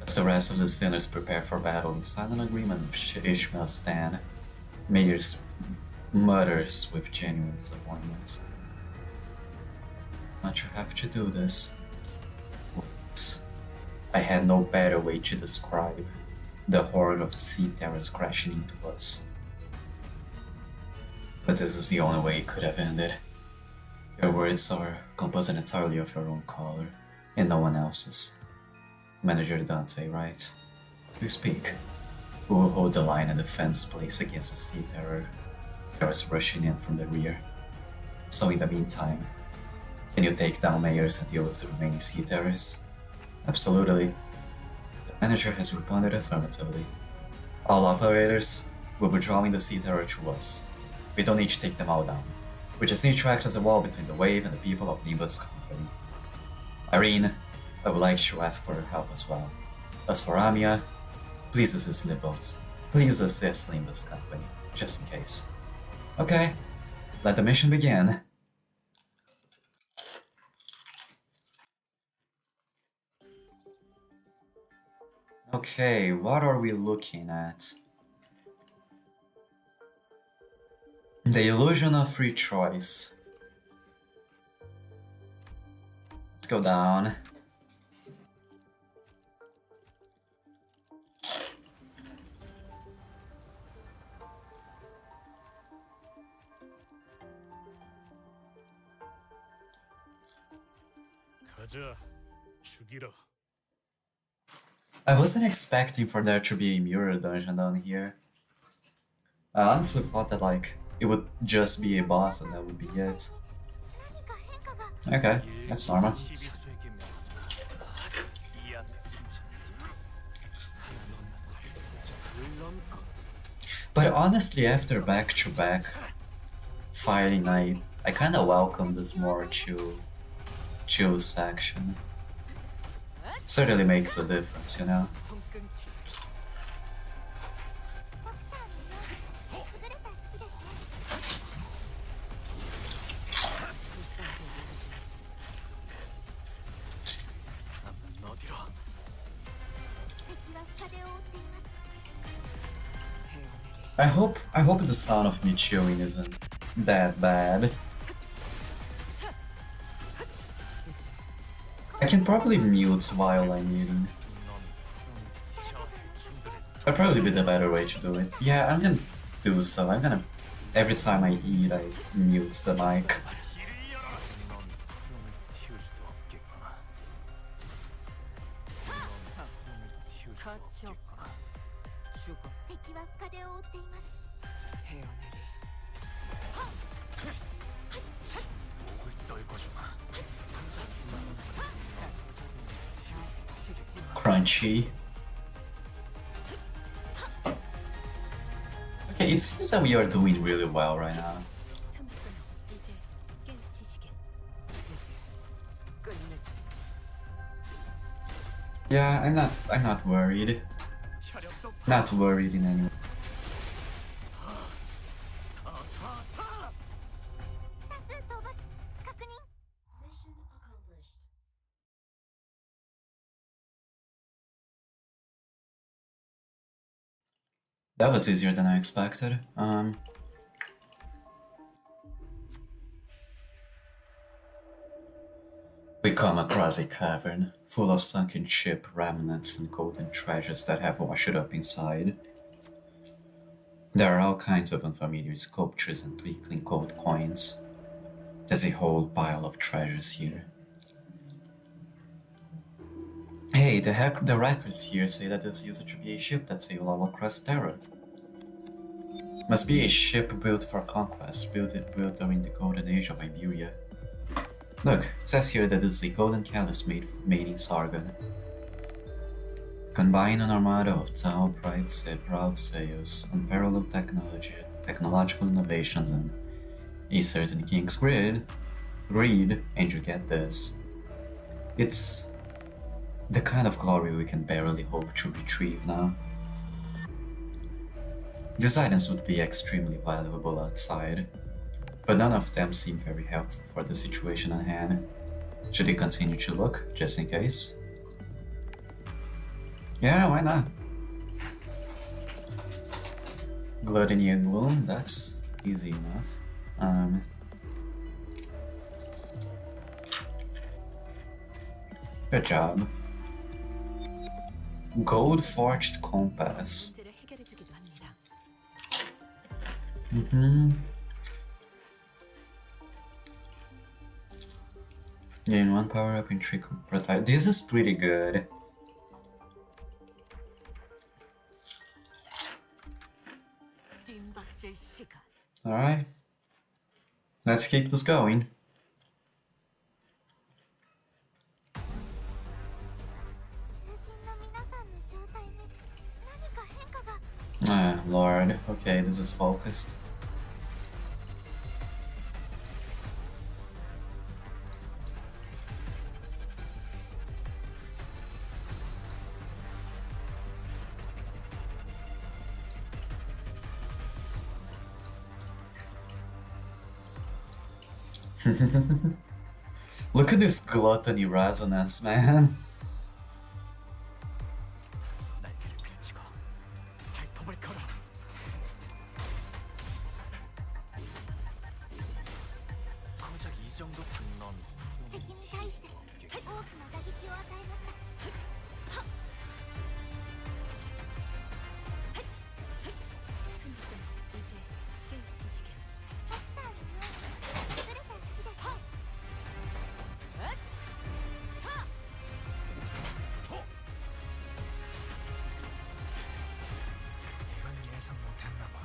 A: As the rest of the sinners prepare for battle in silent agreement with Ishmael's stand, Mayors mutters with genuine disappointment. Not you have to do this. Whoops. I had no better way to describe the horde of sea terrors crashing into us. But this is the only way it could have ended. Your words are composed entirely of your own color, and no one else's. Manager Dante, right? You speak. We will hold the line and defense place against the sea terror terrors rushing in from the rear. So in the meantime, can you take down Mayors and deal with the remaining sea terrors? Absolutely. The manager has responded affirmatively. All operators will be drawing the sea terror to us. We don't need to take them all down. We just need to act as a wall between the wave and the people of Limbus Company. Irene, I would like to ask for your help as well. As for Amia, please assist Limbus. Please assist Limbus Company, just in case. Okay, let the mission begin. Okay, what are we looking at? The illusion of free choice. Let's go down.
E: 가자, 죽이라.
A: I wasn't expecting for there to be a mirror dungeon down here. I honestly thought that like it would just be a boss and that would be it. Okay, that's normal. But honestly, after back-to-back fighting, I kinda welcome this more chill section. Certainly makes a difference, you know? I hope the sound of me chewing isn't that bad. I can probably mute while I'm eating. That'd probably be the better way to do it. Yeah, I'm gonna do so. I'm gonna... Every time I eat, I mute the mic. Crunchy. Okay, it seems that we are doing really well right now. Yeah, I'm not worried. Not worried in any way. That was easier than I expected. We come across a cavern full of sunken ship remnants and golden treasures that have washed up inside. There are all kinds of unfamiliar sculptures and twinkling gold coins. There's a whole pile of treasures here. Hey, the records here say that this used to be a ship that sailed all across Terra. Must be a ship built for conquest, built during the golden age of Iberia. Look, it says here that it's a golden callus made in Sargon. Combine an armada of tall, proud sails, unparalleled technological innovations, and a certain king's greed, and you get this. It's the kind of glory we can barely hope to retrieve now. These items would be extremely valuable outside, but none of them seem very helpful for the situation at hand. Should we continue to look, just in case? Yeah, why not? Gluttony and gloom, that's easy enough. Good job. Gold forged compass.
F: 문제를 해결해주기도 합니다.
A: Gain 1 power up in trick prototype. This is pretty good.
F: 뜀박질 시간.
A: Alright. Let's keep this going. Ah, Lord. Okay, this is focused. Look at this gluttony resonance, man.
D: 날개를 펼치고 발톱을 걸어. 고작 이 정도 넌 푸는
C: 敵に対して大きな打撃を与えました
F: 이제 깨우치시길.
C: キャプターのように崩れた式です
D: 이건 예상 못했나 봐.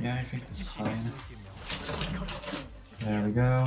A: Yeah, I think this is fine. There we go.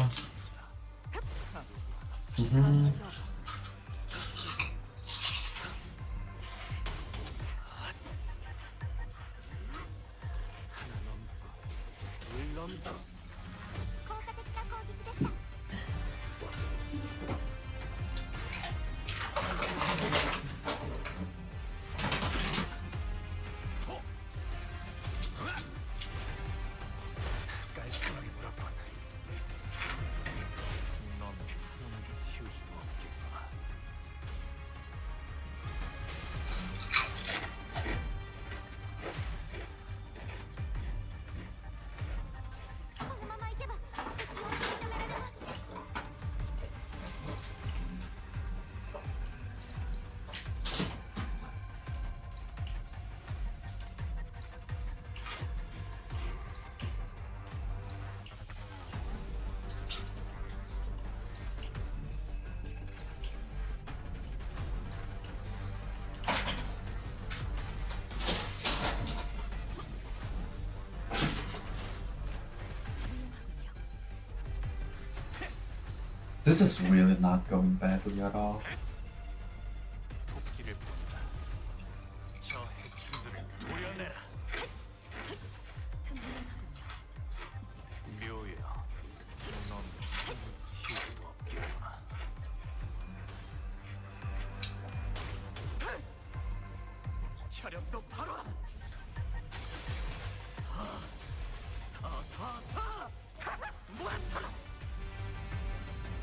D: 깔끔하게 물었군. 넌 푸는 튀울 수도 없겠고.
A: This is really not going badly at all.
D: 토끼를 본다. 저 해충들을 도려내라. 묘야, 넌 튀을 수 없겠구나. 혈압도 바로.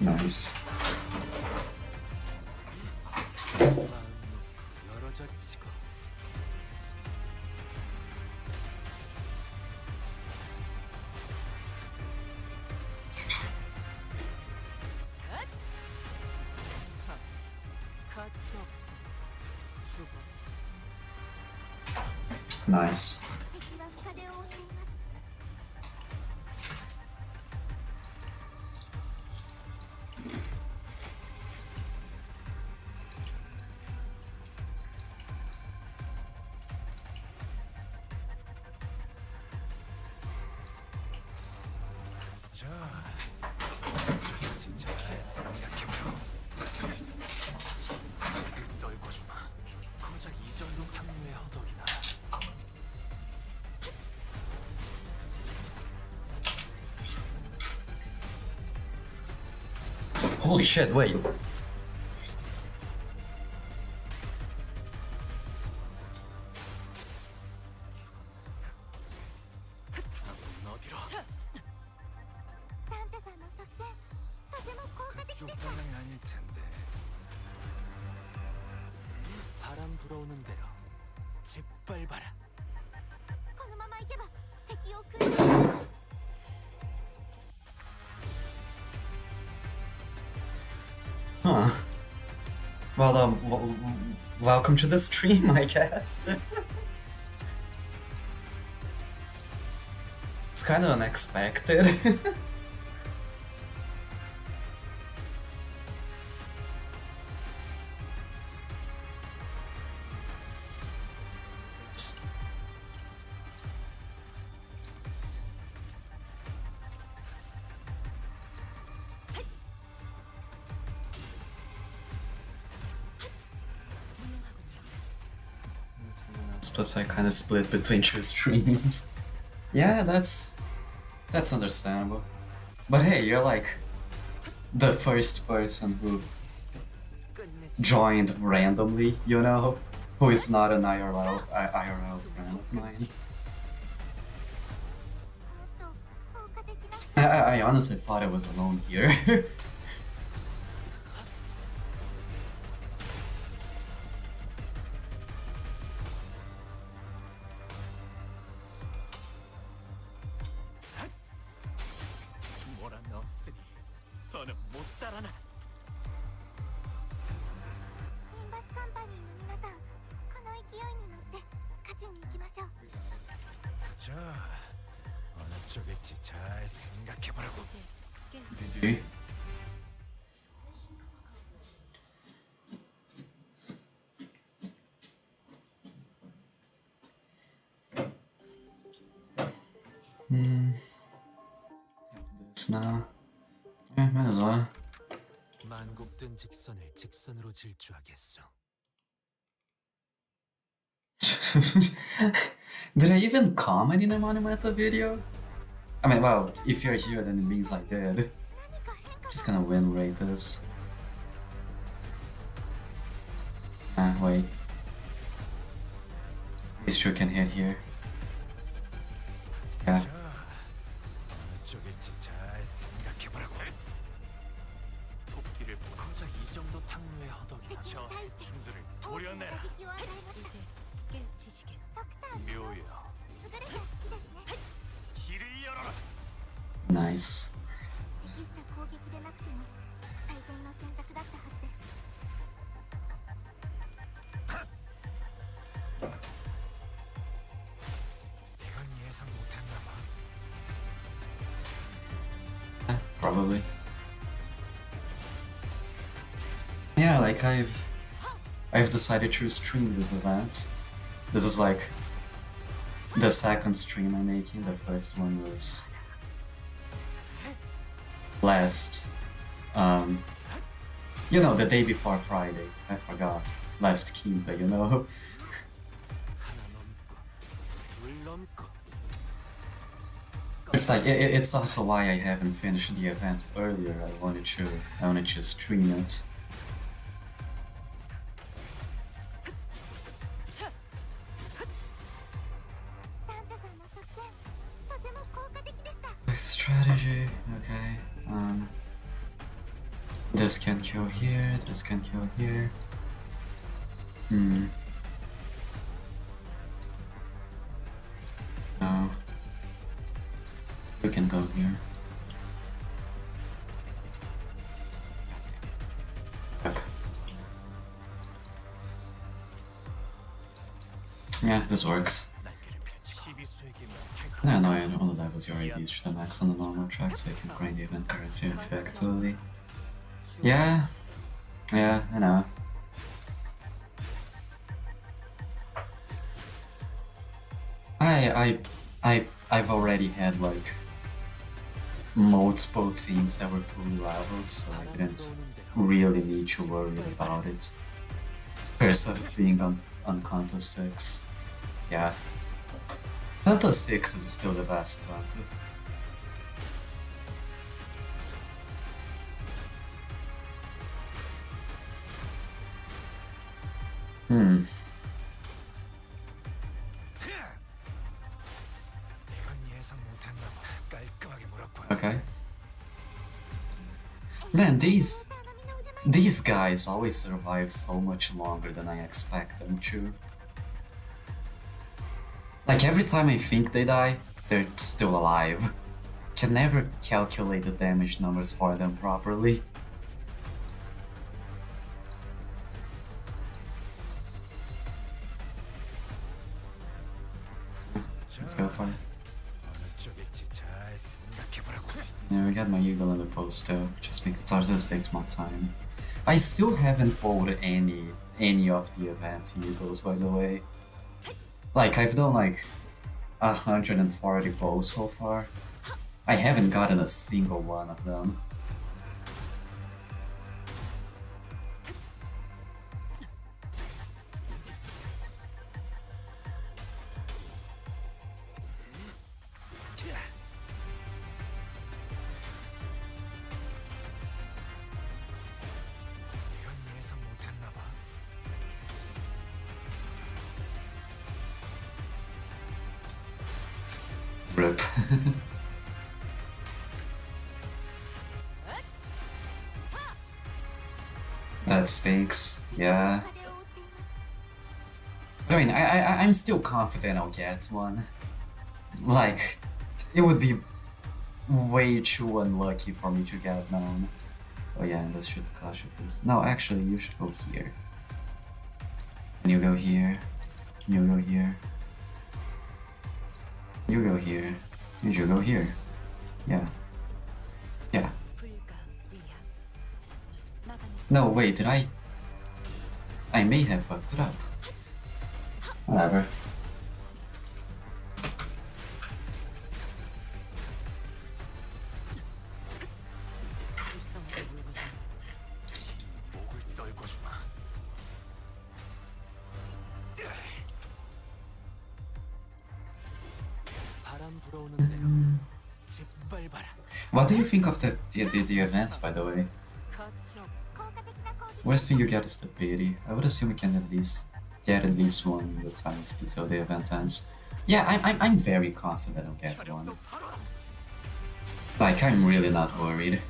A: Nice.
D: 열어젖히고.
B: 가치 없고 죽어.
A: Nice.
C: 敵は深手を負っています
D: 자, 진짜 잘 생각해보라고. 떨궈주마. 고작 이 정도 탐유의 허덕이나.
A: Holy shit, wait.
D: 어디로?
C: サンタさんの作戦とても効果的でした
D: 쪽방향이 아닐 텐데. 바람 불어오는 대로 짓밟아라.
C: このままいけば敵を食い止めます
A: Huh. Well, welcome to the stream, I guess. It's kind of unexpected. Plus, I kind of split between two streams. Yeah, that's understandable. But hey, you're like the first person who
B: 끝내지.
A: joined randomly, you know, who is not an IRL friend of mine.
C: もっと効果的な
A: I honestly thought I was alone here.
D: モラノスに더는 못 따라나.
C: リンバスカンパニーの皆さんこの勢いに乗って勝ちに行きましょう
D: 자, 어느 쪽일지 잘 생각해보라고.
F: 이제 깨.
A: GG. This now. Yeah, might as well.
D: 만곡된 직선을 직선으로 질주하겠소.
A: Did I even comment in a Monumental video? I mean, well, if you're here, then it means I did.
C: 何か変化
A: Just gonna win rate this. Ah, wait. These two can hit here. Yeah.
D: 자, 어느 쪽일지 잘 생각해보라고. 토끼를 고작 이 정도 탕류의 허덕이나. 저 해충들을
C: 大きな
D: 도려내라.
C: 打撃を与えました
F: 이제 깨 지식에.
C: ドクターの
D: 묘야,
C: 優れた式ですね
D: 길을 열어라.
A: Nice.
C: 適した攻撃でなくても最善の選択だったはずです
D: 이건 예상 못했나 봐.
A: Probably. Yeah, like I've decided to stream this event. This is like the second stream I'm making. The first one was last You know, the day before Friday. I forgot. Last Kiba, you know.
D: 하나 넘고 둘 넘고
A: It's like it's also why I haven't finished the event earlier. I wanted to stream it. Quick strategy. Okay. This can kill here. This can kill here. No. We can go here. Yep. Yeah, this works.
D: 날개를 펼치 시비수에게만
A: No, no, I know the levels you already reached the max on the normal track, so you can grind the event currency effectively. Yeah, I know. I've already had like multiple teams that were fully leveled, so I didn't really need to worry about it. First of being on Kanto 6. Yeah. Kanto 6 is still the best Kanto.
D: 이건 예상 못했나 봐. 깔끔하게 몰았구나.
A: Okay. Man, these guys always survive so much longer than I expect them to. Like every time I think they die, they're still alive. Can never calculate the damage numbers for them properly. Let's go for it.
D: 어느 쪽일지 잘 생각해보라고.
A: Yeah, we got my eagle in the post too. Just makes it just takes more time. I still haven't pulled any of the event eagles, by the way. Like I've done like 140 pulls so far. I haven't gotten a single one of them.
D: 이건 예상 못했나 봐.
A: Rip. That stinks. Yeah. I mean, I'm still confident I'll get one. Like, it would be way too unlucky for me to get none. Oh yeah, and this should clash with this. No, actually, you should go here. And you go here. And you go here. You go here. You should go here. Yeah. Yeah.
F: 불가 위함. 나가는
A: No, wait, did I? I may have fucked it up. Whatever.
B: 불쌍하게 물고 좀
D: 목을 떨궈주마. 바람 불어오는 대로 짓밟아라.
A: What do you think of the events, by the way?
F: 가치 없.
A: Worst thing you get is the pity. I would assume you can at least get at least one of the times till the event ends. Yeah, I'm very confident I'll get one. Like, I'm really not worried.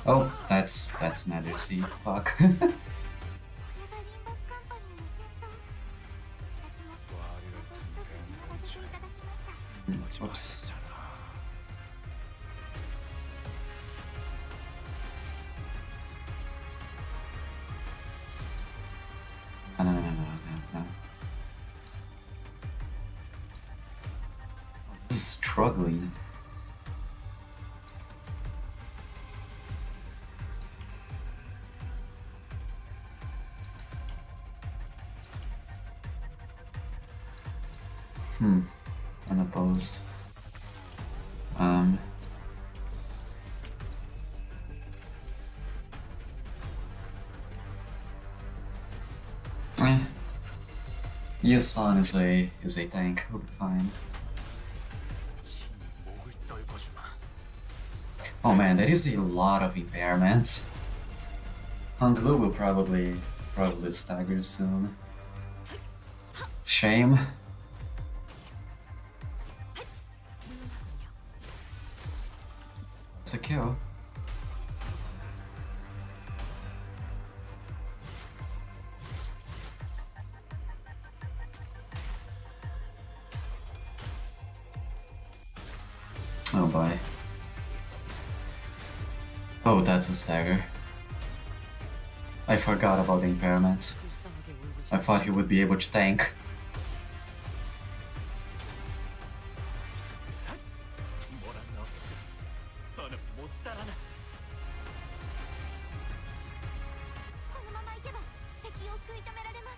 A: Oh, that's another C. Fuck.
C: これがリンバスカンパニーのセット。私も私たちにやらせていただきました。
A: Oops. No. This is struggling. Unopposed. Yusan is a tank, he'll be fine.
D: 친히 목을 떨궈주마.
A: Oh man, that is a lot of impairment. Hunglu will probably stagger soon. Shame. It's a kill. Oh boy. Oh, that's a stagger. I forgot about the impairment.
B: 불쌍하게 울고
A: I thought he would be able to tank.
D: 뭐란 없어. 너는 못 따라나.
C: このまま行けば敵を食い止められます。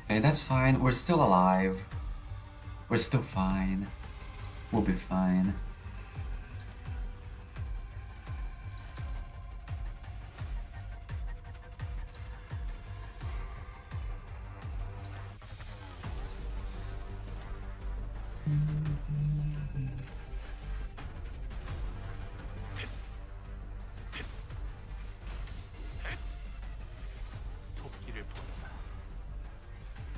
A: Okay, that's fine. We're still alive. We're still fine. We'll be fine.
D: 토끼를 본다.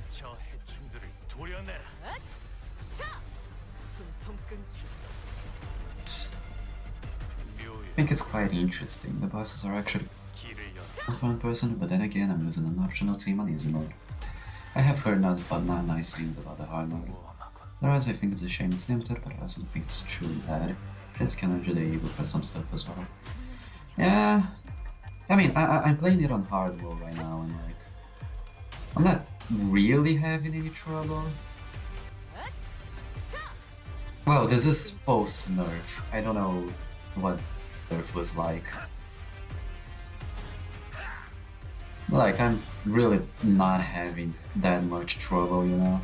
D: 저 해충들을 도려내라.
B: 숨통 끊기.
A: I think it's quite interesting. The bosses are actually
D: 길을 연.
A: a fun person, but then again, I'm using an optional team on easy mode. I have heard not nice things about the hard mode.
D: 모험하군.
A: Otherwise, I think it's a shame it's limited, but I also think it's truly bad. It's kind of the evil for some stuff as well. Yeah, I mean, I'm playing it on hard mode right now, and like, I'm not really having any trouble. Well, this is post nerf. I don't know what nerf was like. Like, I'm really not having that much trouble, you know?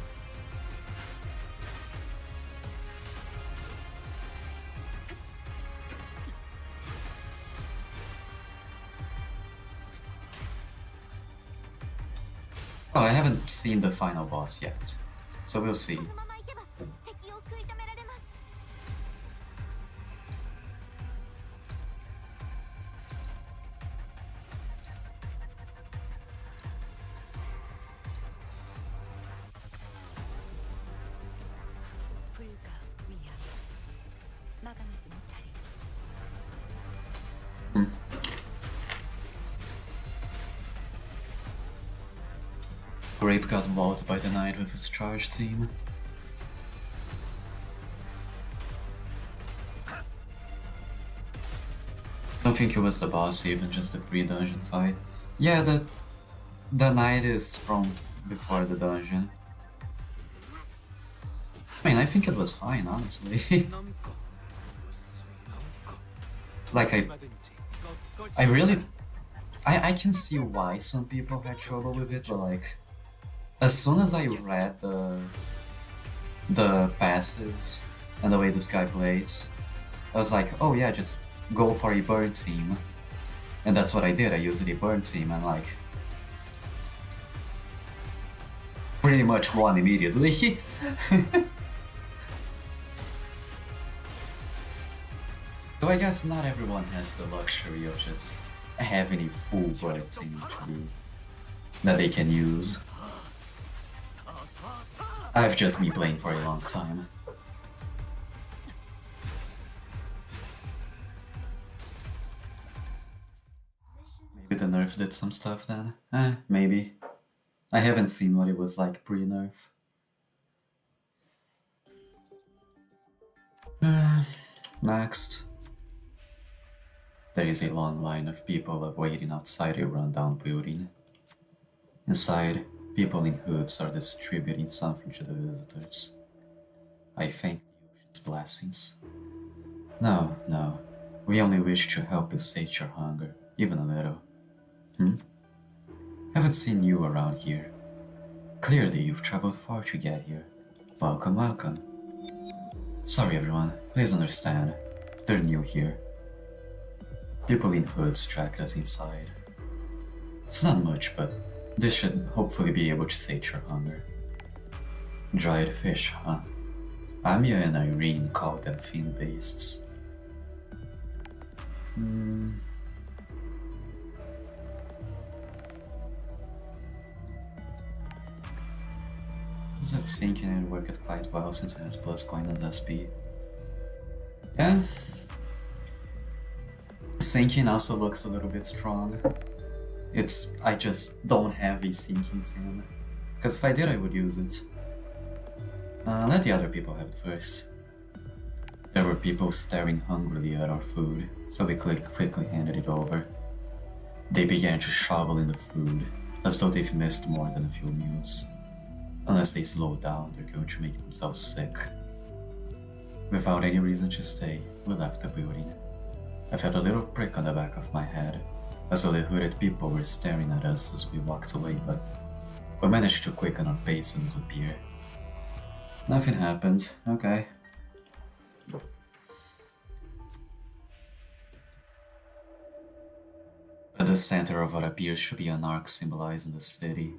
A: Oh, I haven't seen the final boss yet, so we'll see.
C: このまま行けば敵を食い止められます。
F: 불가 위험. 마감하지 못하리.
A: Grape got mauled by the knight with his charge team. Don't think it was the boss, even just a pre-dungeon fight. Yeah, the knight is from before the dungeon. I mean, I think it was fine, honestly.
D: 넘고 무수히 넘고
A: Like,
D: 얼마든지
A: I really... I can see why some people had trouble with it, but like... As soon as I read the passives and the way this guy plays, I was like, oh yeah, just go for a bird team. And that's what I did, I used a bird team and like... pretty much won immediately. Though I guess not everyone has the luxury of just having a full bird team that they can use. I've just been playing for a long time. Maybe the nerf did some stuff then? Maybe. I haven't seen what it was like pre-nerf. Next. There is a long line of people waiting outside a rundown building. Inside, people in hoods are distributing something to the visitors. I thank the ocean's blessings. No, no. We only wish to help you sate your hunger, even a little. Haven't seen you around here. Clearly you've traveled far to get here. Welcome, welcome. Sorry everyone, please understand. They're new here. People in hoods tracked us inside. It's not much, but this should hopefully be able to sate your hunger. Dried fish, huh? Amia and Irene called them fin bastes. This is sinking and worked quite well since it has plus coin as SP. Yeah. Sinking also looks a little bit strong. I just don't have a sinking tin. Because if I did, I would use it. Let the other people have it first. There were people staring hungrily at our food, so we quickly handed it over. They began to shovel in the food, as though they've missed more than a few meals. Unless they slow down, they're going to make themselves sick. Without any reason to stay, we left the building. I felt a little prick on the back of my head, as though the hooded people were staring at us as we walked away, but we managed to quicken our pace and disappear. Nothing happened, okay. At the center of what appears to be an arc symbolizing the city,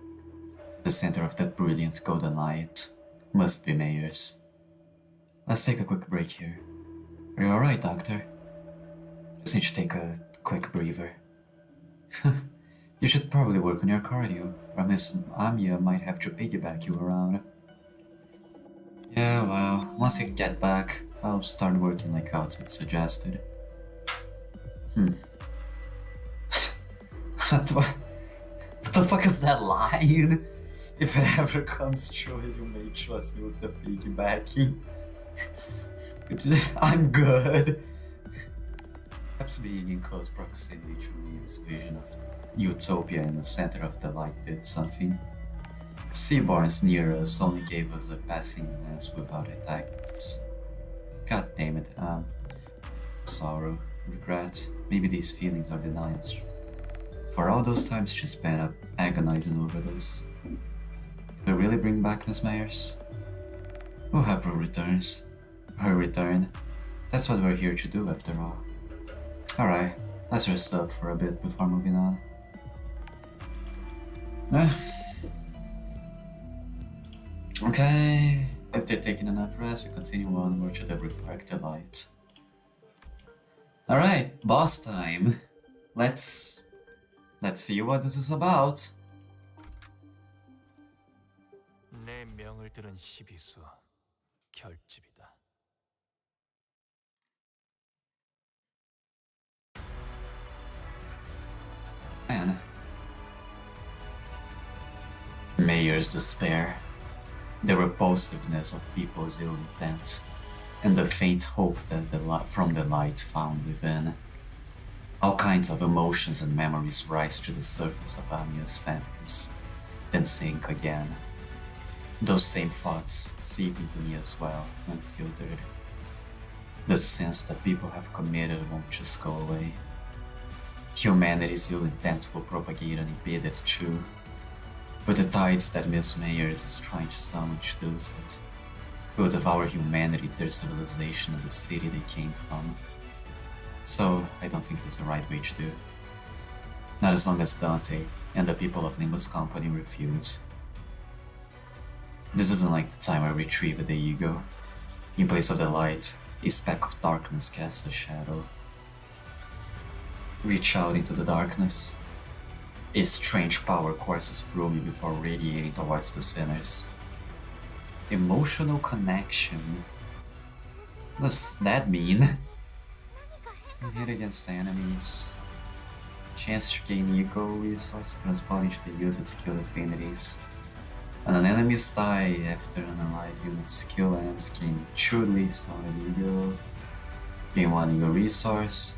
A: the center of that brilliant golden light, must be Mayor's. Let's take a quick break here. Are you alright, Doctor? Just need to take a quick breather. You should probably work on your cardio, or Miss Amia might have to piggyback you around. Yeah, well, once you get back, I'll start working like outside suggested. What the fuck is that line? If it ever comes true, you may trust me with the piggybacking. I'm good. Perhaps being in close proximity to Neil's vision of utopia in the center of the light did something. Seaborns near us only gave us a passing glance without attacking us. God damn it, sorrow, regret, maybe these feelings are denials. For all those times she spent up agonizing over this. Will we really bring back Miss Myers? We'll have her returns. Her return. That's what we're here to do after all. Alright, let's rest up for a bit before moving on. Okay, if they're taking enough rest, we continue onward to the refracted light. Alright, boss time. Let's see what this is about.
D: 내 명을 들은 시비수 결집이다.
A: Man. Mayor's despair, the repulsiveness of people's ill intent, and the faint hope that from the light found within. All kinds of emotions and memories rise to the surface of Amia's phantoms, then sink again. Those same thoughts seep into me as well, unfiltered. The sense that people have committed won't just go away. Humanity's ill intent will propagate unimpeded too, but the tides that Miss Mayers is trying to summon to lose it will devour humanity, their civilization, and the city they came from. So, I don't think that's the right way to do. Not as long as Dante and the people of Limbus Company refuse. This isn't like the time I retrieved the ego. In place of the light, a speck of darkness casts a shadow. Reach out into the darkness. A strange power courses through me before radiating towards the sinners. Emotional connection. What does that mean? Hit against enemies. Chance to gain ego resource corresponding to the used skill affinities. When an enemy's die after an allied unit's skill ends, gain 2 least on an ego. Gain 1 ego resource.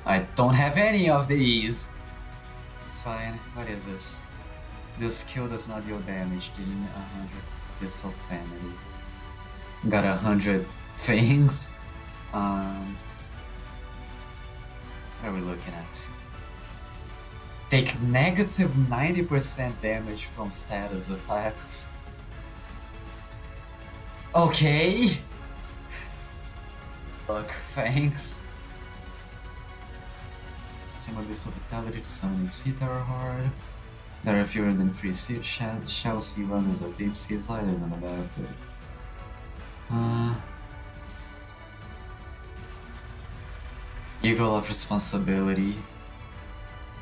A: I don't have any of these! It's fine. What is this? This skill does not deal damage. Gain 100 Abyssal Family. Got 100 things. What are we looking at? Take negative 90% damage from status effects. Okay. Look, thanks. obtain Abyssal Vitality to summon a Sea Terror Hard. There are fewer than 3 Shell Sea Runners or Deep Sea Sliders on the battlefield. Eagle of Responsibility.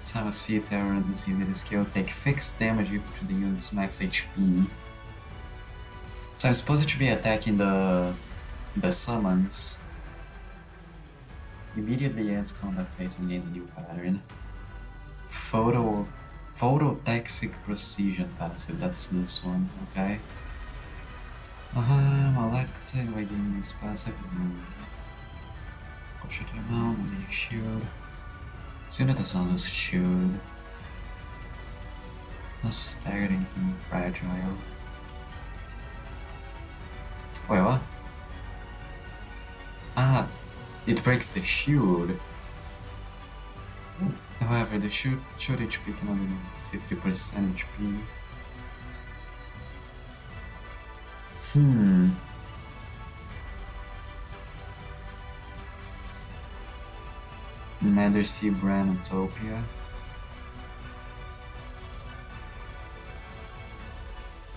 A: Summon a Sea Terror and this unit skill take fixed damage equal to the unit's max HP. So I'm supposed to be attacking the summons. Immediately ends combat phase and gain a new pattern. Phototaxic Precision passive, that's this one, okay. Elected, waiting this passive. Shoot him out, maybe shield. This unit does not lose shield. No staggering him, fragile. Wait, what? Ah, it breaks the shield. However, the shield HP can only be 50% HP. Nether Sea Brand Utopia.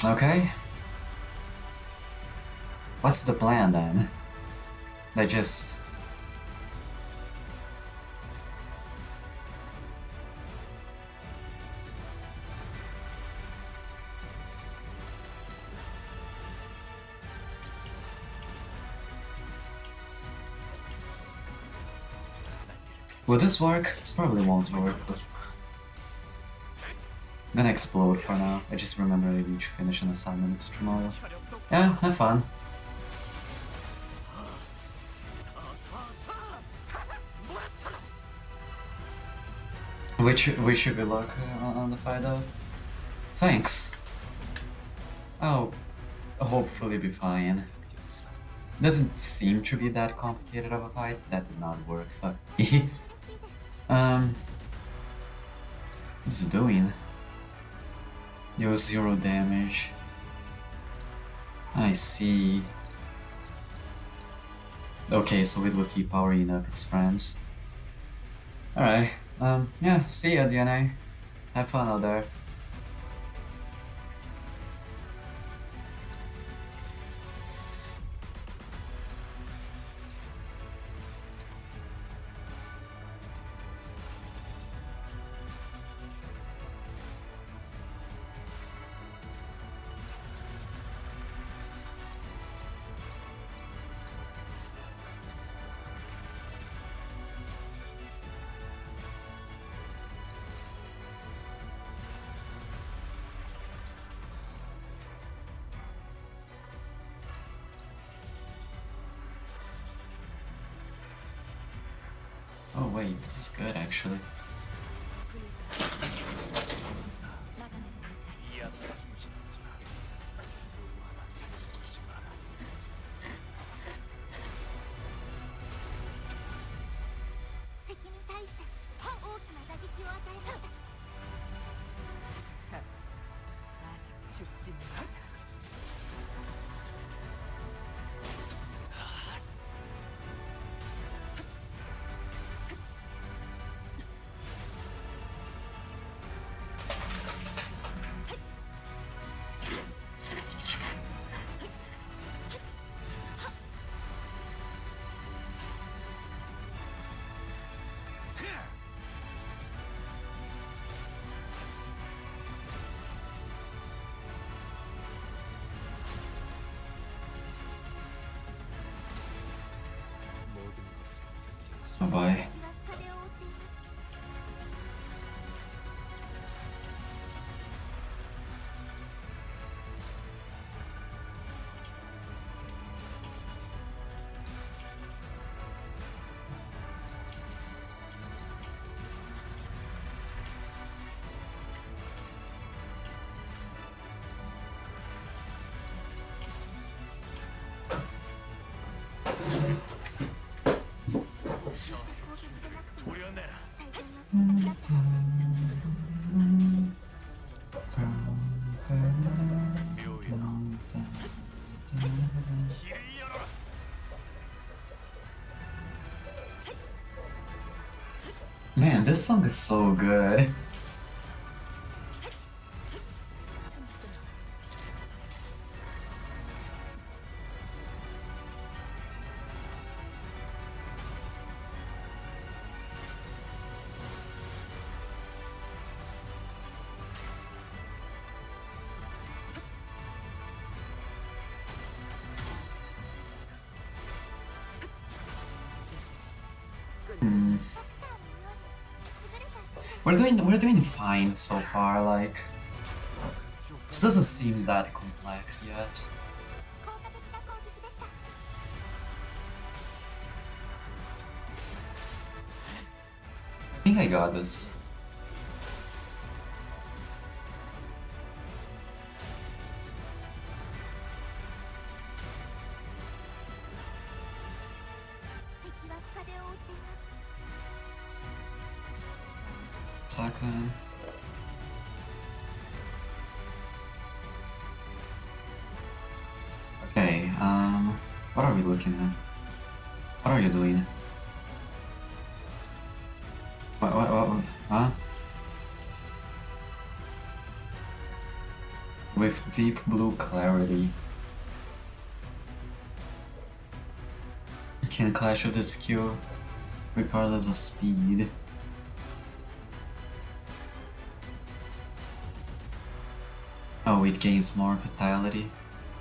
A: Okay. What's the plan then? I just... Will this work? This probably won't work, but... I'm gonna explode for now. I just remember I need to finish an assignment tomorrow. Yeah, have fun. Wish you good luck on the fight though. Thanks. I'll hopefully be fine. Doesn't seem to be that complicated of a fight. That did not work. Fuck. What's it doing? Deals 0 damage. I see. Okay, so it will keep powering up its friends. Alright. Yeah, see ya, DNA. Have fun out there. Oh wait, this is good actually.
B: 아직 죽지 마.
A: Oh boy. Man, this song is so good. Hmm. We're doing fine so far, like this doesn't seem that complex yet.
C: 効果的な攻撃でした。
A: I think I got this. Second. Okay, what are we looking at? What are you doing? What, huh? With deep blue clarity. Can clash with this skill regardless of speed. Oh, it gains more vitality,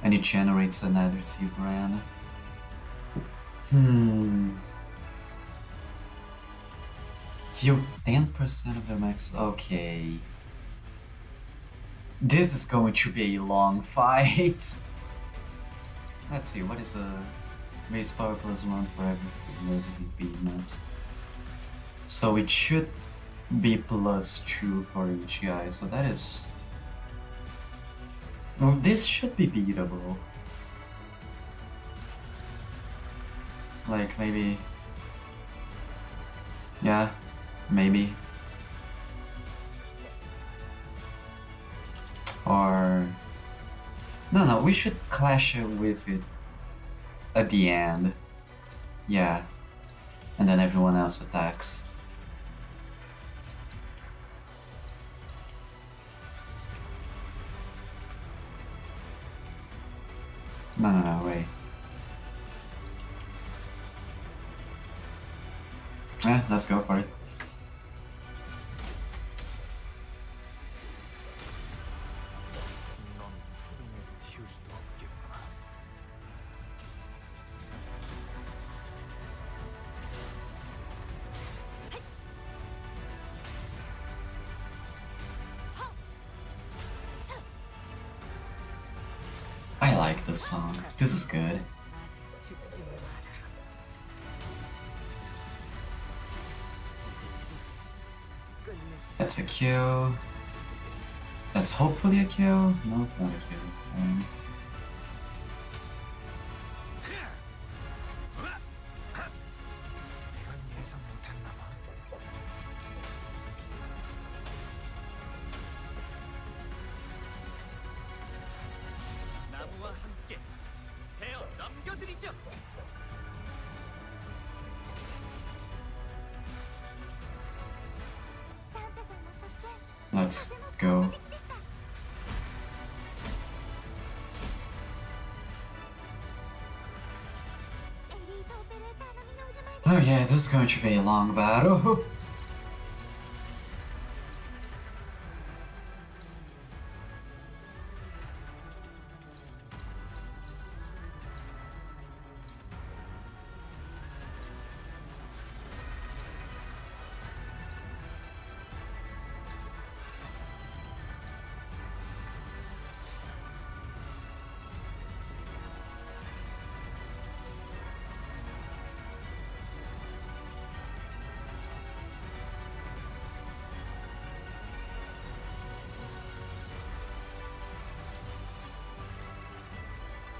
A: and it generates another C brand. Heal 10% of their max. Okay. This is going to be a long fight. Let's see, what is a base power +1 for every emergency beat net? So it should be +2 for each guy, so that is... Well, this should be beatable. Like, maybe... Yeah, maybe. Or... No, we should clash it with it at the end. Yeah. And then everyone else attacks. No, wait. Yeah, let's go for it.
D: 넌 푸른에 튀울 수도 없겠구나.
A: I like this song. This is good.
B: 아직 죽지 마라. 끝내지.
A: That's a kill. That's hopefully a kill. No, not a kill.
D: 이건 예상 못했나 봐. 나무와 함께 베어 넘겨드리죠.
A: Let's go. Oh yeah, this is going to be a long battle.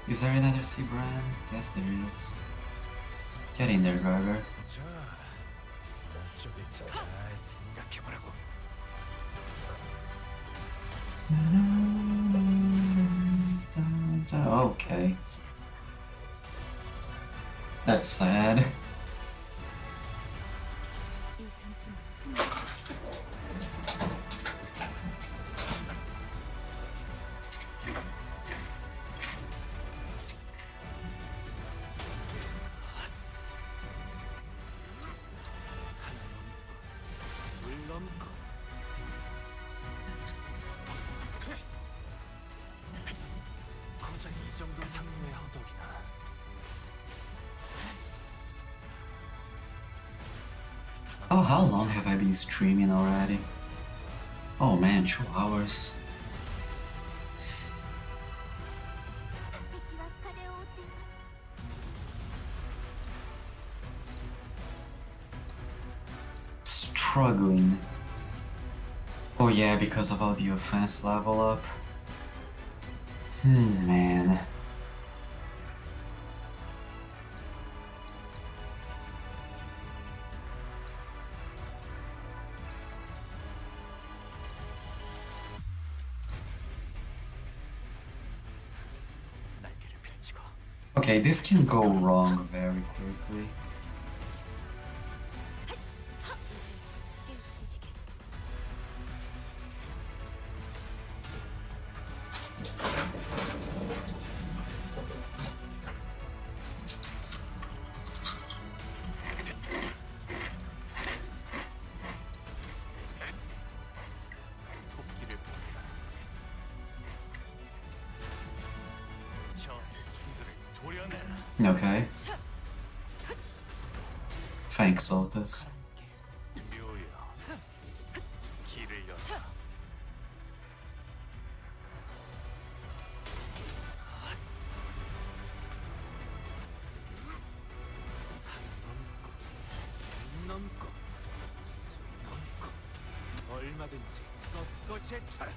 A: Is there another C brand? Yes, there is. Get in there, Garger.
D: 자, 어쩌겠지. 잘 생각해보라고.
A: Okay. That's sad.
F: 이 전투는
A: Oh, how long have I been streaming already? Oh man, 2 hours.
C: 敵は深手を負っています
A: Struggling. Oh yeah, because of all the offense level up. Man.
D: 날개를 펼치고
A: Okay, this can go wrong very quickly.
D: 토끼를 보내라. 저 해충들을 도려내라.
A: Okay. Thanks, Otis.
D: 묘여 길을 열어라. 산 넘고 술 넘고 얼마든지 꺾고 제쳐라.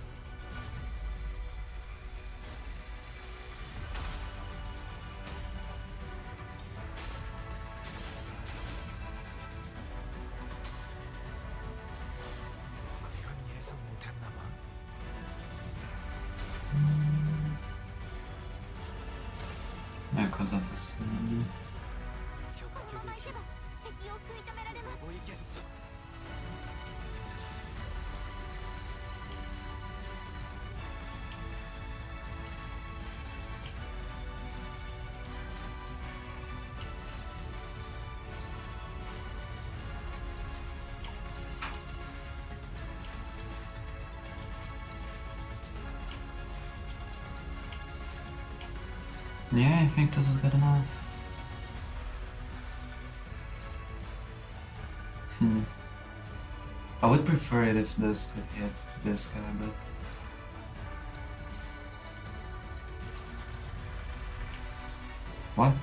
D: 이건 예상 못했나 봐.
A: Because of his.
C: このまま
D: 격격의
C: いけば敵を食い止められます
D: 보이겠어.
A: Yeah, I think this is good enough. I would prefer it if this could hit this guy, but... What?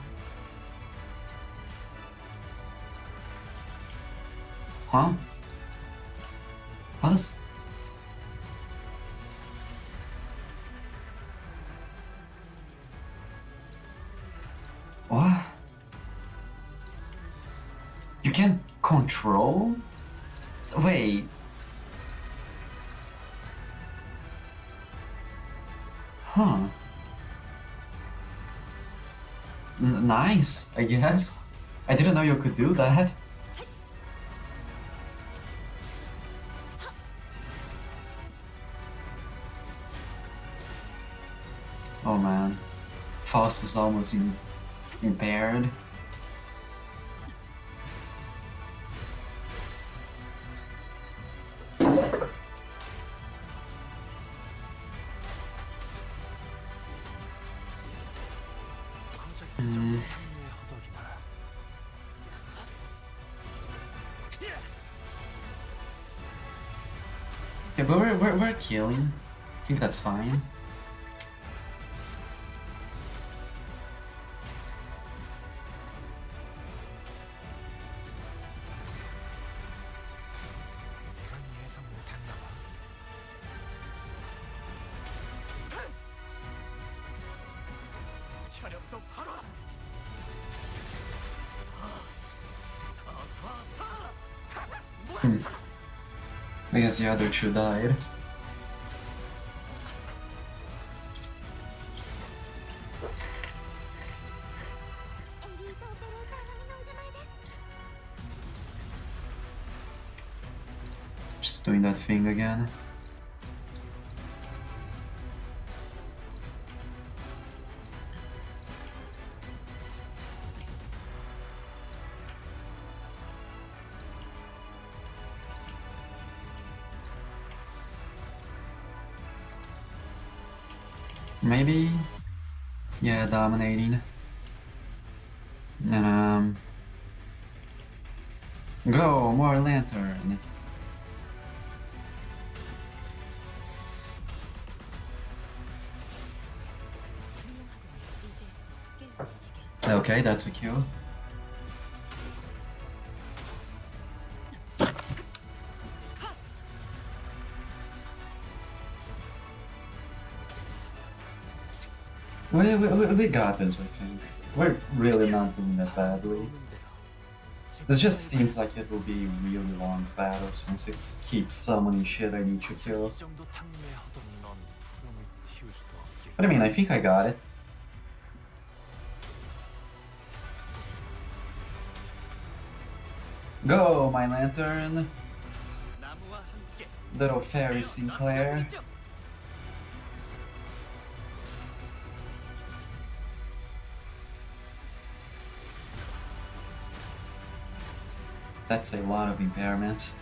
A: Huh? How does... What? You can't control? Wait. Huh. Nice, I guess. I didn't know you could do that. Oh man. Faust is almost impaired. Yeah, but we're killing. I think that's fine.
D: 혈압도 바로.
A: I guess the other two died. Just doing that thing again. Maybe, yeah, dominating. And Go, more lantern. Okay, that's a kill. We got this, I think. We're really not doing that badly. This just seems like it will be a really long battle since it keeps summoning shit I need to kill.
D: 이 정도 탕매하던 넌 품을 틔울 수도 없겠고.
A: But I mean, I think I got it. Go, my lantern!
D: 나무와 함께
A: Little fairy Sinclair. That's a lot of impairments.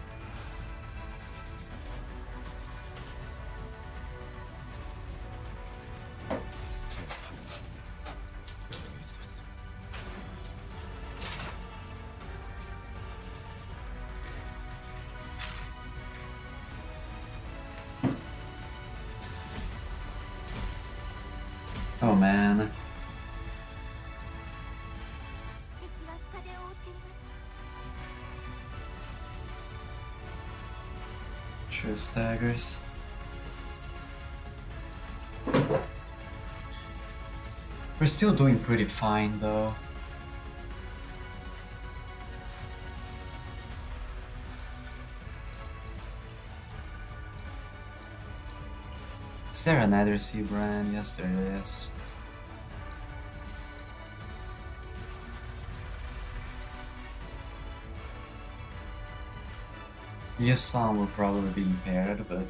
A: Oh man.
C: 敵は深手を負っています
A: True staggers. We're still doing pretty fine though. Is there another sea brand? Yes, there is. Yusan will probably be impaired, but I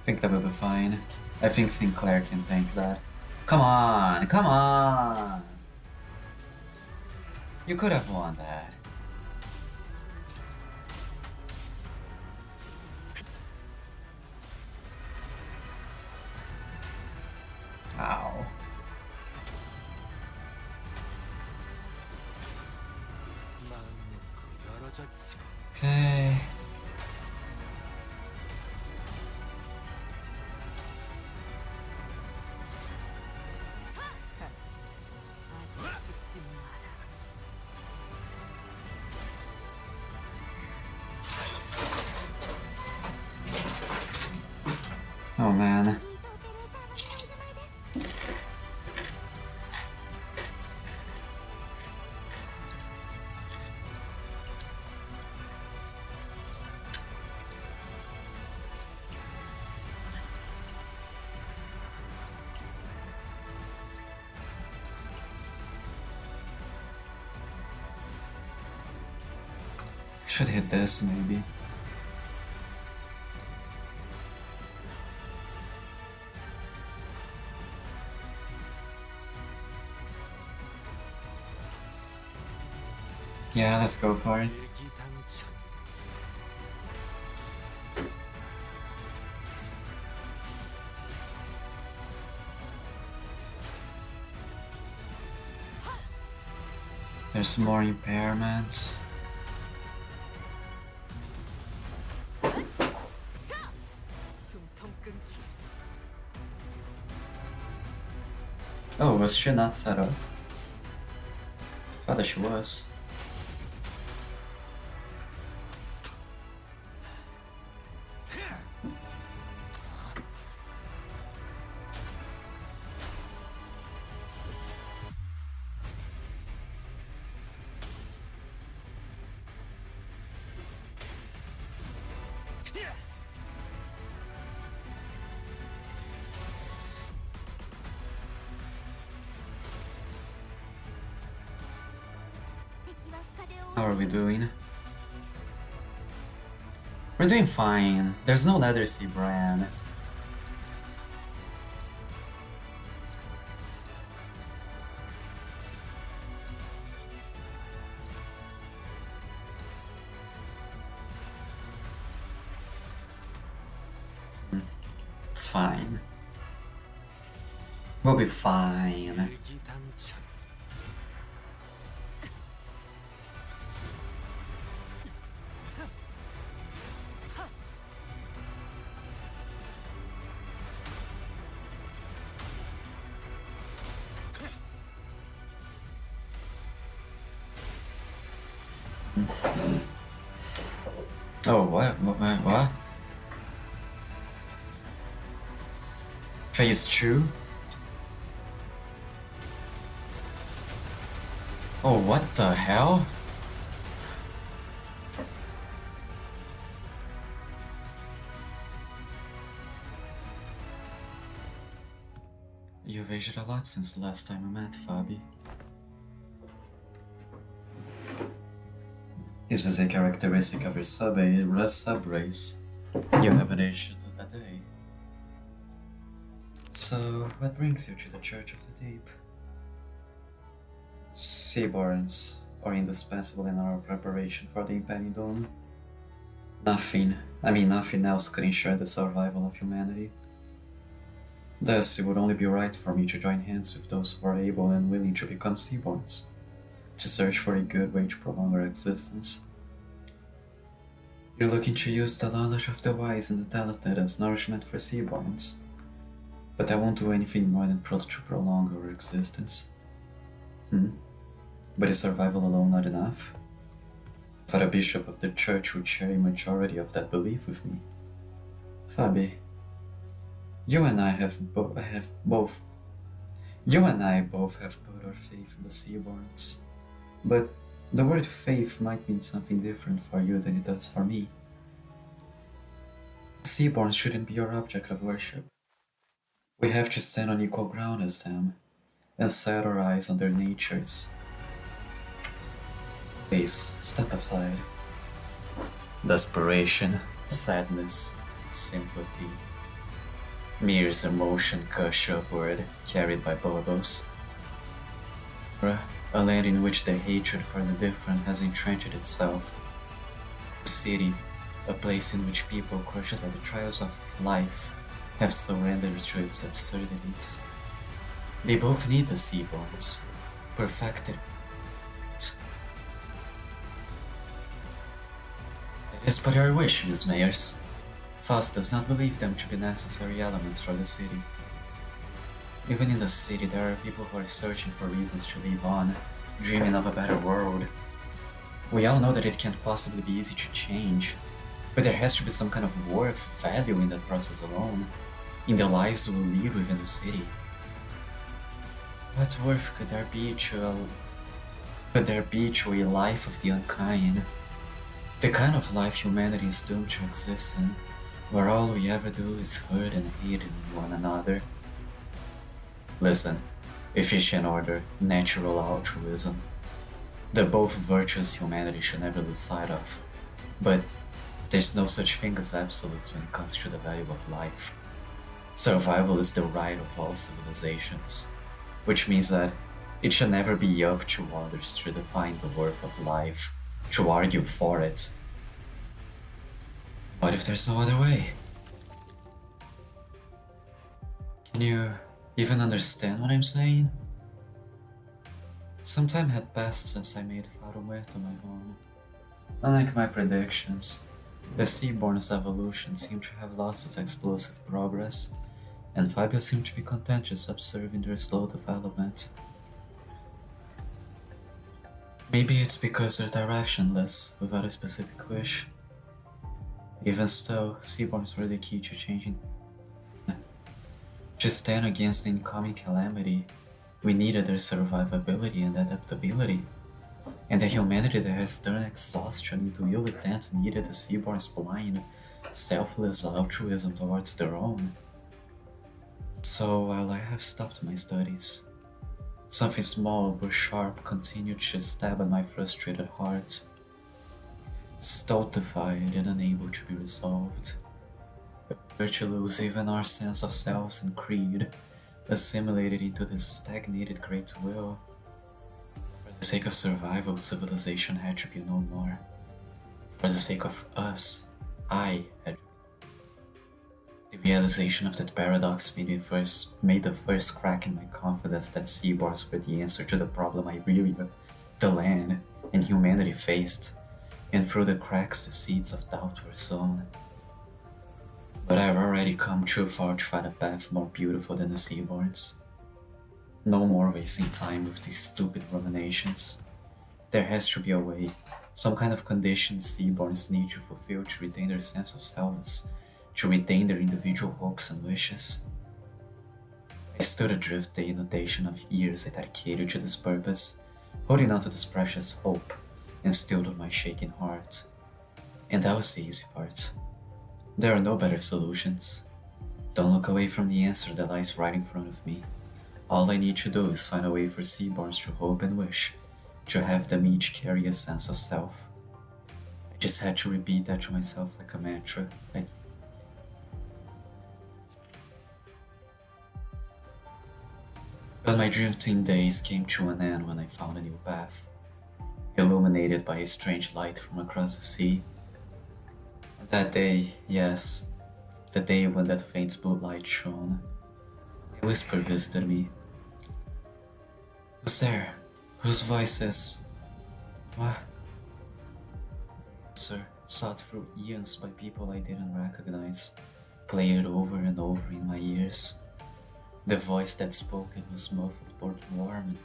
A: think that will be fine. I think Sinclair can tank that. Come on, come on! You could have won that. Ow. Okay.
F: 아직 죽지 마라.
A: Oh man.
C: フリートオペレーターのサイド前です
A: Should hit this maybe. Yeah, let's go for it.
D: 일기당천.
A: There's more impairments.
B: 숨통 끊기.
A: Oh, was she not set up? Thought that she was. How are we doing? We're doing fine. There's no Nether Sea brand. It's fine. We'll be fine.
D: 일기당천.
A: Oh, what? Phase 2? Oh, what the hell? You've aged a lot since the last time we met, Fabi. This is a characteristic of your sub-race. You haven't aged a day. So, what brings you to the Church of the Deep? Seaborns are indispensable in our preparation for the impending doom. Nothing else could ensure the survival of humanity. Thus, it would only be right for me to join hands with those who are able and willing to become Seaborns, to search for a good way to prolong our existence. You're looking to use the knowledge of the wise and the talented as nourishment for Seaborns, but I won't do anything more than to prolong our existence. But is survival alone not enough? For a bishop of the church would share a majority of that belief with me. Fabi, you and I both have put our faith in the Seaborns, but the word faith might mean something different for you than it does for me. Seaborns shouldn't be your object of worship. We have to stand on equal ground as them, and set our eyes on their natures. Please, step aside. Desperation, sadness, sympathy. Mere emotion gush upward, carried by bubbles. A land in which the hatred for the different has entrenched itself. A city, a place in which people crushed by the trials of life have surrendered to its absurdities. They both need the Seaborns, perfected. That is but your wish, Miss Mayers. Faust does not believe them to be necessary elements for the city. Even in the city, there are people who are searching for reasons to live on, dreaming of a better world. We all know that it can't possibly be easy to change, but there has to be some kind of worth, value in that process alone, in the lives we lead within the city. What worth could there be to a life of the unkind? The kind of life humanity is doomed to exist in, where all we ever do is hurt and hate one another. Listen, efficient order, natural altruism. They're both virtues humanity should never lose sight of. But there's no such thing as absolutes when it comes to the value of life. Survival is the right of all civilizations, which means that it should never be up to others to define the worth of life, to argue for it. What if there's no other way? Can you even understand what I'm saying? Some time had passed since I made Faro Muerto my home. Unlike my predictions, the Seaborn's evolution seemed to have lost its explosive progress, and Fabio seemed to be content just observing their slow development. Maybe it's because they're directionless, without a specific wish. Even so, Seaborns were the key to changing. To stand against the incoming calamity, we needed their survivability and adaptability. And the humanity that has turned exhaustion into ill intent needed the Seaborns' blind, selfless altruism towards their own. So while I have stopped my studies, something small but sharp continued to stab at my frustrated heart. Stultified and unable to be resolved. We're to lose even our sense of selves and creed, assimilated into this stagnated great will. For the sake of survival, civilization had to be no more. For the sake of us, I had to be. The realization of that paradox made the first crack in my confidence that Seaborns were the answer to the problem the land, and humanity faced, and through the cracks the seeds of doubt were sown. But I've already come too far to find a path more beautiful than the Seaborns. No more wasting time with these stupid ruminations. There has to be a way, Some kind of condition Seaborns need to fulfill to retain their sense of selves, to retain their individual hopes and wishes. I stood adrift the inundation of years I dedicated to this purpose, holding on to this precious hope, instilled on my shaking heart. And that was the easy part. There are no better solutions. Don't look away from the answer that lies right in front of me. All I need to do is find a way for Seaborns to hope and wish, to have them each carry a sense of self. I just had to repeat that to myself like a mantra. But my dream teen days came to an end when I found a new path, illuminated by a strange light from across the sea. And that day, yes, the day when that faint blue light shone, a whisper visited me. Who's there? Whose voice is... What? Answer, sought through eons by people I didn't recognize, played over and over in my ears. The voice that spoke it was muffled but warm.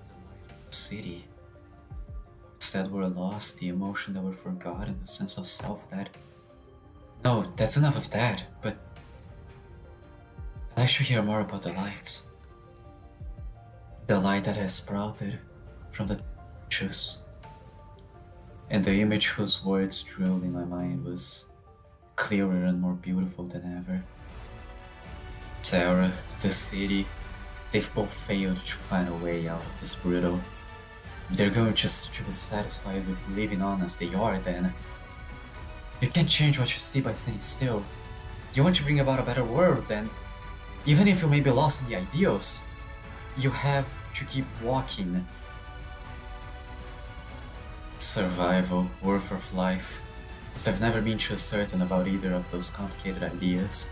A: The light of the city. Words that were lost, the emotion that were forgotten, the sense of self that... No, that's enough of that, but... I'd like to hear more about the light. The light that has sprouted from the ashes. And the image whose words drilled in my mind was clearer and more beautiful than ever. Terra, the city, they've both failed to find a way out of this riddle. If they're going just to be satisfied with living on as they are, then you can't change what you see by staying still. You want to bring about a better world, then even if you may be lost in the ideals, you have to keep walking. Survival, worth of life, because I've never been too certain about either of those complicated ideas.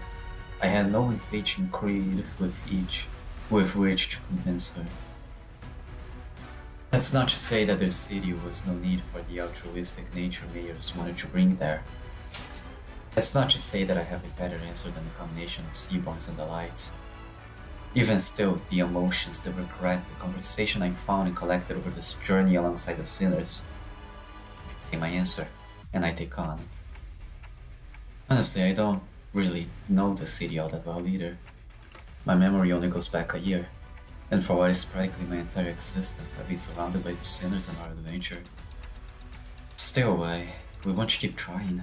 A: I had no inflating creed with which to convince her. That's not to say that their city was no need for the altruistic nature mayors wanted to bring there. That's not to say that I have a better answer than the combination of Seaborns and the light. Even still, the emotions, the regret, the conversation I found and collected over this journey alongside the sinners, I take my answer, and I take on. Honestly, I don't really know the city all that well either. My memory only goes back a year, and for what is practically my entire existence, I've been surrounded by the sinners and our adventure. Still, we want to keep trying.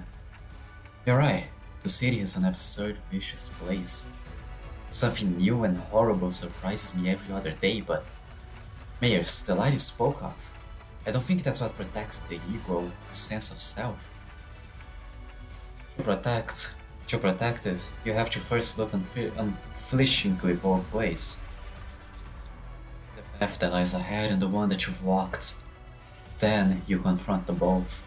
A: You're right, the city is an absurd, vicious place. Something new and horrible surprises me every other day, but... Mayors, the light you spoke of, I don't think that's what protects the ego, the sense of self. To protect it, you have to first look unflinchingly both ways. The path that lies ahead and the one that you've walked. Then you confront them both.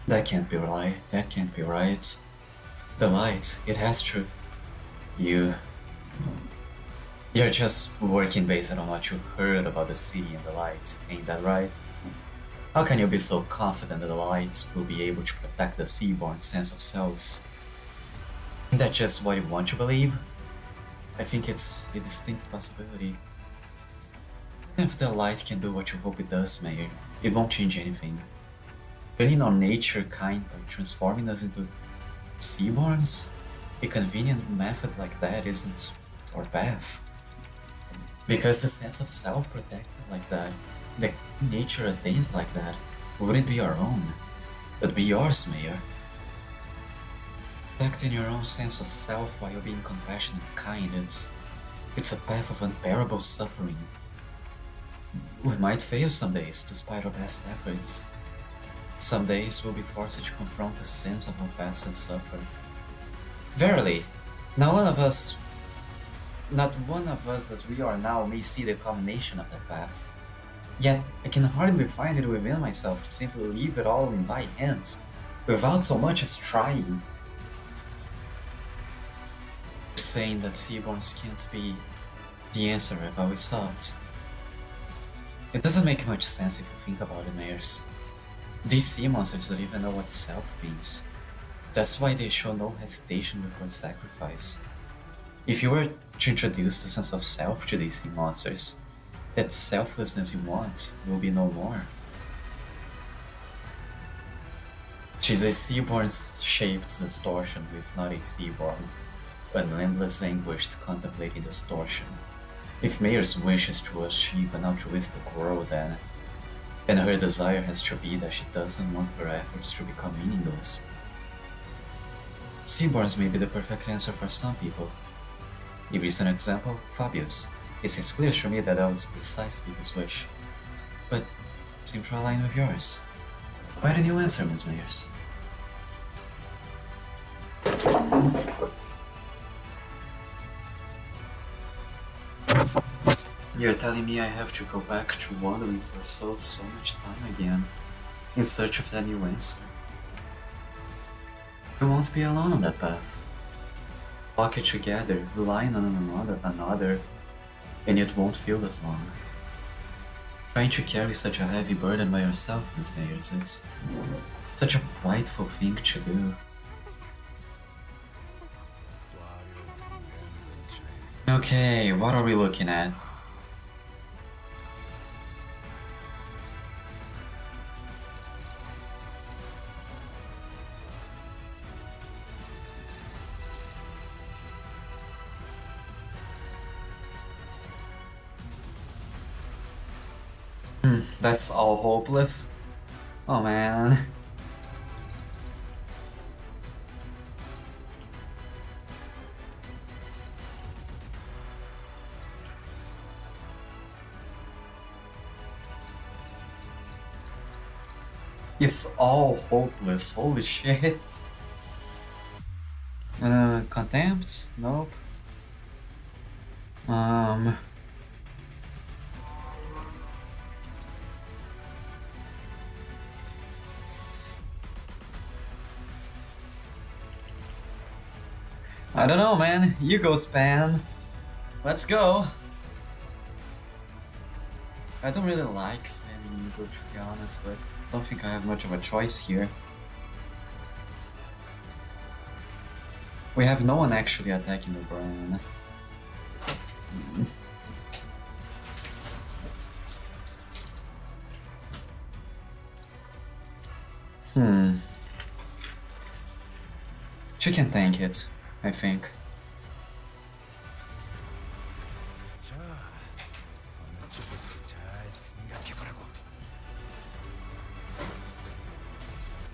A: That can't be right, that can't be right. The light, it has to... You're just working based on what you heard about the city and the light, ain't that right? How can you be so confident that the light will be able to protect the Seaborn sense of selves? Isn't that just what you want to believe? I think it's a distinct possibility. Even if the light can do what you hope it does, Mayor, it won't change anything. Turning on nature kind by transforming us into Seaborns? A convenient method like that isn't our path. Because the sense of self protected like that, the nature attains like that, wouldn't be our own. It'd be yours, Mayor. Protecting your own sense of self while being compassionate and kind, it's a path of unbearable suffering. We might fail some days, despite our best efforts. Some days we'll be forced to confront the sins of our past and suffer. Verily, not one of us as we are now may see the culmination of that path. Yet, I can hardly find it within myself to simply leave it all in thy hands, without so much as trying. You're saying that Seaborns can't be the answer I've always thought. It doesn't make much sense if you think about it, Mayors. These sea monsters don't even know what self means. That's why they show no hesitation before sacrifice. If you were to introduce the sense of self to these sea monsters, that selflessness you want will be no more. She's a seaborn-shaped distortion who is not a seaborn, an endless anguished contemplating distortion. If Mayer's wish is to achieve an altruistic world, then her desire has to be that she doesn't want her efforts to become meaningless. Seaborns may be the perfect answer for some people. A recent example, Fabius. It seems clear to me that was precisely his wish. But seems to align with yours. Why didn't you answer, Ms. Mayers? You're telling me I have to go back to wandering for so much time again, in search of that new answer. We won't be alone on that path. Walk it together, relying on another, and it won't feel as long. Trying to carry such a heavy burden by yourself, Ms. Mayers, it's such a prideful thing to do. Okay, what are we looking at? That's all hopeless. Oh man. It's all hopeless. Holy shit. Contempt? Nope. I don't know, man. You go spam. Let's go. I don't really like spamming Ego, to be honest, but I don't think I have much of a choice here. We have no one actually attacking the brain. She can tank it, I think.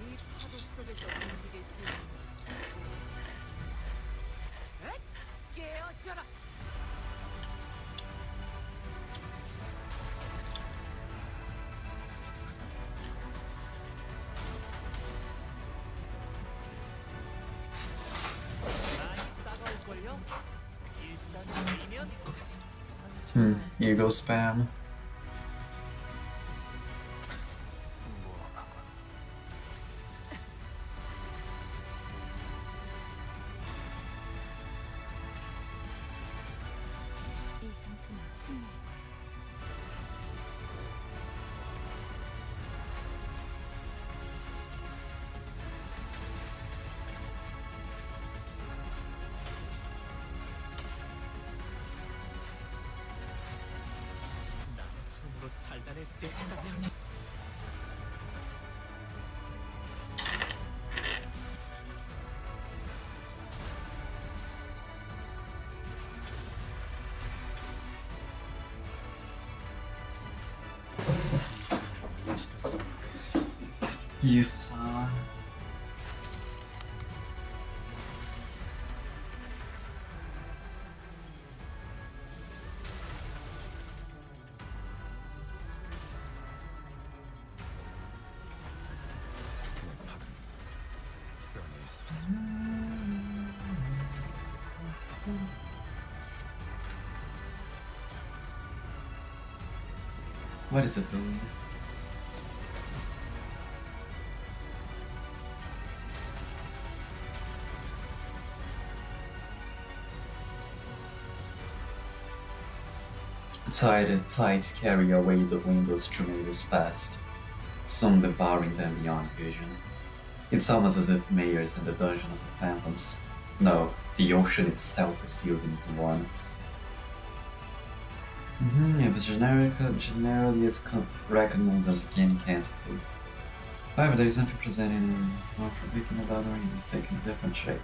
B: 이 파도 속에서 움직일 수 있는 깨어져라. 따가울걸요? 일단 밀면
A: Ego spam.
F: 이 전투는 승리할 거야.
D: 나의 손으로 잘라낼 수 있다면
A: Yes. What is it doing? Tides carry away the windows to Mayer's past, soon devouring them beyond vision. It's almost as if Mayer's in the dungeon of the phantoms. No, the ocean itself is fusing into one. If it's generally it's recognized as a organic entity. However, there is nothing presenting more from making a battle and taking a different shape.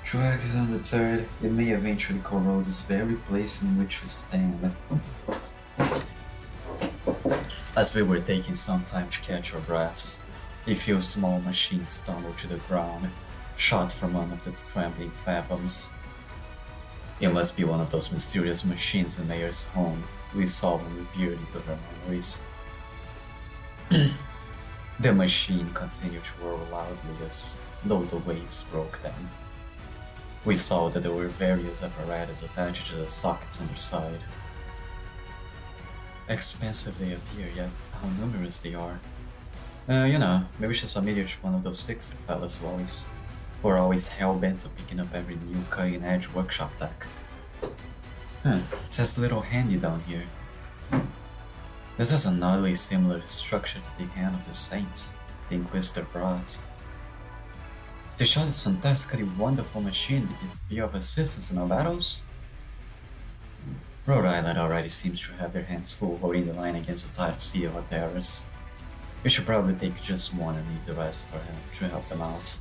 A: Track is undeterred, it may eventually corrode this very place in which we stand. As we were taking some time to catch our breaths, a few small machines tumbled to the ground, shot from one of the trembling fathoms. It must be one of those mysterious machines in Mayer's home we saw when we peered into her memories. The machine continued to roar loudly as though the waves broke them. We saw that there were various apparatus attached to the sockets on their side. Expensive they appear, yet how numerous they are. Maybe she's familiar to one of those fixer fellas who are always hell-bent on picking up every new cutting-edge workshop tech. It has a little handy down here. This has an oddly similar structure to the hand of the saint the Inquisitor brought. To show this fantastically wonderful machine, would it be of assistance in our battles? Rhode Island already seems to have their hands full holding the line against the tide of sea of terrorists. We should probably take just one and leave the rest for him to help them out.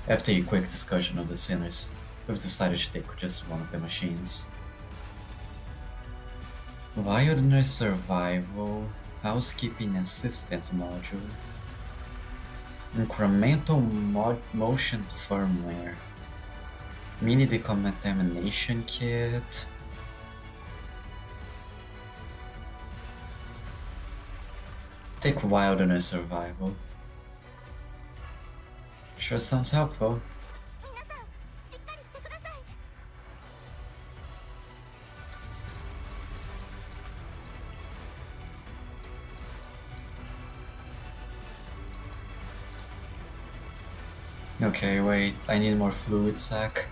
A: After a quick discussion of the sinners, we've decided to take just one of the machines. Wilderness Survival Housekeeping Assistant Module. Incremental Motion Firmware. Mini Decontamination Kit. Take Wilderness Survival. Sure sounds helpful.
C: 皆さんしっかりしてください。
A: Okay, wait, I need more fluid sac.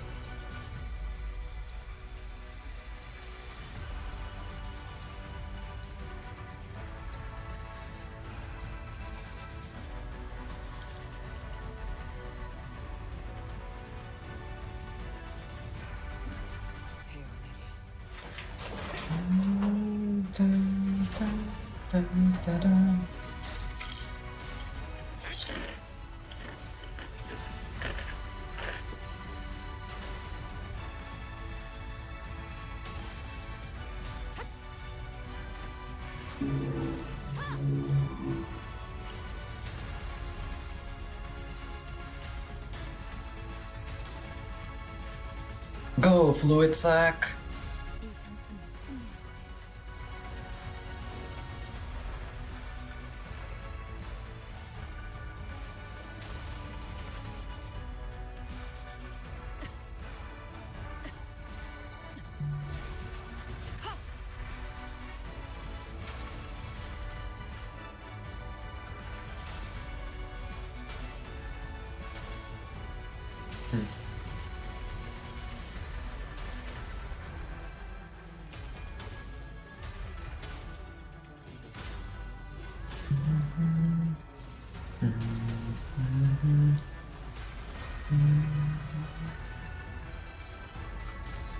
A: Go, fluid sac!
F: 이 전투는 승리할 거예요.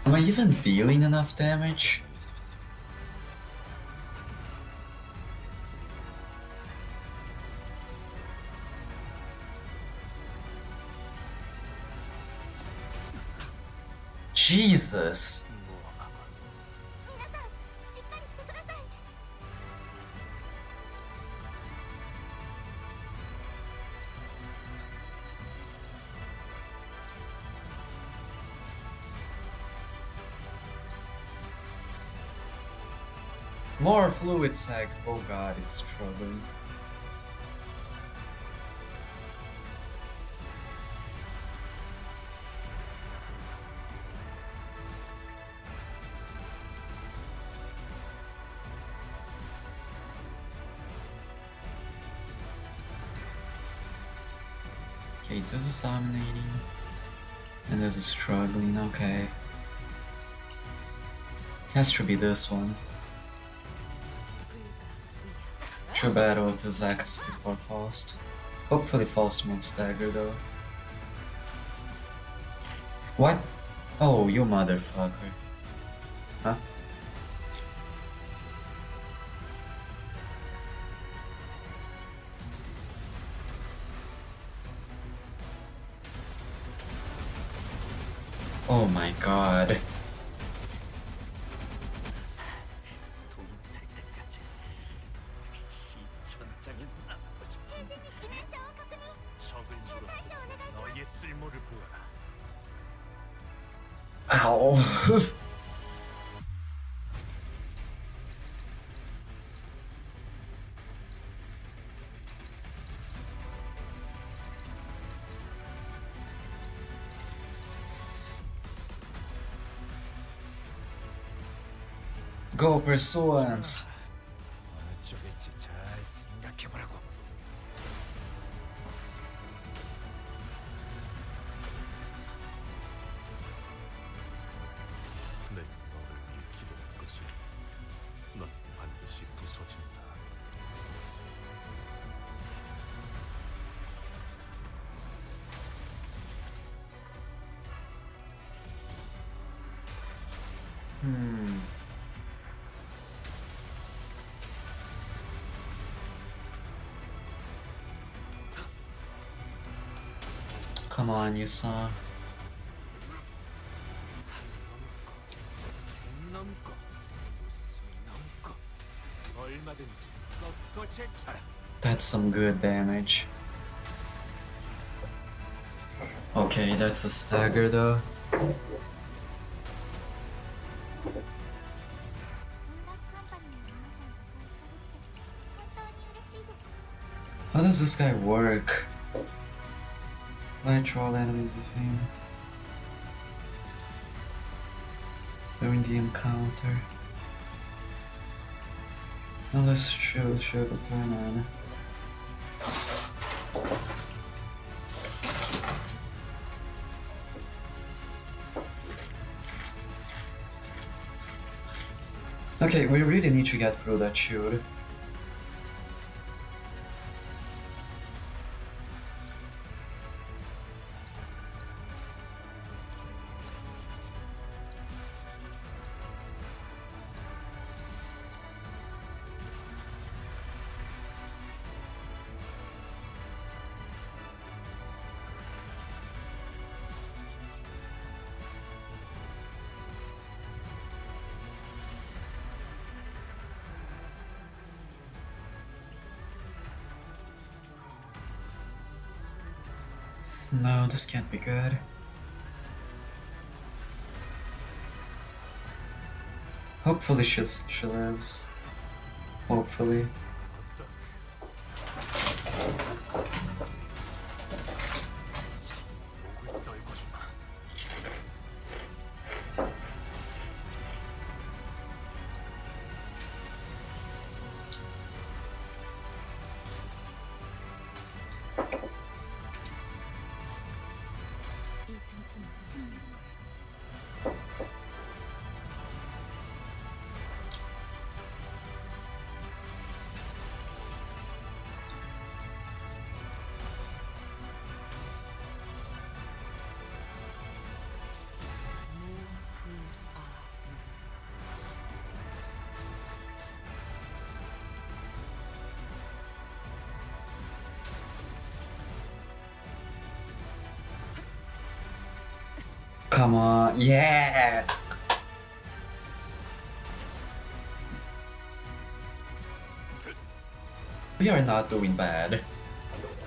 A: Am I even dealing enough damage? Jesus!
C: 皆さんしっかりしてください。
A: More fluid sac! Oh god, it's struggling. Okay, this is dominating. And this is struggling, okay. Has to be this one. Should battle with his acts before Faust. Hopefully Faust won't stagger though. What? Oh, you motherfucker. Huh? Oh my god.
D: 도움될 때까지 이 전장에 남고 싶은
C: 囚人に致命傷を確認
D: 적을 물어 너의 쓸모를 보여라.
A: Ow. Go pursuance.
D: 어느 쪽일지 잘 생각해보라고. 내 너를 위해 기도할 것이 넌 반드시 부서진다.
A: Come on, you saw.
D: 넘고 웃음이 넘고 얼마든지 꺾고 제쳐라.
A: That's some good damage. Okay, that's a stagger though. How does this guy work? Light roll enemies with him. During the encounter. Unless should turn on. Okay, we really need to get through that shield. No, this can't be good. Hopefully she lives. Hopefully.
D: 목을 떨궈주마.
F: 이 전투는 승리.
A: Come on, yeah! We are not doing bad.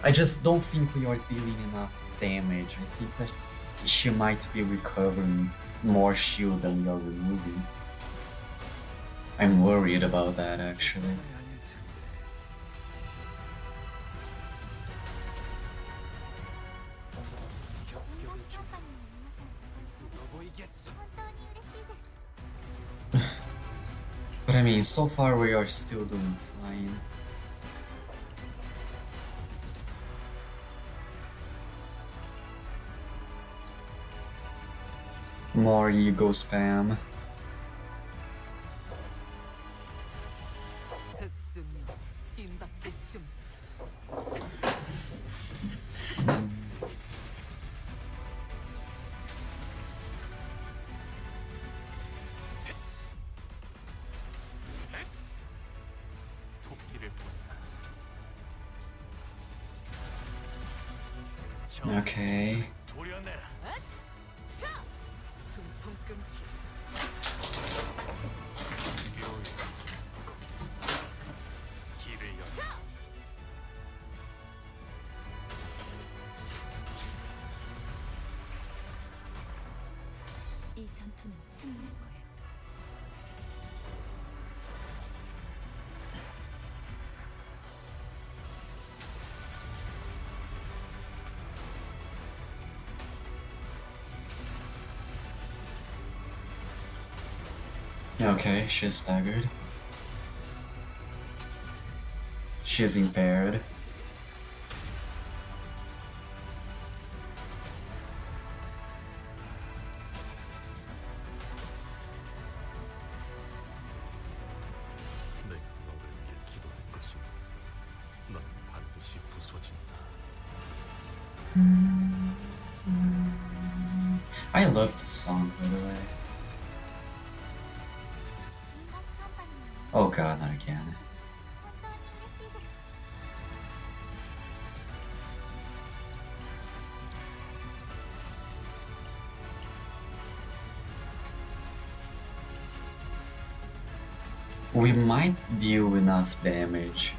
A: I just don't think we are dealing enough damage. I think that she might be recovering more shield than we are removing. I'm worried about that actually. But I mean, so far we are still doing fine. More ego spam.
B: 흑수미 찐박지춤
D: 토끼를 본다.
A: Okay.
D: 도려내라.
F: 전투는 승리할 거예요.
A: Okay, she's staggered. She's impaired.
E: 내가 너를 위해 기도할 것이니 넌 반드시 부서진다.
A: I love this song, by the way.
C: 림버스 컴퍼니는
A: Oh god, not again.
C: 本当に嬉しいです。
A: We might deal enough damage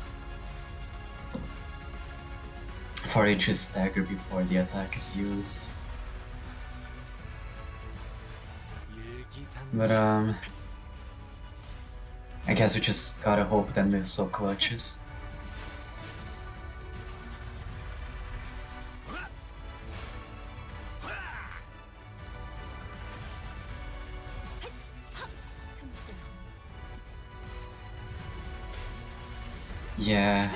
A: for it to stagger before the attack is used. But I guess we just gotta hope that Missile clutches. Yeah.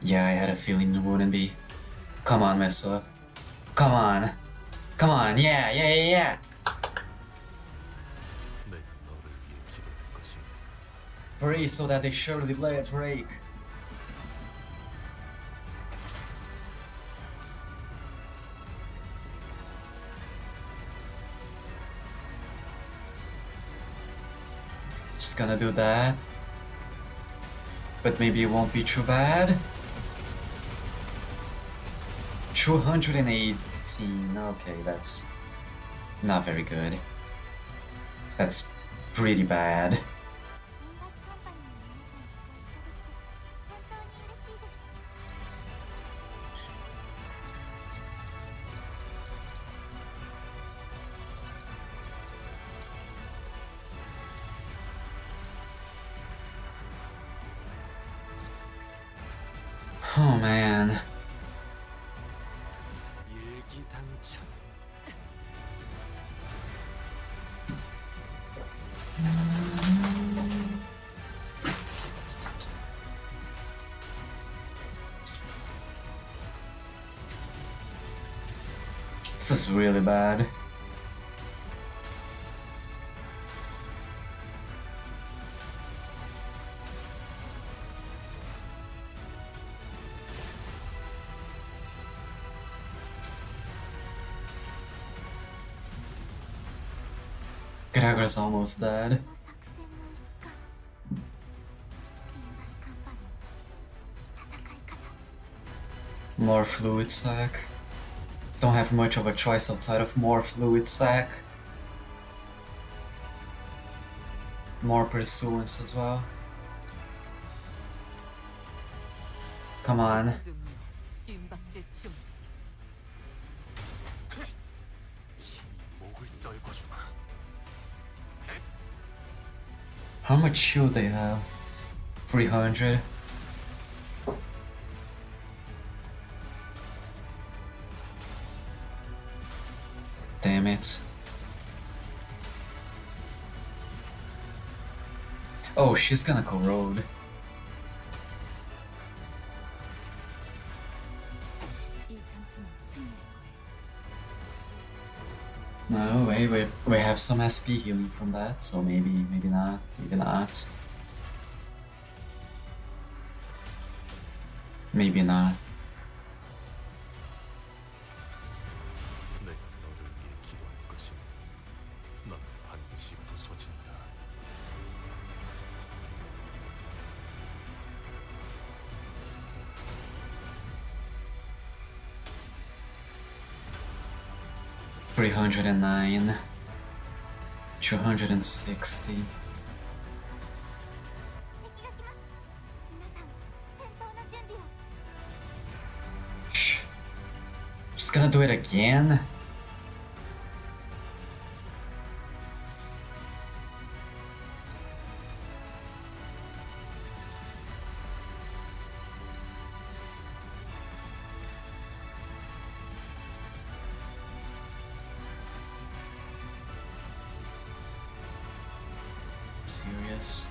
A: Yeah, I had a feeling it wouldn't be. Come on, Missile. Come on. Come on, yeah, yeah, yeah, yeah.
E: 내가 너를 위해 기도할 것이니
A: Pray so that they surely play a Drake. Just gonna do that. But maybe it won't be too bad. 218. Okay, that's not very good. That's pretty bad.
C: リンバスカンパニーの皆さんとご一緒できて本当に嬉しいです。
A: Oh man.
D: 예기단천
A: This is really bad. Gregor's almost dead.
C: この作戦の一環。リンバスカンパニー戦い方。
A: More fluid sac. Don't have much of a choice outside of more fluid sac. More pursuance as well. Come on.
B: 뒷박질 중.
D: 목을 떨궈주마.
A: How much shield they have? 300. Damn it. Oh, she's gonna corrode.
F: 이 전투는 승리할 거예요.
A: No, wait, we have some SP healing from that, so maybe not, maybe not. Maybe not.
E: 내가 너를 위해 기도할 것이니 넌 반드시 부서진다.
A: $309, 260.
C: 敵が来ます。皆さん、戦闘の準備を。
A: Shh. Just gonna do it again? serious.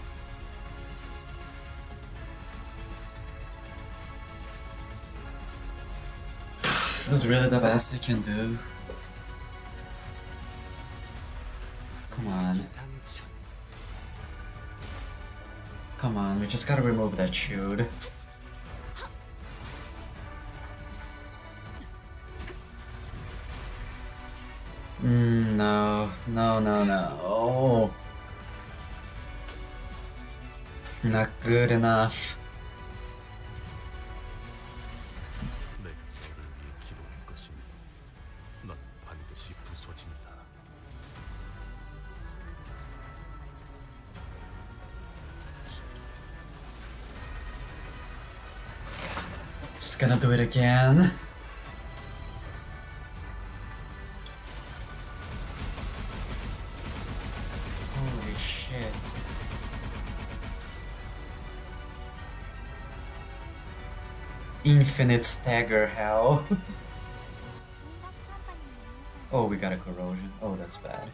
A: This is really the best I can do. Come on. Come on, we just gotta remove that shield. No. Oh. Not good enough.
E: 내가 너를 위해 기도할 것이니 넌 반드시 부서진다.
A: Just gonna do it again. Holy shit. Infinite stagger hell. Oh, we got a corrosion. Oh, that's bad.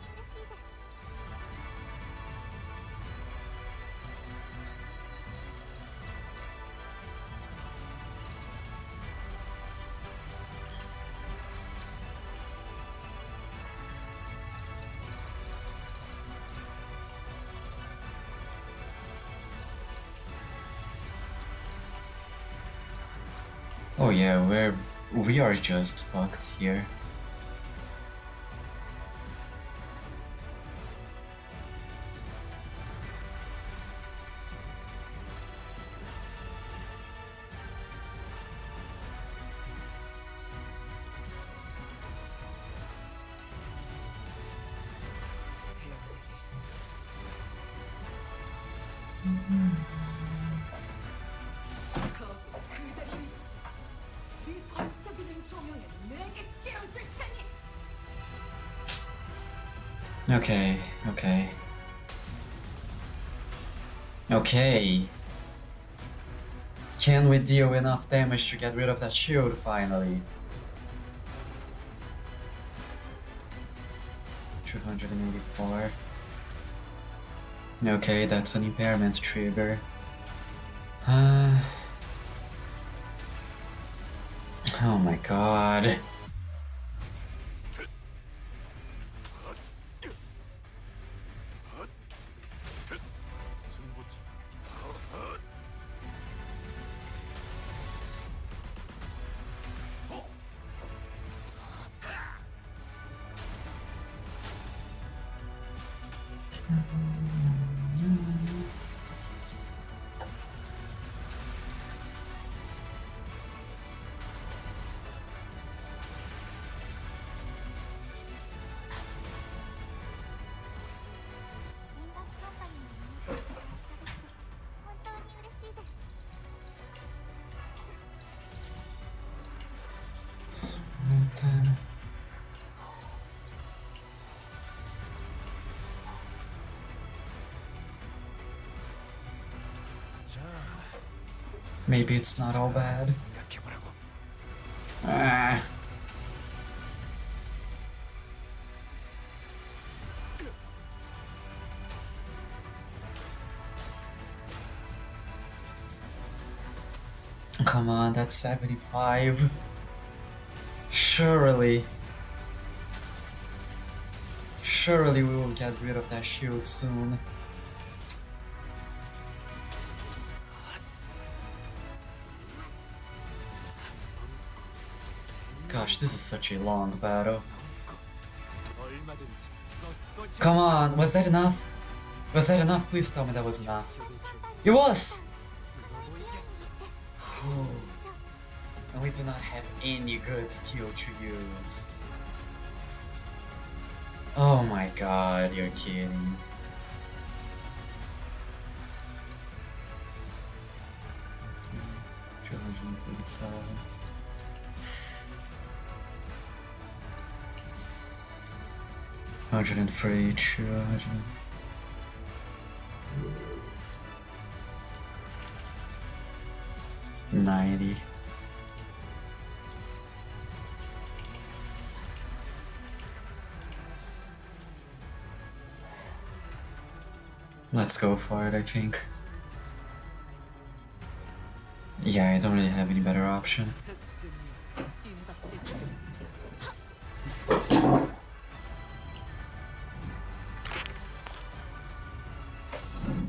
A: Oh yeah, we are just fucked here. Okay. Can we deal enough damage to get rid of that shield finally? 284. Okay, that's an impairment trigger. Oh my god. Maybe it's not all bad. Ah. Come on, that's 75. Surely we will get rid of that shield soon. Gosh, this is such a long battle. Come on, was that enough? Was that enough? Please tell me that was enough. It was! And we do not have any good skill to use. Oh my god, you're kidding. Hundred and three, 200. 90. Let's go for it, I think. Yeah, I don't really have any better option.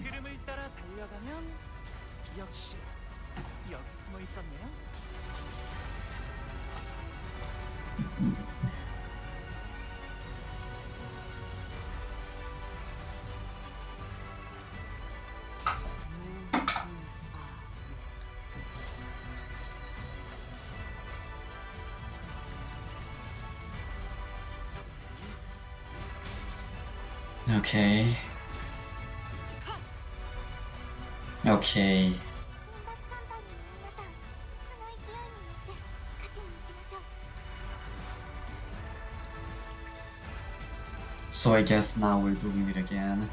B: 흐름을 따라 달려가면 역시 여기 숨어 있었네요.
A: Okay. Okay.
C: リンバスカンパニーの皆さん、この勢いに乗って勝ちに行きましょう。
A: So I guess now we're doing it again.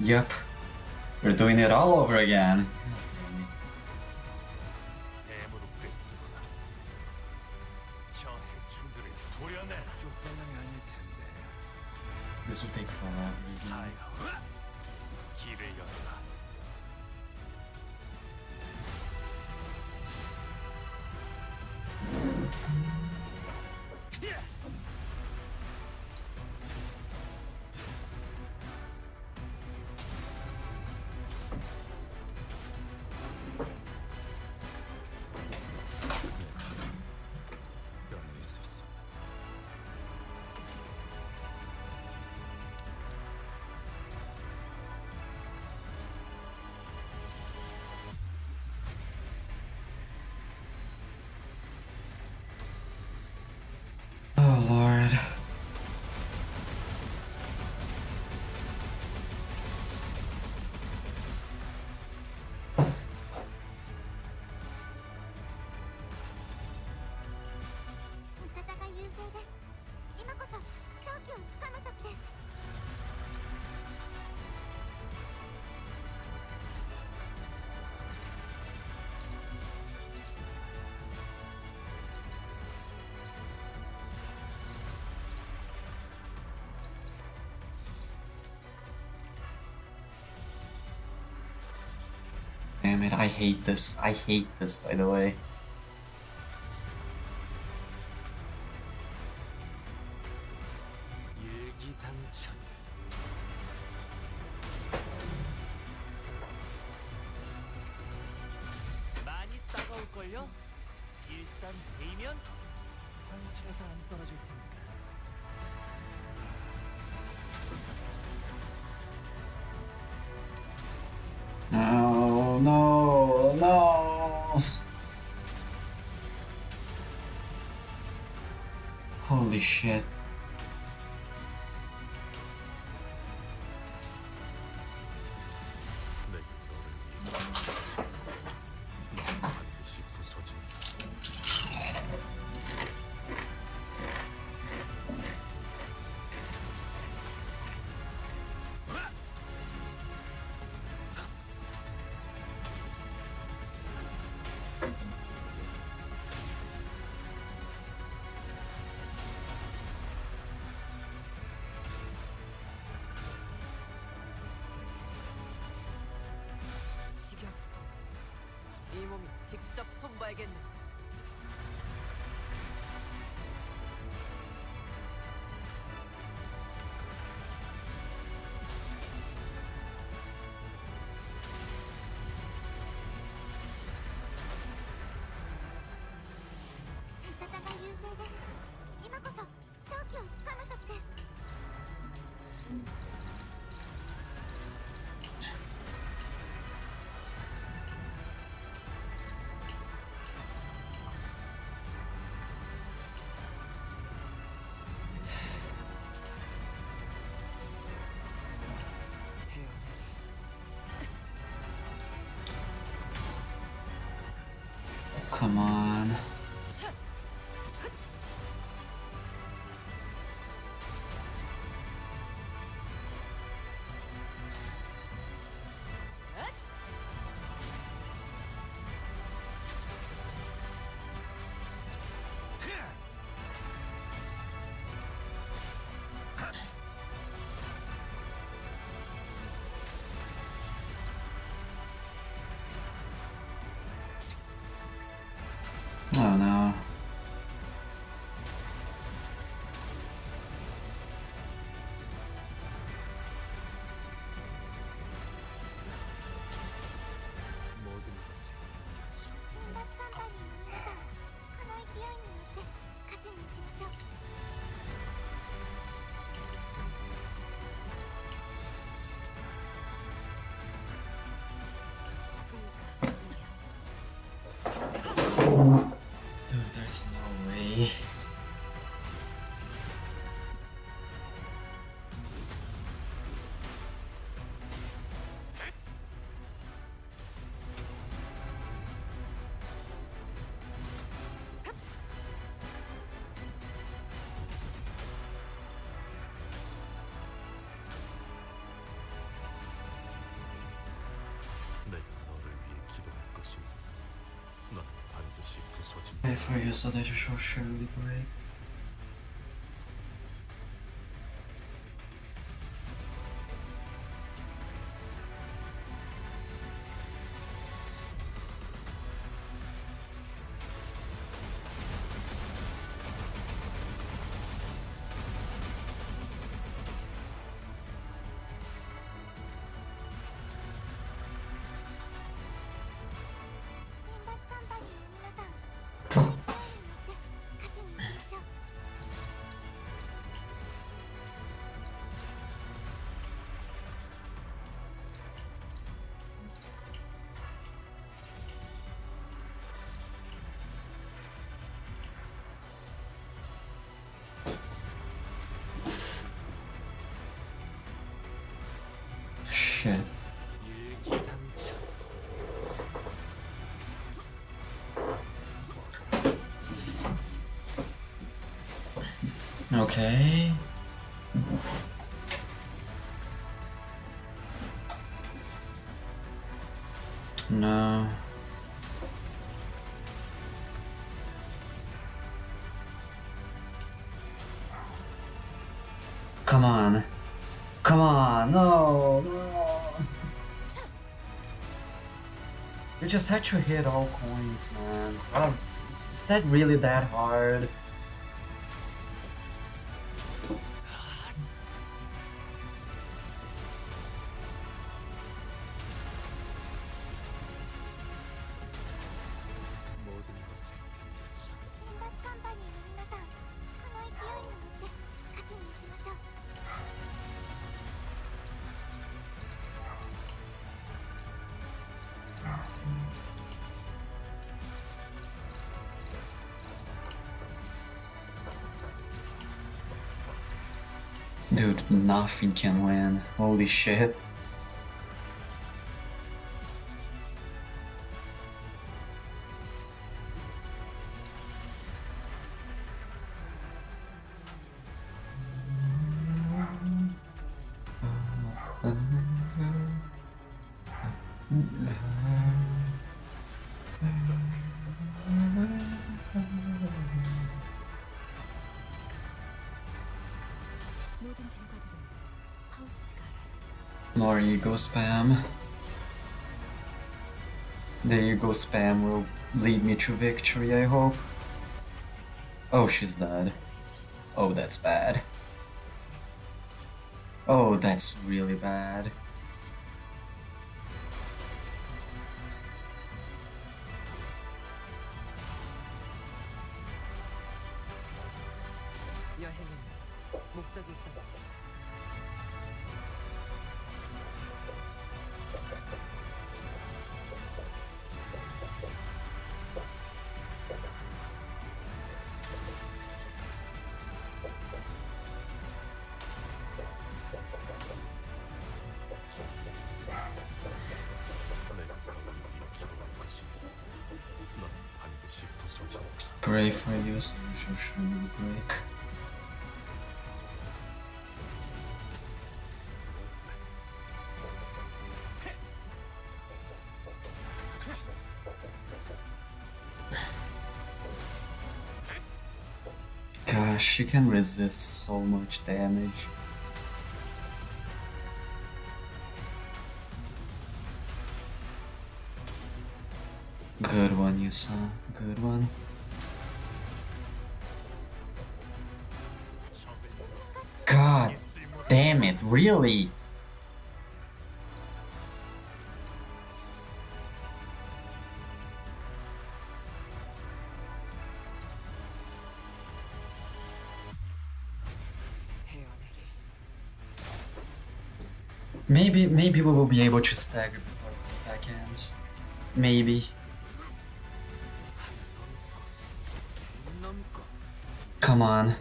A: Yep. We're doing it all over again.
E: 해무로 꿰뚫어라. 저 해충들을 도려내.
D: 쪽방향이 아닐 텐데.
A: This will take forever.
E: 사여. 길을 열어라.
D: 변할 수 있어.
A: Oh lord. Damn it, I hate this. I hate this, by the way.
D: 일기당천.
B: 많이 따가울걸요? 일단 데이면 상처에서 안 떨어질 테니까.
A: No, no, no. Holy shit.
E: 내가 너를 위해 반드시 부서진다.
B: 지겹고 이 몸이 직접 손봐야겠네.
A: Come on. Oh no.
E: 모든 것을 이겼어.
C: リンバスカンパニーの皆さん、この勢いに乗って勝ちに行きましょう。
A: Dude, there's no way.
E: 내가 너를 위해 기도할 것이니 넌 반드시 부서진
A: If I use that, I should surely break. Shit. Okay. No. Come on. Come on. No, no. You just had to hit all coins, man. Oh, is that really that hard?
E: 모든 것을 이겼어.
C: リンバスカンパニーの皆さん、この勢いに乗って勝ちに行きましょう。
A: Dude, nothing can win. Holy shit.
F: 모든 결과들은 파우스트가 알아요.
A: More ego spam. The ego spam will lead me to victory, I hope. Oh, she's dead. Oh, that's bad. Oh, that's really bad.
B: 여행은 목적이 있었지.
E: 내가 너를 위해 기도할 것이니 넌 반드시 부서진다.
A: Pray for you, so you shall surely break. Gosh, she can resist so much damage. Good one, Yusa. Good one. Damn it, really? Maybe we will be able to stagger before this attack ends. Maybe. Come on.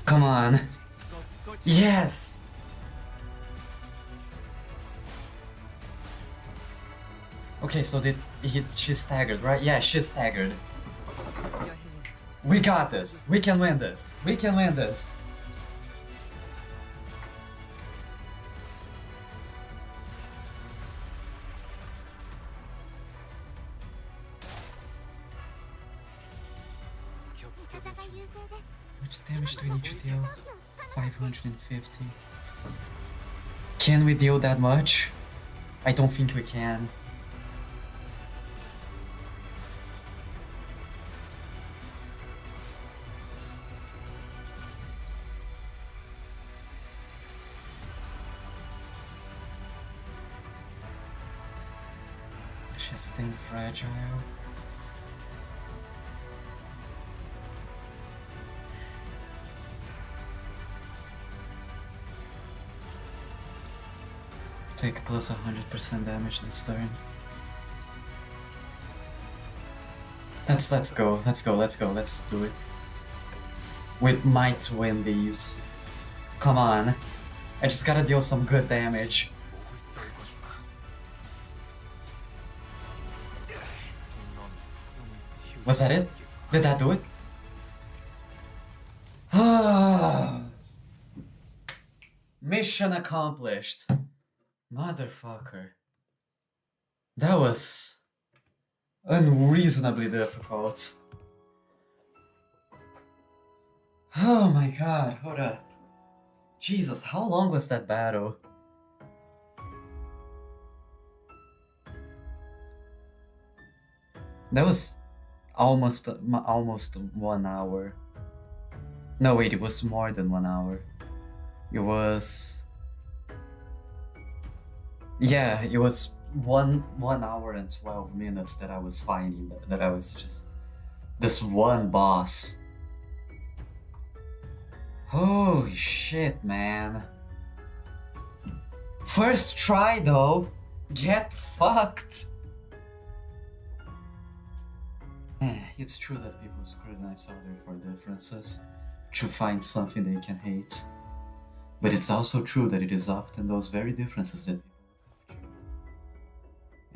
A: Come on. Yes! Okay, so she staggered, right? Yeah, she staggered. We got this. We can win this. We can win this. How much damage do we need to deal? 550. Can we deal that much? I don't think we can. She's staying fragile. Take plus 100% damage this turn. Let's go, let's do it. We might win these. Come on. I just gotta deal some good damage. Was that it? Did that do it? Mission accomplished. Motherfucker. That was unreasonably difficult. Oh my god, hold up. Jesus, how long was that battle? That was almost 1 hour. No wait, it was more than 1 hour. It was... Yeah, it was 1 hour and 12 minutes that I was fighting, that I was just... this one boss. Holy shit, man. First try though, get fucked. It's true that people scrutinize others for differences, to find something they can hate. But it's also true that it is often those very differences that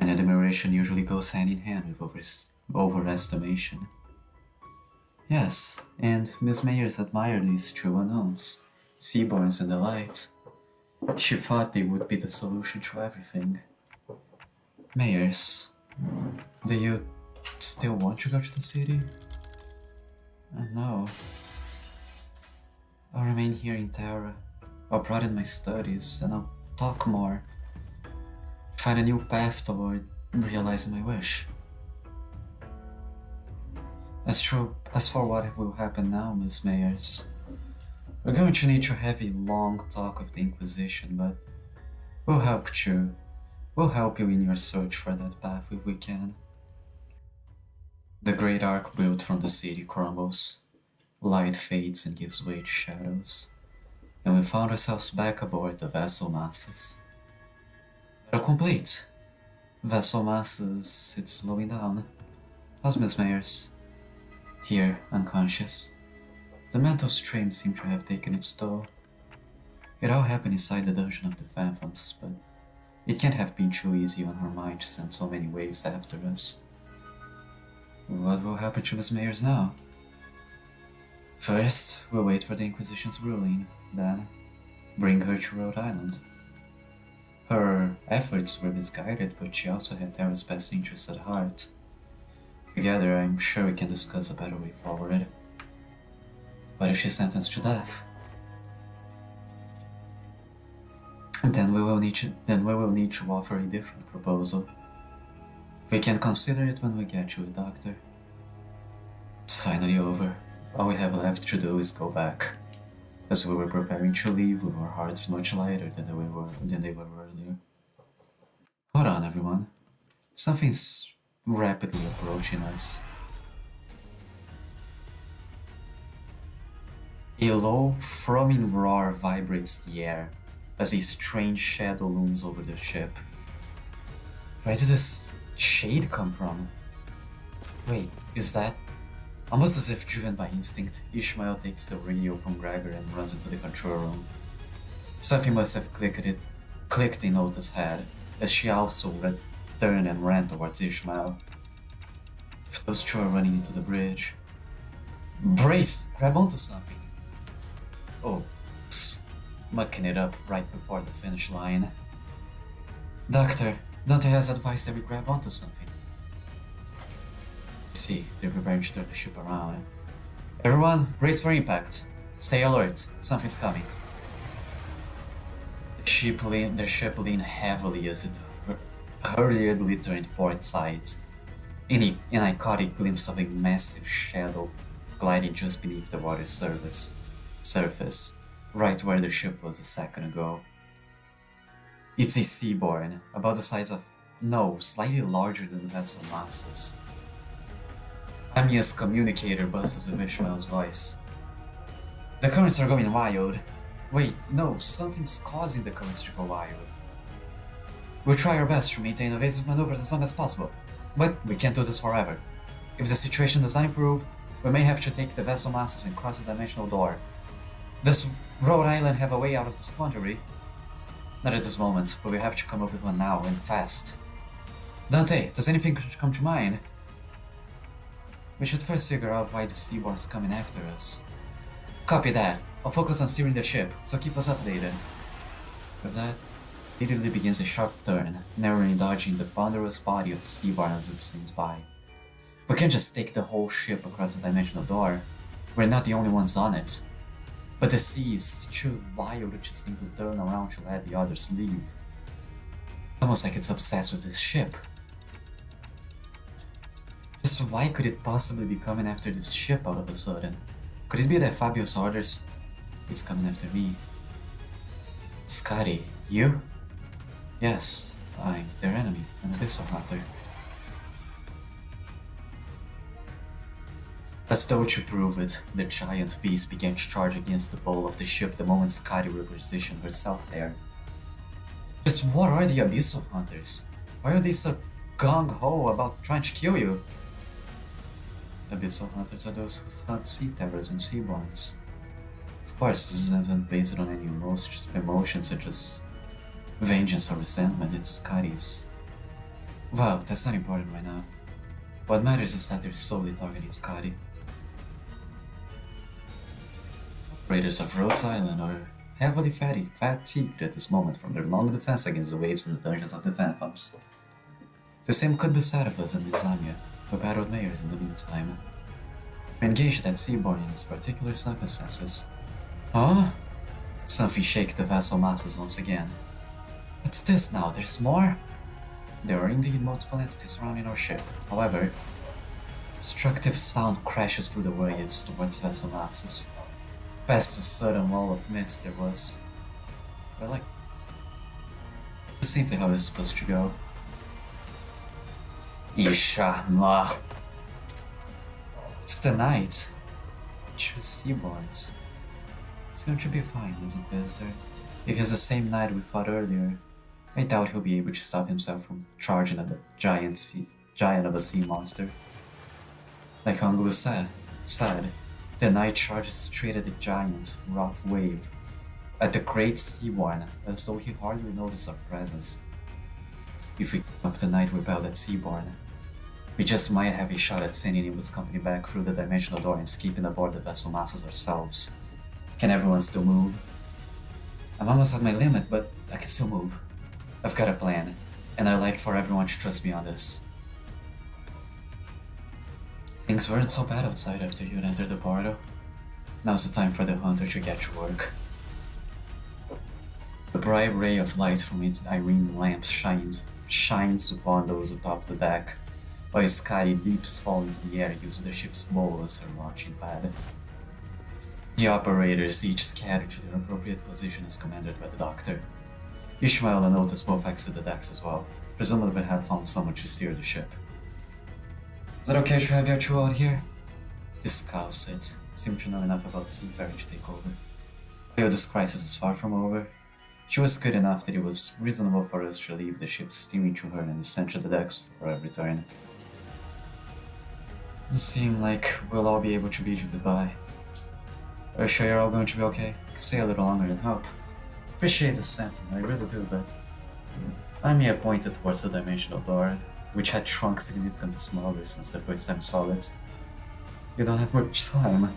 A: and admiration usually goes hand in hand with overestimation. Yes, and Miss Mayers admired these true unknowns, seaborns and the light. She thought they would be the solution to everything. Mayers, do you still want to go to the city? No. I'll remain here in Terra. I'll broaden my studies and I'll talk more. Find a new path toward realizing my wish. As for what will happen now, Miss Mayers, we're going to need to have a long talk with the Inquisition, but we'll help you. We'll help you in your search for that path if we can. The great arc built from the city crumbles. Light fades and gives way to shadows. And we found ourselves back aboard the vessel masses. Battle complete. Vessel masses, it's slowing down. How's Miss Mayers? Here, unconscious. The mental strain seemed to have taken its toll. It all happened inside the dungeon of the Phantoms, but it can't have been too easy on her mind to send so many waves after us. What will happen to Miss Mayers now? First, we'll wait for the Inquisition's ruling, then bring her to Rhode Island. Her efforts were misguided, but she also had Terra's best interests at heart. Together, I'm sure we can discuss a better way forward. What if she's sentenced to death? Then we will need to offer a different proposal. We can consider it when we get to it, Doctor. It's finally over. All we have left to do is go back. As we were preparing to leave with our hearts much lighter than they were earlier. Hold on, everyone. Something's rapidly approaching us. A low, thrumming roar vibrates the air as a strange shadow looms over the ship. Where did this shade come from? Wait, is that... Almost as if driven by instinct, Ishmael takes the radio from Gregor and runs into the control room. Something must have clicked in Ota's head, as she also turned and ran towards Ishmael. If those two are running into the bridge... Brace! Grab onto something! Oh, mucking it up right before the finish line. Doctor, Dante has advised that we grab onto something. See, they're preparing to turn the ship around. Everyone, brace for impact. Stay alert, something's coming. The ship leaned heavily as it hurriedly turned port side. In I caught a glimpse of a massive shadow gliding just beneath the water's surface, right where the ship was a second ago. It's a seaborn, about the size of... no, slightly larger than the vessel masses. Amia's communicator buzzes with Ishmael's voice. The currents are going wild. Wait, no, something's causing the currents to go wild. We'll try our best to maintain evasive maneuvers as long as possible, but we can't do this forever. If the situation does not improve, we may have to take the vessel masses and cross the dimensional door. Does Rhode Island have a way out of this quandary? Not at this moment, but we have to come up with one now, and fast. Dante, does anything come to mind? We should first figure out why the Seaborn's coming after us. Copy that. I'll focus on steering the ship, so keep us updated. With that, it immediately begins a sharp turn, narrowly dodging the ponderous body of the Seaborn as it swings by. We can't just take the whole ship across the dimensional door. We're not the only ones on it. But the sea is too wild to just simply turn around to let the others leave. It's almost like it's obsessed with this ship. Just why could it possibly be coming after this ship all of a sudden? Could it be that Fabio's orders? It's coming after me. Scotty, you? Yes, I'm their enemy, an abyssal hunter. As though to prove it, the giant beast began to charge against the bow of the ship the moment Scotty repositioned herself there. Just what are the abyssal hunters? Why are they so gung-ho about trying to kill you? Abyssal hunters are those who hunt sea terrors and seaborns. Of course, this isn't based on any emotions such as vengeance or resentment, it's Scotty's. Well, that's not important right now. What matters is that they're solely targeting Scotty. Raiders of Rhodes Island are heavily fatigued at this moment from their long defense against the waves in the dungeons of the Phantoms. The same could be said of us and Mizamia, who battled mayors in the meantime. We engaged that Seaborn in these particular circumstances. Huh? Something shake the vessel masses once again. What's this now? There's more? There are indeed multiple entities surrounding our ship. However, destructive sound crashes through the waves towards vessel masses. Past a sudden wall of mist there was. But like... this is simply how it's supposed to go. Ishamla. It's the night. True Seaborns. It's going to be fine, isn't Visitor? If it's the same night we fought earlier, I doubt he'll be able to stop himself from charging at the giant of a sea monster. Like Anglo said, the knight charges straight at the giant, rough wave, at the great Seaborn, as though he hardly noticed our presence. If we keep up the night without that Seaborn, we just might have a shot at sending Limbus Company back through the dimensional door and escaping aboard the vessel masses ourselves. Can everyone still move? I'm almost at my limit, but I can still move. I've got a plan, and I'd like for everyone to trust me on this. Things weren't so bad outside after you'd entered the portal. Now's the time for the hunter to get to work. The bright ray of light from its irene lamps shines upon those atop the deck, while Scotty leaps fall into the air using the ship's bow as her launching pad. The operators each scattered to their appropriate position as commanded by the doctor. Ishmael and Otis both exit the decks as well, presumably had found someone to steer the ship. Is it okay to have your two out here? Discuss it. Seem to know enough about the seafarer to take over. While this crisis is far from over, she was good enough that it was reasonable for us to leave the ship steaming to her and descend to the decks for a return. It seems like we'll all be able to bid you goodbye. Are you sure you're all going to be okay? Stay a little longer and help. Appreciate the sentiment, I really do, but Anya pointed towards the dimensional door, which had shrunk significantly smaller since the first time we saw it. You don't have much time.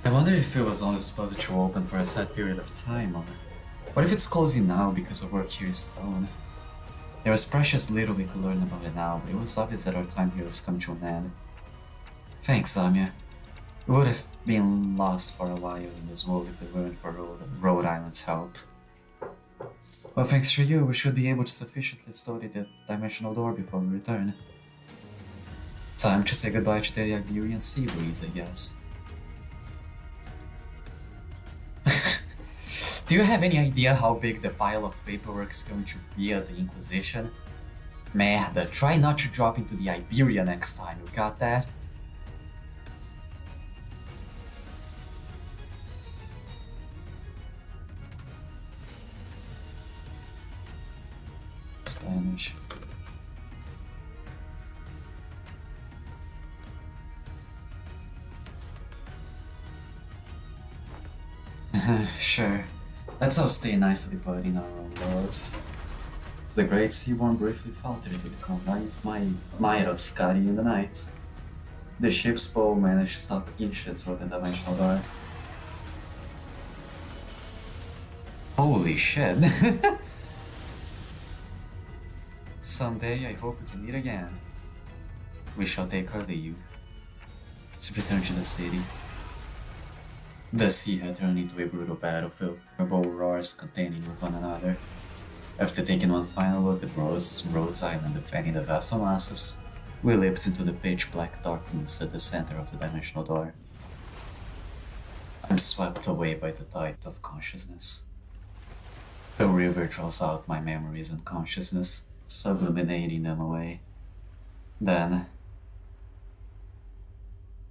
A: I wonder if it was only supposed to open for a set period of time, or what if it's closing now because our work here is done? There was precious little we could learn about it now, but it was obvious that our time here was coming to an end. Thanks, Anya. We would have been lost for a while in this world if it weren't for Rhode Island's help. Well, thanks to you, we should be able to sufficiently study the dimensional door before we return. Time to say goodbye to the Iberian sea breeze, I guess. Do you have any idea how big the pile of paperwork is going to be at the Inquisition? Merda, try not to drop into the Iberia next time, you got that? Spanish. Sure. Let's all stay nicely put in our own worlds. The great Seaborn briefly falters at the combined might of Scotty in the night. The ship's bow managed to stop inches from the dimensional door. Holy shit! Someday I hope we can meet again. We shall take our leave. Let's return to the city. The sea had turned into a brutal battlefield, where both roars contending with one another. After taking one final look at Rhodes Island defending the vessel masses, we leaped into the pitch-black darkness at the center of the dimensional door. I'm swept away by the tide of consciousness. The river draws out my memories and consciousness, sublimating them away. Then...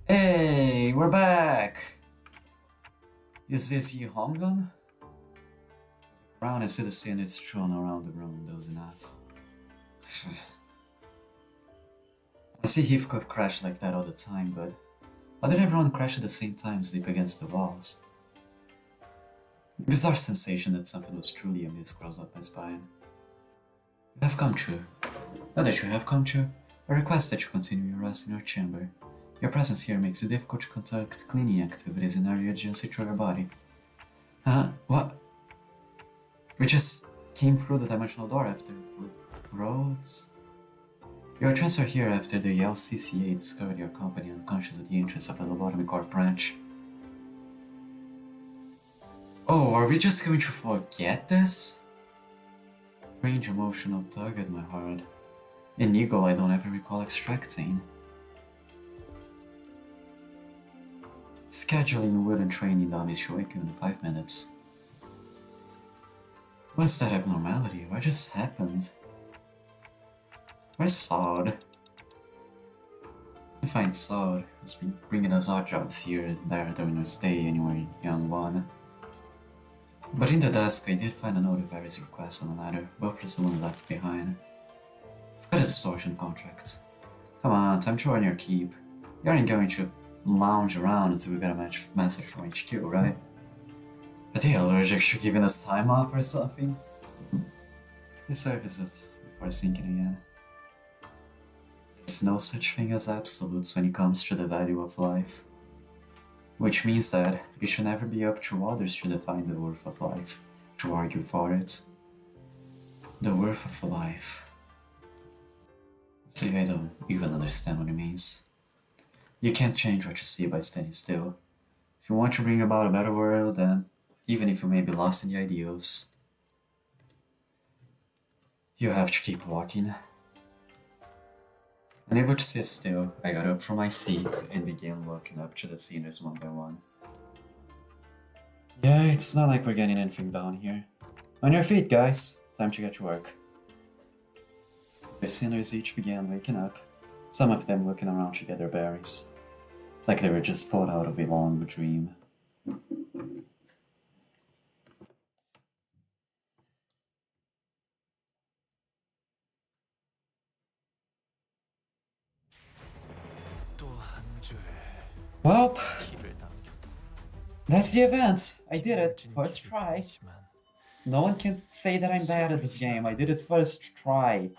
A: Hey, we're back! Is this ye home gun? Around and see the scene is strewn around the room, those enough. I see Heathcliff crash like that all the time, but why did everyone crash at the same time, sleep against the walls? The bizarre sensation that something was truly amiss crawls up my spine. You have come true. Now that you have come true, I request that you continue your rest in your chamber. Your presence here makes it difficult to conduct cleaning activities in area adjacent to your body. What? We just came through the dimensional door after Rhodes? You were transferred here after the LCCA discovered your company unconscious at the entrance of the Lobotomy Corp branch. Oh, are we just going to forget this? Strange emotional tug at my heart. An eagle I don't ever recall extracting. Scheduling wooden training dummies should wake you in 5 minutes. What's that abnormality? What just happened? Where's Saud? I find Saud has been bringing us odd jobs here and there during our stay anywhere young one. But in the desk I did find a note of various requests on the ladder, both presumably left behind. I've got a distortion contract. Come on, time to earn your keep. You aren't going to lounge around until we get a message from HQ, right? Are they allergic to giving us time off or something? Resurfaces before sinking again. There's no such thing as absolutes when it comes to the value of life. Which means that it should never be up to others to define the worth of life, to argue for it. The worth of life. See, I don't even understand what it means. You can't change what you see by standing still. If you want to bring about a better world, then, even if you may be lost in the ideals, you have to keep walking. Unable to sit still, I got up from my seat and began looking up to the sceneries one by one. Yeah, it's not like we're getting anything done here. On your feet, guys! Time to get to work. The sinners each began waking up, some of them looking around to get their berries, like they were just pulled out of a long dream. Well, that's the event. I did it. First try. No one can say that I'm bad at this game. I did it first try.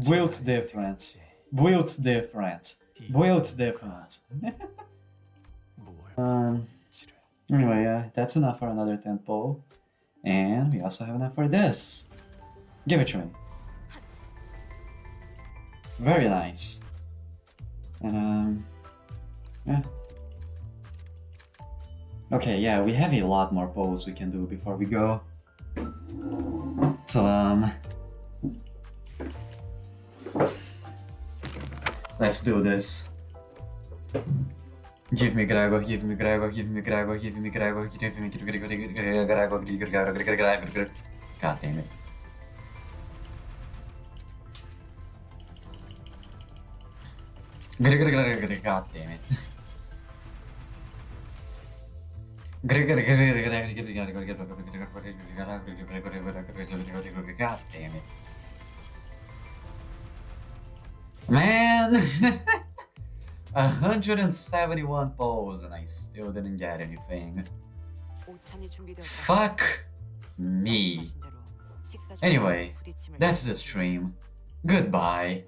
A: Build's different. Build's different. Build's different. Anyway, that's enough for another tempo. And we also have enough for this. Give it to me. Very nice. And, yeah. Okay, yeah, we have a lot more polls we can do before we go. So, let's do this. Give me Gregor, give me Gregor, give me Gregor, give me Gregor, give me Gregor. God damn it. God damn it. God damn it. Man! 171 polls and I still didn't get anything. Fuck me. Anyway, that's the stream. Goodbye.